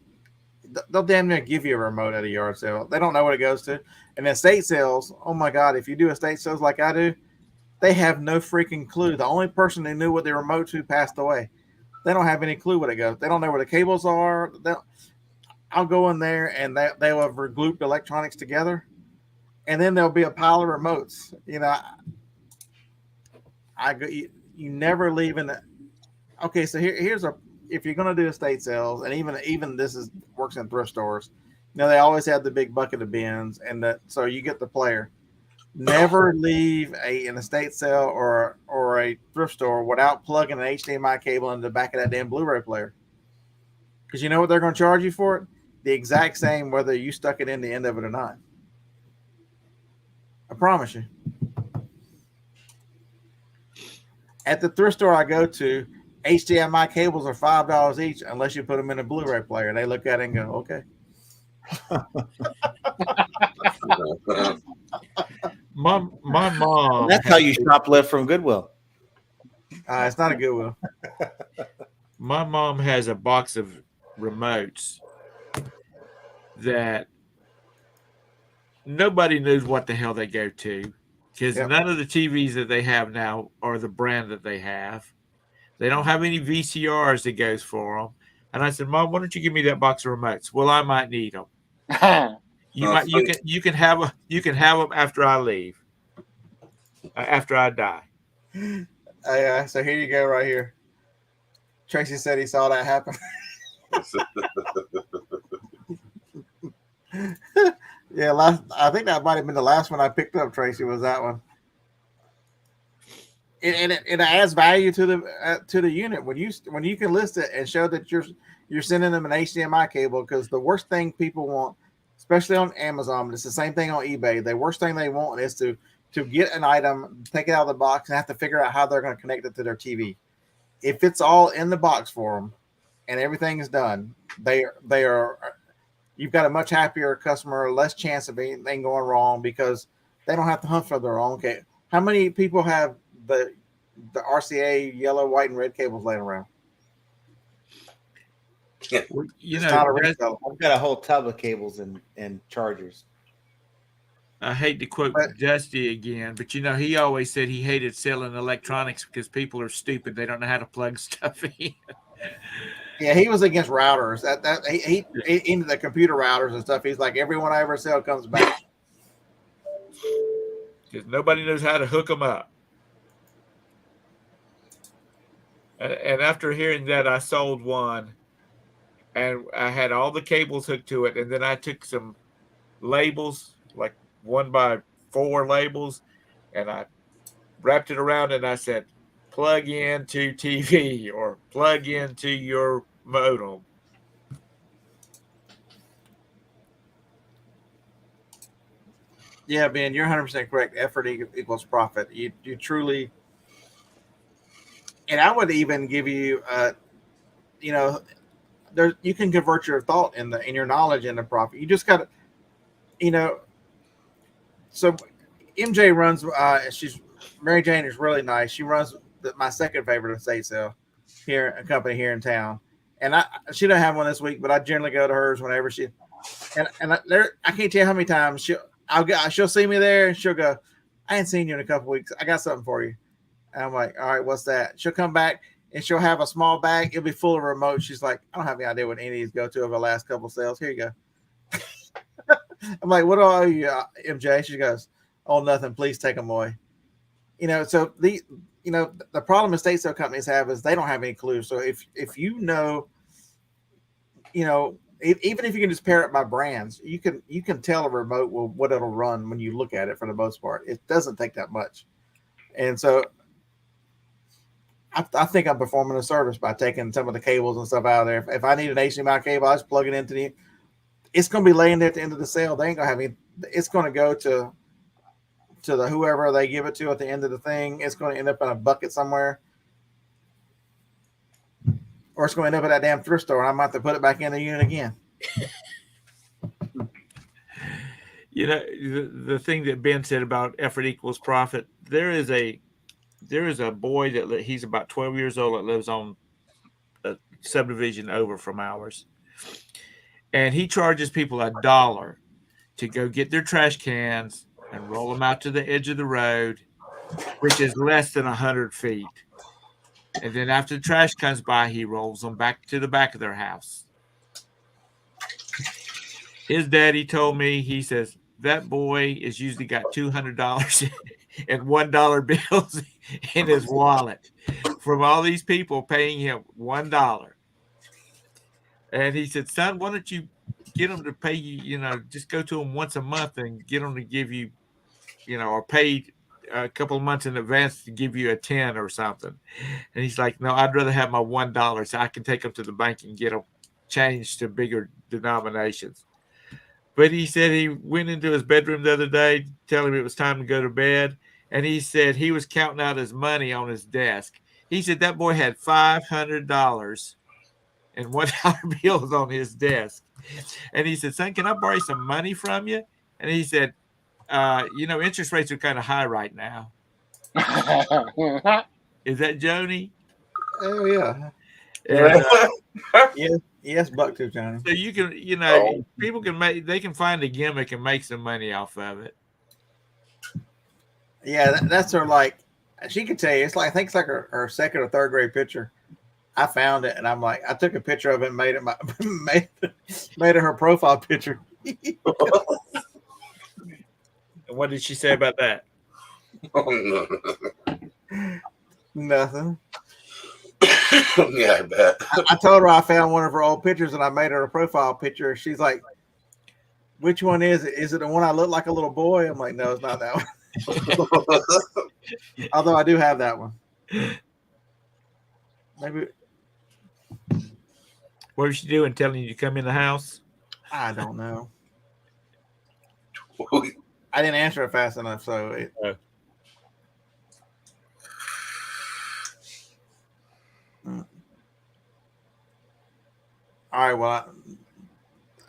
They'll damn near give you a remote at a yard sale. They don't know what it goes to. And estate sales, oh my God, if you do estate sales like I do, they have no freaking clue. The only person who knew what the remote to passed away. They don't have any clue what it goes. They don't know where the cables are. I'll go in there and they'll have grouped electronics together, and then there'll be a pile of remotes. You never leave in the. Okay, so here's if you're going to do estate sales, and even this works in thrift stores, they always have the big bucket of bins, and so you get the player. Never leave an estate sale or a thrift store without plugging an HDMI cable into the back of that damn Blu-ray player. Because you know what they're going to charge you for it? The exact same whether you stuck it in the end of it or not. I promise you. At the thrift store I go to, HDMI cables are $5 each unless you put them in a Blu-ray player. They look at it and go, okay. My mom. That's how you shoplift from Goodwill. It's not a Goodwill. My mom has a box of remotes that nobody knows what the hell they go to, because none of the TVs that they have now are the brand that they have. They don't have any VCRs that goes for them. And I said, Mom, why don't you give me that box of remotes? Well, I might need them. You can have them after I leave, after I die. So here you go, right here. Tracy said he saw that happen. I think that might have been the last one I picked up, Tracy, was that one. And it adds value to the unit when you can list it and show that you're sending them an HDMI cable, because the worst thing people want, especially on Amazon, but it's the same thing on eBay. The worst thing they want is to get an item, take it out of the box, and have to figure out how they're going to connect it to their TV. If it's all in the box for them and everything is done, you've got a much happier customer, less chance of anything going wrong, because they don't have to hunt for their own. Okay, how many people have the RCA yellow, white, and red cables laying around? Well, I've got a whole tub of cables and chargers. I hate to quote Dusty again, but he always said he hated selling electronics because people are stupid. They don't know how to plug stuff in. Yeah, he was against routers. He into the computer routers and stuff. He's like, everyone I ever sell comes back. Because nobody knows how to hook them up. And after hearing that, I sold one, and I had all the cables hooked to it, and then I took some labels, like 1x4 labels, and I wrapped it around, and I said, plug into TV or plug into your modem. Yeah, Ben, you're 100% correct. Effort equals profit. You truly, and I would even give you, you can convert your thought in your knowledge into profit. You just got to, So MJ runs. Mary Jane is really nice. She runs my second favorite estate sale here, a company here in town, and she don't have one this week, but I generally go to hers whenever she. And I can't tell you how many times she'll see me there and she'll go, I ain't seen you in a couple weeks. I got something for you. And I'm like, all right, what's that? She'll come back and she'll have a small bag. It'll be full of remotes. She's like, I don't have any idea what any of these go to over the last couple of sales. Here you go. I'm like, what do I owe you, MJ? She goes, oh, nothing. Please take them away. So the problem estate sale companies have is they don't have any clue. So if even if you can just pair it by brands, you can tell a remote what it'll run when you look at it for the most part. It doesn't take that much. And so I think I'm performing a service by taking some of the cables and stuff out of there. If I need an HDMI cable, I just plug it into it's going to be laying there at the end of the sale. They ain't going to have any. It's going to go to the whoever they give it to at the end of the thing. It's going to end up in a bucket somewhere. Or it's going to end up at that damn thrift store, and I'm going to have to put it back in the unit again. You know, the thing that Ben said about effort equals profit. There is a boy he's about 12 years old that lives on a subdivision over from ours, and he charges people $1 to go get their trash cans and roll them out to the edge of the road, which is less than 100 feet. And then after the trash comes by, he rolls them back to the back of their house. His daddy told me, he says, that boy has usually got $200 and $1 bills in his wallet from all these people paying him $1. And he said, son, why don't you get them to pay you, just go to them once a month and get them to give you, or pay a couple of months in advance to give you a 10 or something. And he's like, no, I'd rather have my $1 so I can take them to the bank and get them changed to bigger denominations. But he said he went into his bedroom the other day, telling him it was time to go to bed. And he said he was counting out his money on his desk. He said that boy had $500 and $1 bills on his desk. And he said, son, can I borrow some money from you? And he said, interest rates are kind of high right now. Is that Joni? Oh, yeah. And, yes, buck to Johnny. So you can, people can find a gimmick and make some money off of it. Yeah, that's her, like, she could tell you, I think it's like her second or third grade picture. I found it and I'm like, I took a picture of it and made it her profile picture. And what did she say about that? Nothing. Yeah, I bet. I told her I found one of her old pictures and I made her a profile picture. She's like, which one is it? Is it the one I look like a little boy? I'm like, no, it's not that one. Although I do have that one. Maybe. What was she doing? Telling you to come in the house? I don't know. I didn't answer it fast enough, so it. All right. Well,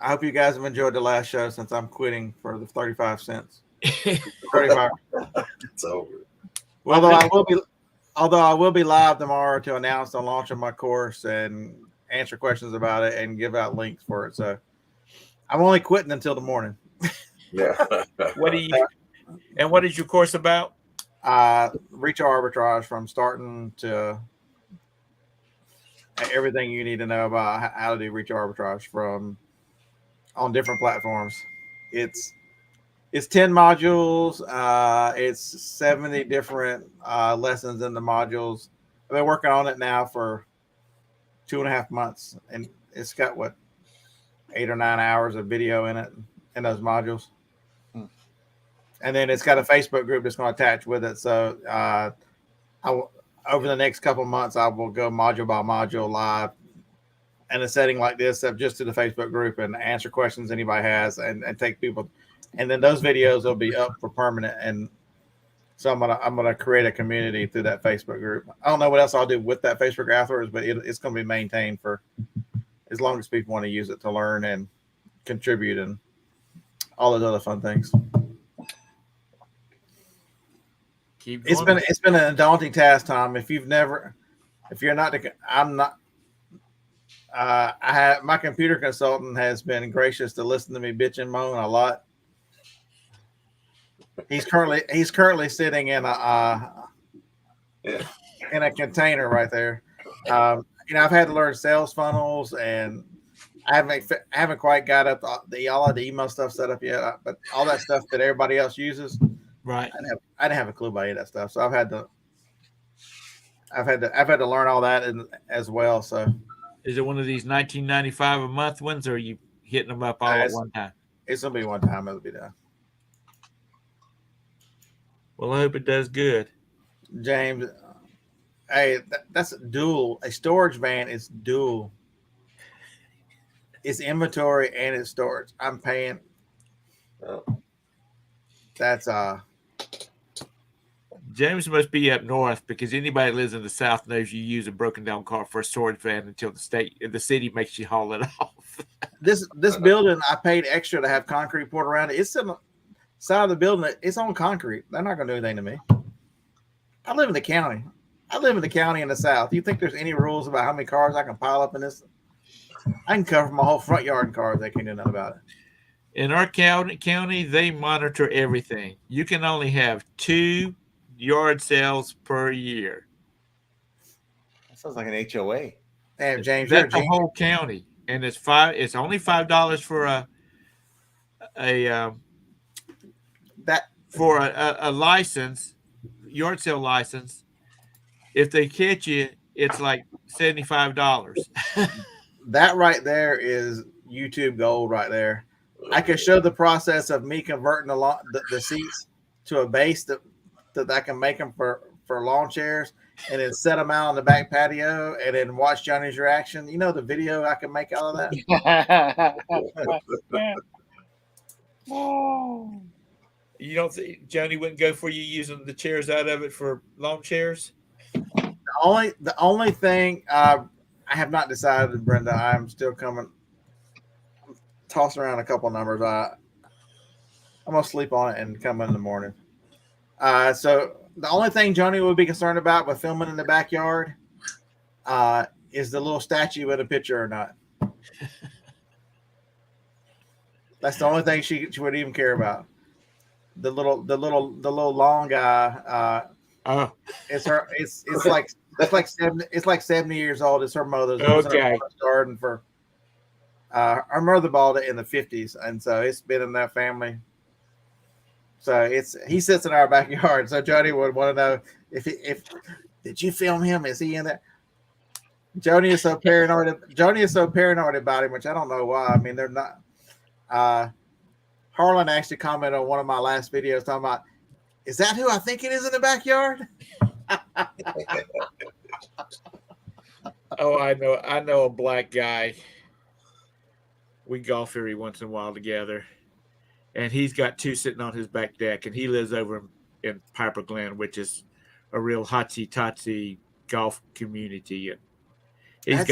I hope you guys have enjoyed the last show since I'm quitting for the 35 cents. 35. It's over. Although I will be live tomorrow to announce the launch of my course and answer questions about it and give out links for it. So I'm only quitting until the morning. Yeah. What is your course about? Retail arbitrage, from starting to everything you need to know about how to do retail arbitrage from on different platforms. It's 10 modules. It's 70 different lessons in the modules. I've been working on it now for 2.5 months, and it's got 8 or 9 hours of video in it in those modules. And then it's got a Facebook group that's going to attach with it. So over the next couple of months, I will go module by module live in a setting like this, just to the Facebook group, and answer questions anybody has and take people. And then those videos will be up for permanent. And so I'm gonna create a community through that Facebook group. I don't know what else I'll do with that Facebook afterwards, but it's going to be maintained for as long as people want to use it to learn and contribute and all those other fun things. It's been a daunting task, Tom. My computer consultant has been gracious to listen to me bitch and moan a lot. He's currently sitting in a container right there. I've had to learn sales funnels, and I haven't quite got up all the email stuff set up yet. But all that stuff that everybody else uses, right? I didn't have a clue about any of that stuff, so I've had to learn all that as well. So, is it one of these $19.95 a month ones, or are you hitting them up all at one time? It's gonna be one time. It'll be done. Well, I hope it does good. James, hey, that's dual. A storage van is dual. It's inventory and it's storage. I'm paying. Oh. That's James must be up north, because anybody that lives in the south knows you use a broken down car for a storage van until the city makes you haul it off. This building, I paid extra to have concrete poured around it. It's side of the building, it's on concrete. They're not going to do anything to me. I live in the county. I live in the county in the South. You think there's any rules about how many cars I can pile up in this? I can cover my whole front yard in cars. They can't do nothing about it. In our county, they monitor everything. You can only have 2 yard sales per year. That sounds like an HOA. Damn, James, That's the whole county, and it's only $5 for a license, yard sale license. If they catch you, it's like $75. That right there is YouTube gold right there. I can show the process of me converting the seats to a base that I can make them for lawn chairs, and then set them out on the back patio, and then watch Johnny's reaction. You know the video I can make out of that. You don't think Johnny wouldn't go for you using the chairs out of it for lawn chairs? The only thing I have not decided, Brenda. I'm still coming. Tossing around a couple numbers. I'm gonna sleep on it and come in the morning. So the only thing Johnny would be concerned about with filming in the backyard is the little statue with a picture or not. That's the only thing she would even care about. The little long guy. It's her. It's like 70 years old. It's her mother's. Okay. Garden for. Our mother bought it in the 50s, and so it's been in that family. So he sits in our backyard. So Jody would want to know if did you film him? Is he in there? Jody is so paranoid about him, which I don't know why. I mean, they're not. Harlan actually commented on one of my last videos talking about, is that who I think it is in the backyard? Oh, I know a black guy. We golf every once in a while together, and he's got 2 sitting on his back deck, and he lives over in Piper Glen, which is a real hotsy-totsy golf community. And he's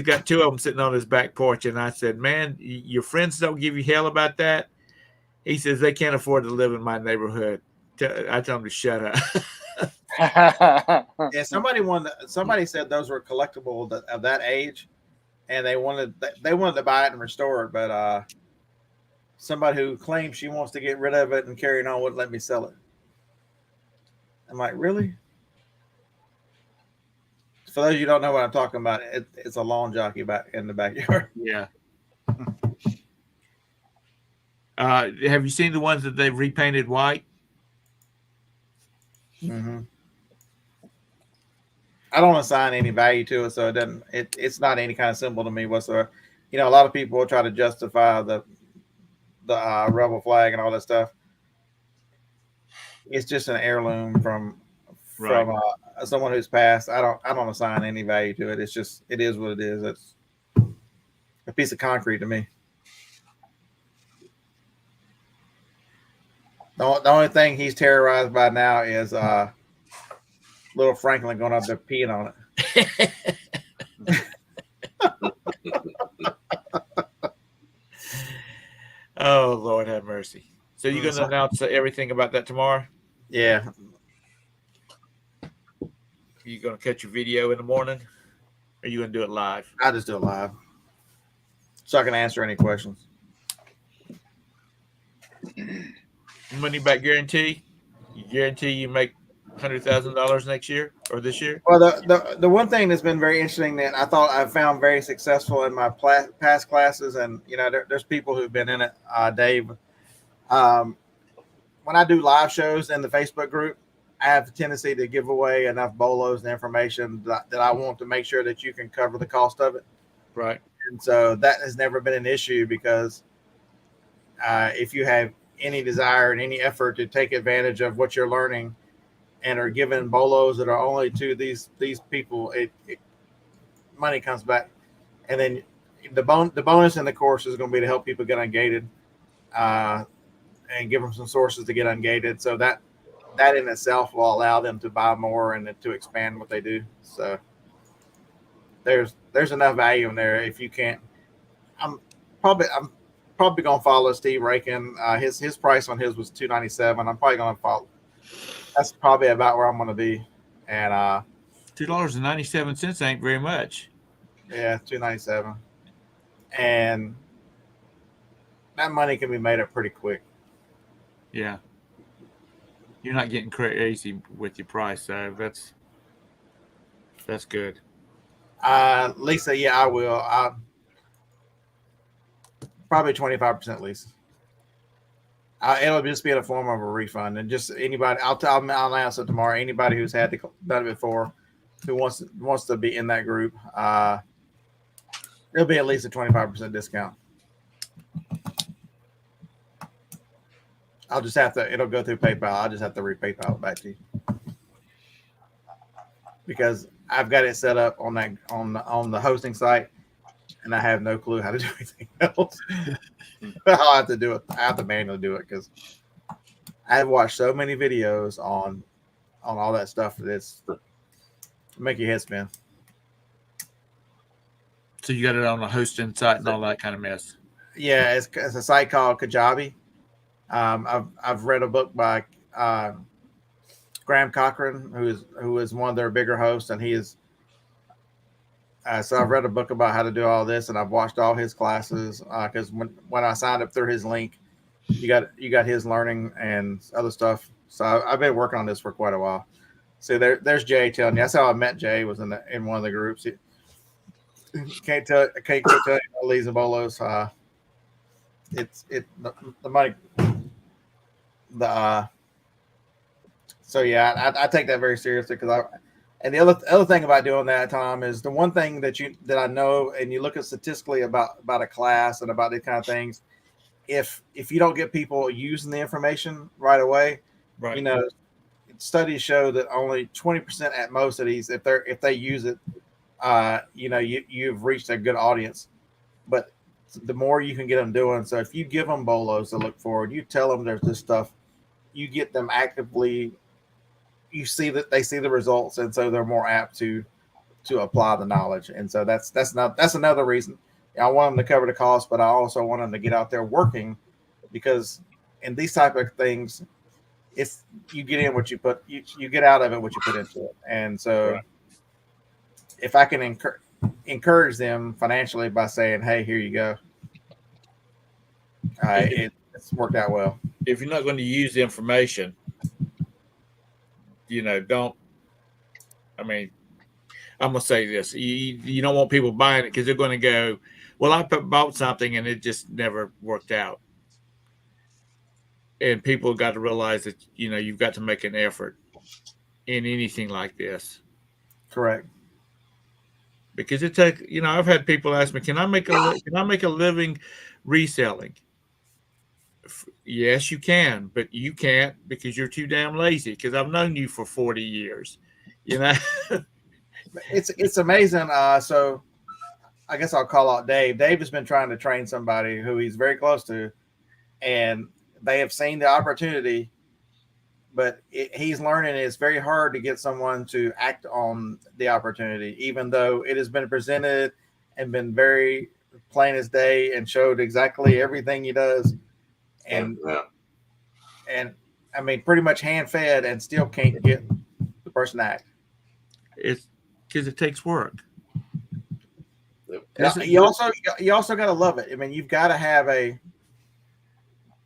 got 2 of them sitting on his back porch, and I said, man, your friends don't give you hell about that? He says they can't afford to live in my neighborhood. I tell them to shut up. Yeah, somebody said those were collectible of that age, and they wanted to buy it and restore it, but somebody who claims she wants to get rid of it and carry it on wouldn't let me sell it. I'm like, really? For those of you who don't know what I'm talking about, it's a lawn jockey back in the backyard. Yeah. Have you seen the ones that they've repainted white? Mm-hmm. I don't assign any value to it, so it doesn't. It's not any kind of symbol to me whatsoever. You know, a lot of people will try to justify the rebel flag and all that stuff. It's just an heirloom from someone who's passed. I don't assign any value to it. It is what it is. It's a piece of concrete to me. The only thing he's terrorized by now is little Franklin going up there peeing on it. Oh, Lord have mercy. So you're going to announce everything about that tomorrow? Yeah. You going to catch your video in the morning? Or are you going to do it live? I just do it live, so I can answer any questions. Money back guarantee? You guarantee you make $100,000 next year or this year? Well, the one thing that's been very interesting that I thought I found very successful in my past classes, and you know, there's people who've been in it. Dave, when I do live shows in the Facebook group, I have a tendency to give away enough bolos and information that I want to make sure that you can cover the cost of it. Right. And so that has never been an issue, because if you have any desire and any effort to take advantage of what you're learning and are given bolos that are only to these people, money comes back. And then the bonus in the course is going to be to help people get ungated and give them some sources to get ungated. So that in itself will allow them to buy more and to expand what they do. So there's enough value in there. If you can't, I'm probably gonna follow Steve Rakin. His price on his was $297. I'm probably gonna follow. That's probably about where I'm gonna be, and $2.97 ain't very much. yeah, $297, and that money can be made up pretty quick. Yeah, you're not getting crazy with your price, so that's good. Lisa, yeah, I will. Probably 25%, Lisa. It'll just be in the form of a refund, and just anybody. I'll announce it tomorrow. Anybody who's had done it before, who wants to be in that group, there'll be at least a 25% discount. I'll just have to. It'll go through PayPal. I'll just have to PayPal it back to you because I've got it set up on the hosting site, and I have no clue how to do anything else. I'll have to do it. I have to manually do it because I've watched so many videos on all that stuff that it's make your head spin. So you got it on a hosting site and all that kind of mess. Yeah, it's a site called Kajabi. I've read a book by Graham Cochran, who is one of their bigger hosts, and he is. So I've read a book about how to do all this, and I've watched all his classes because when I signed up through his link, you got his learning and other stuff. So I've been working on this for quite a while. See, there's Jay telling you. That's how I met Jay. Was in one of the groups. Can't tell you Lee's and Bolos. The money. So yeah, I take that very seriously because and the other thing about doing that, Tom, is the one thing that I know, and you look at statistically about a class and about these kind of things, if you don't get people using the information right away, right? Studies show that only 20% at most of these, if they use it, you've reached a good audience. But the more you can get them doing, so if you give them bolos to look forward, you tell them there's this stuff, you get them actively. You see that they see the results, and so they're more apt to apply the knowledge. And so that's another reason. I want them to cover the cost, but I also want them to get out there working, because in these type of things, it's you get in what you put, you get out of it what you put into it. And so, right. If I can encourage them financially by saying, "Hey, here you go," it's worked out well. If you're not going to use the information, don't. I mean, I'm gonna say this: you don't want people buying it because they're going to go, "Well, I bought something and it just never worked out." And people got to realize that you've got to make an effort in anything like this. Correct. Because it takes. I've had people ask me, "Can I make a living reselling?" Yes, you can, but you can't because you're too damn lazy. Because I've known you for 40 years, It's amazing. So I guess I'll call out Dave. Dave has been trying to train somebody who he's very close to, and they have seen the opportunity, but he's learning it's very hard to get someone to act on the opportunity, even though it has been presented and been very plain as day and showed exactly everything he does. And I mean, pretty much hand fed, and still can't get the person to act. It's because it takes work. You also got to love it. I mean, you've got to have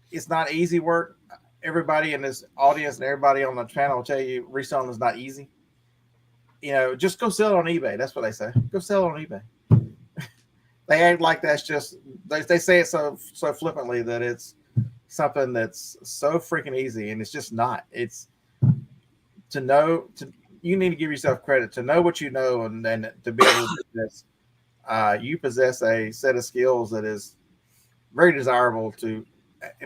it's not easy work. Everybody in this audience and everybody on the channel will tell you reselling is not easy. Just go sell it on eBay. That's what they say. Go sell it on eBay. They act like that's just they say it so flippantly that it's something that's so freaking easy, and it's just not. It's you need to give yourself credit to know what you know, and then to be able to do this. You possess a set of skills that is very desirable in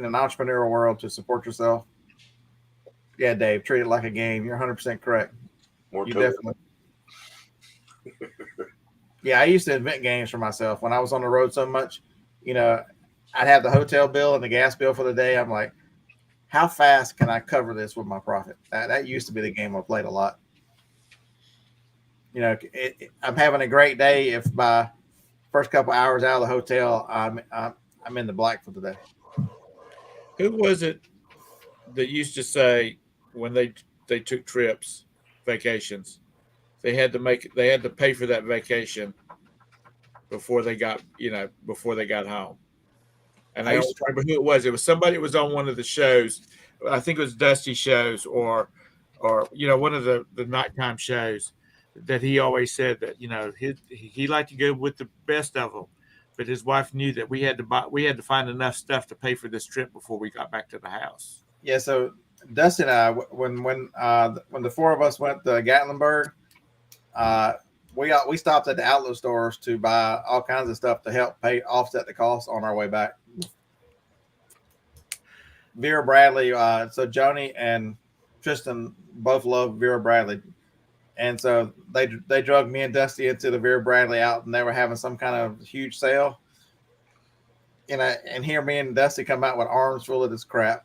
an entrepreneurial world to support yourself. Yeah, Dave, treat it like a game. You're 100% correct. You definitely. Yeah, I used to invent games for myself when I was on the road so much. I'd have the hotel bill and the gas bill for the day. I'm like, how fast can I cover this with my profit? That used to be the game I played a lot. I'm having a great day if by first couple hours out of the hotel, I I'm in the black for today. Who was it that used to say when they took trips, vacations, they had to pay for that vacation before they got home? And I don't remember who it was. It was somebody. It was on one of the shows. I think it was Dusty shows or one of the nighttime shows that he always said that he liked to go with the best of them, but his wife knew that we had to find enough stuff to pay for this trip before we got back to the house. Yeah, so Dusty and I, when the four of us went to Gatlinburg, we stopped at the outlet stores to buy all kinds of stuff to help offset the cost on our way back. Vera Bradley, so Joni and Tristan both love Vera Bradley, and so they drug me and Dusty into the Vera Bradley out, and they were having some kind of huge sale. And here me and Dusty come out with arms full of this crap.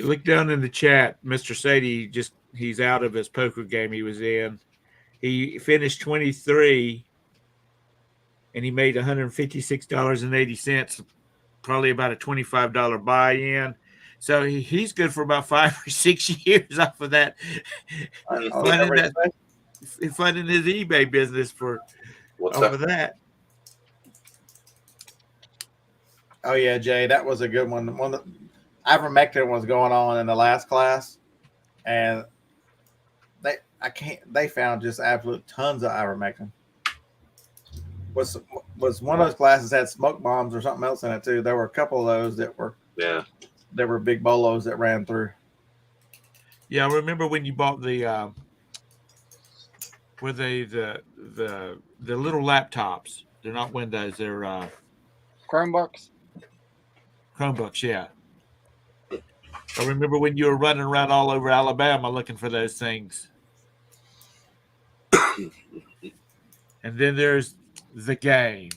Look down in the chat. Mr. Sadie he's out of his poker game he was in. He finished 23 and he made $156.80, probably about a $25 buy-in. So he's good for about 5 or 6 years off of that. Funding his eBay business that. Oh yeah, Jay, that was a good one. Ivermectin was going on in the last class, and they found just absolute tons of ivermectin. Was one of those classes had smoke bombs or something else in it too? There were a couple of those that were there were big bolos that ran through. Yeah, I remember when you bought the the little laptops. They're not Windows. They're Chromebooks. Chromebooks, yeah. I remember when you were running around all over Alabama looking for those things. And then there's the game.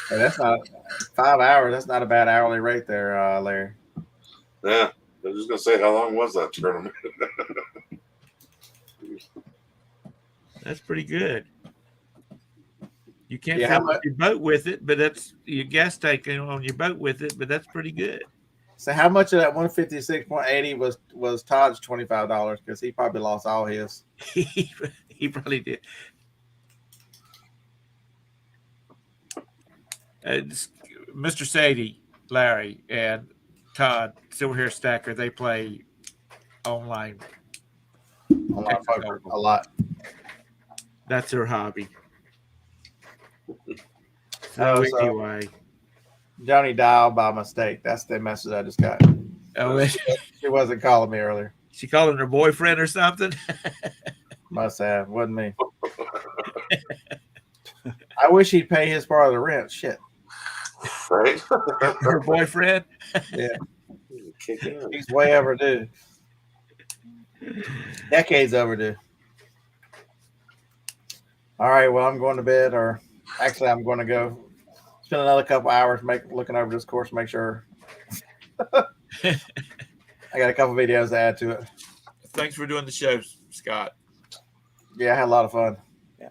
Hey, that's not 5 hours. That's not a bad hourly rate there, Larry. Yeah, I was just gonna say, how long was that tournament? That's pretty good. You can't fill up your boat with it, but that's your gas tank on your boat with it, but that's pretty good. So how much of that 156.80 was Todd's $25? Because he probably lost all his. He probably did. Mr. Sadie, Larry, and Todd, Silver Hair Stacker, they play online. Poker a lot. That's their hobby. So anyway, Johnny dialed by mistake. That's the message I just got. Oh, she wasn't calling me earlier. She calling her boyfriend or something? Must have. Wasn't me. I wish he'd pay his part of the rent. Shit. Right? Her boyfriend? Yeah. He's way overdue. Decades overdue. All right. Well, I'm going to bed, or actually, I'm going to go spend another couple hours looking over this course, make sure. I got a couple videos to add to it. Thanks for doing the show, Scott. Yeah, I had a lot of fun.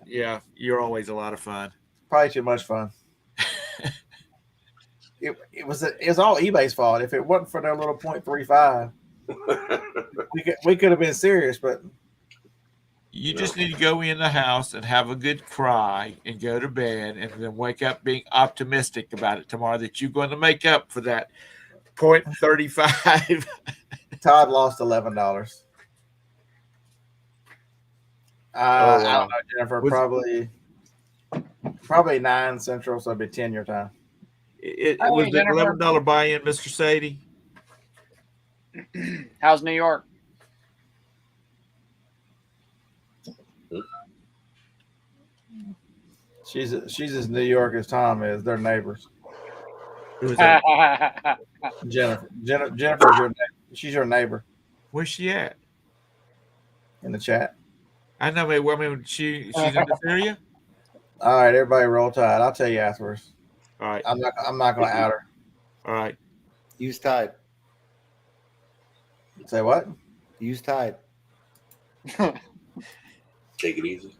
Yeah, you're always a lot of fun. Probably too much fun. It was all eBay's fault. If it wasn't for their little 0.35, we could have been serious. But you just need to go in the house and have a good cry and go to bed, and then wake up being optimistic about it tomorrow that you're going to make up for that 0.35. Todd lost $11. I don't know, Jennifer. Probably 9 Central, so it'd be 10 your time. It was the $11 buy-in, Mr. Sadie. How's New York? She's as New York as Tom is. They're neighbors. Jennifer's your neighbor. She's your neighbor. Where's she at? In the chat. I know. I mean, she's in this area. All right, everybody, roll tide. I'll tell you afterwards. All right. I'm not going to out her. All right. Use Tide. Say what? Use Tide. Take it easy.